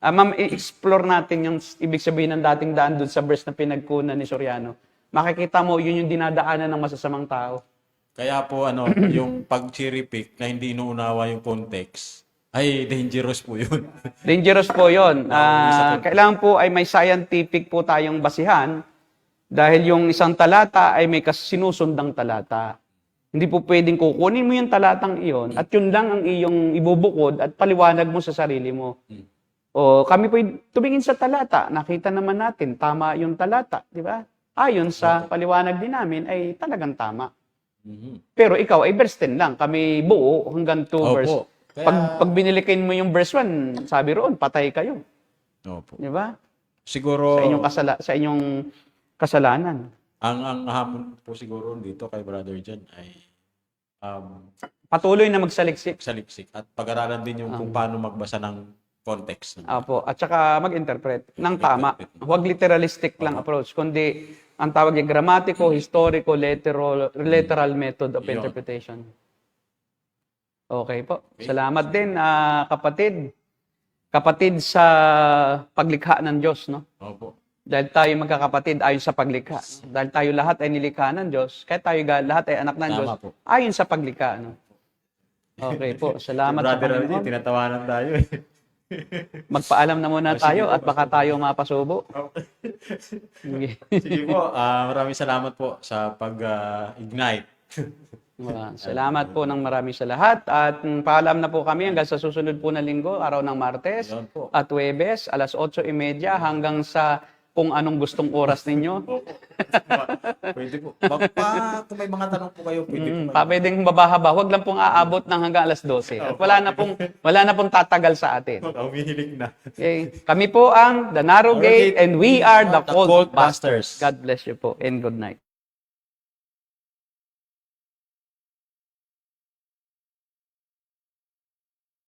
Ma'am, i-explore natin yung ibig sabihin ng dating daan dun sa verse na pinagkunan ni Soriano. Makikita mo, yun yung dinadaanan ng masasamang tao. Kaya po yung pag-cherry pick na hindi inuunawa yung context, ay dangerous po yun. Dangerous po yun. Kailangan po ay may scientific po tayong basihan dahil yung isang talata ay may sinusundang talata. Hindi po pwedeng kukunin mo yung talatang iyon at yun lang ang iyong ibubukod at paliwanag mo sa sarili mo. O kami po tumingin sa talata, nakita naman natin, tama yung talata, di ba? Ayon sa paliwanag din namin ay talagang tama. Pero ikaw ay verse 10 lang, kami buo hanggang 2 verse. Opo. Kaya, Pag binilikin mo yung verse 1, sabi roon, patay kayo. Opo. Di ba? Siguro, Sa inyong kasalanan. ang hamon po siguro dito kay Brother Jan ay Patuloy na magsaliksik. saliksik at pag-aralan din yung kung paano magbasa ng context. Apo, at saka mag-interpret ng tama. Huwag literalistic lang approach, kundi ang tawag ay grammatico, historico, literal method of Yun. interpretation. Okay po. Salamat din, kapatid. Kapatid sa paglikha ng Diyos, no? Opo. Dahil tayo magkakapatid ayon sa paglikha. Dahil tayo lahat ay nilikha ng Diyos, kaya tayo lahat ay anak ng Tama Diyos po. ayon sa paglikha, no? Okay po. Salamat sa Brother Panginoon. Aldi, tinatawanan tayo eh. Magpaalam na muna tayo at baka tayo mapasubo. Sige. Sige po, maraming salamat po sa pag-ignite. Salamat po ng marami sa lahat at paalam na po kami hanggang sa susunod po na linggo, araw ng Martes Yun po. at Huwebes, alas 8:30 hanggang sa kung anong gustong oras ninyo. Pwede po. Kung may mga tanong po kayo, pwede po. Pwedeng babahaba, huwag lang pong aabot ng hanggang alas 12. At wala na pong tatagal sa atin. Umihilig na. Okay? Kami po ang The Narrow Gate and we are the Colt Colt Busters. Busters. God bless you po and good night.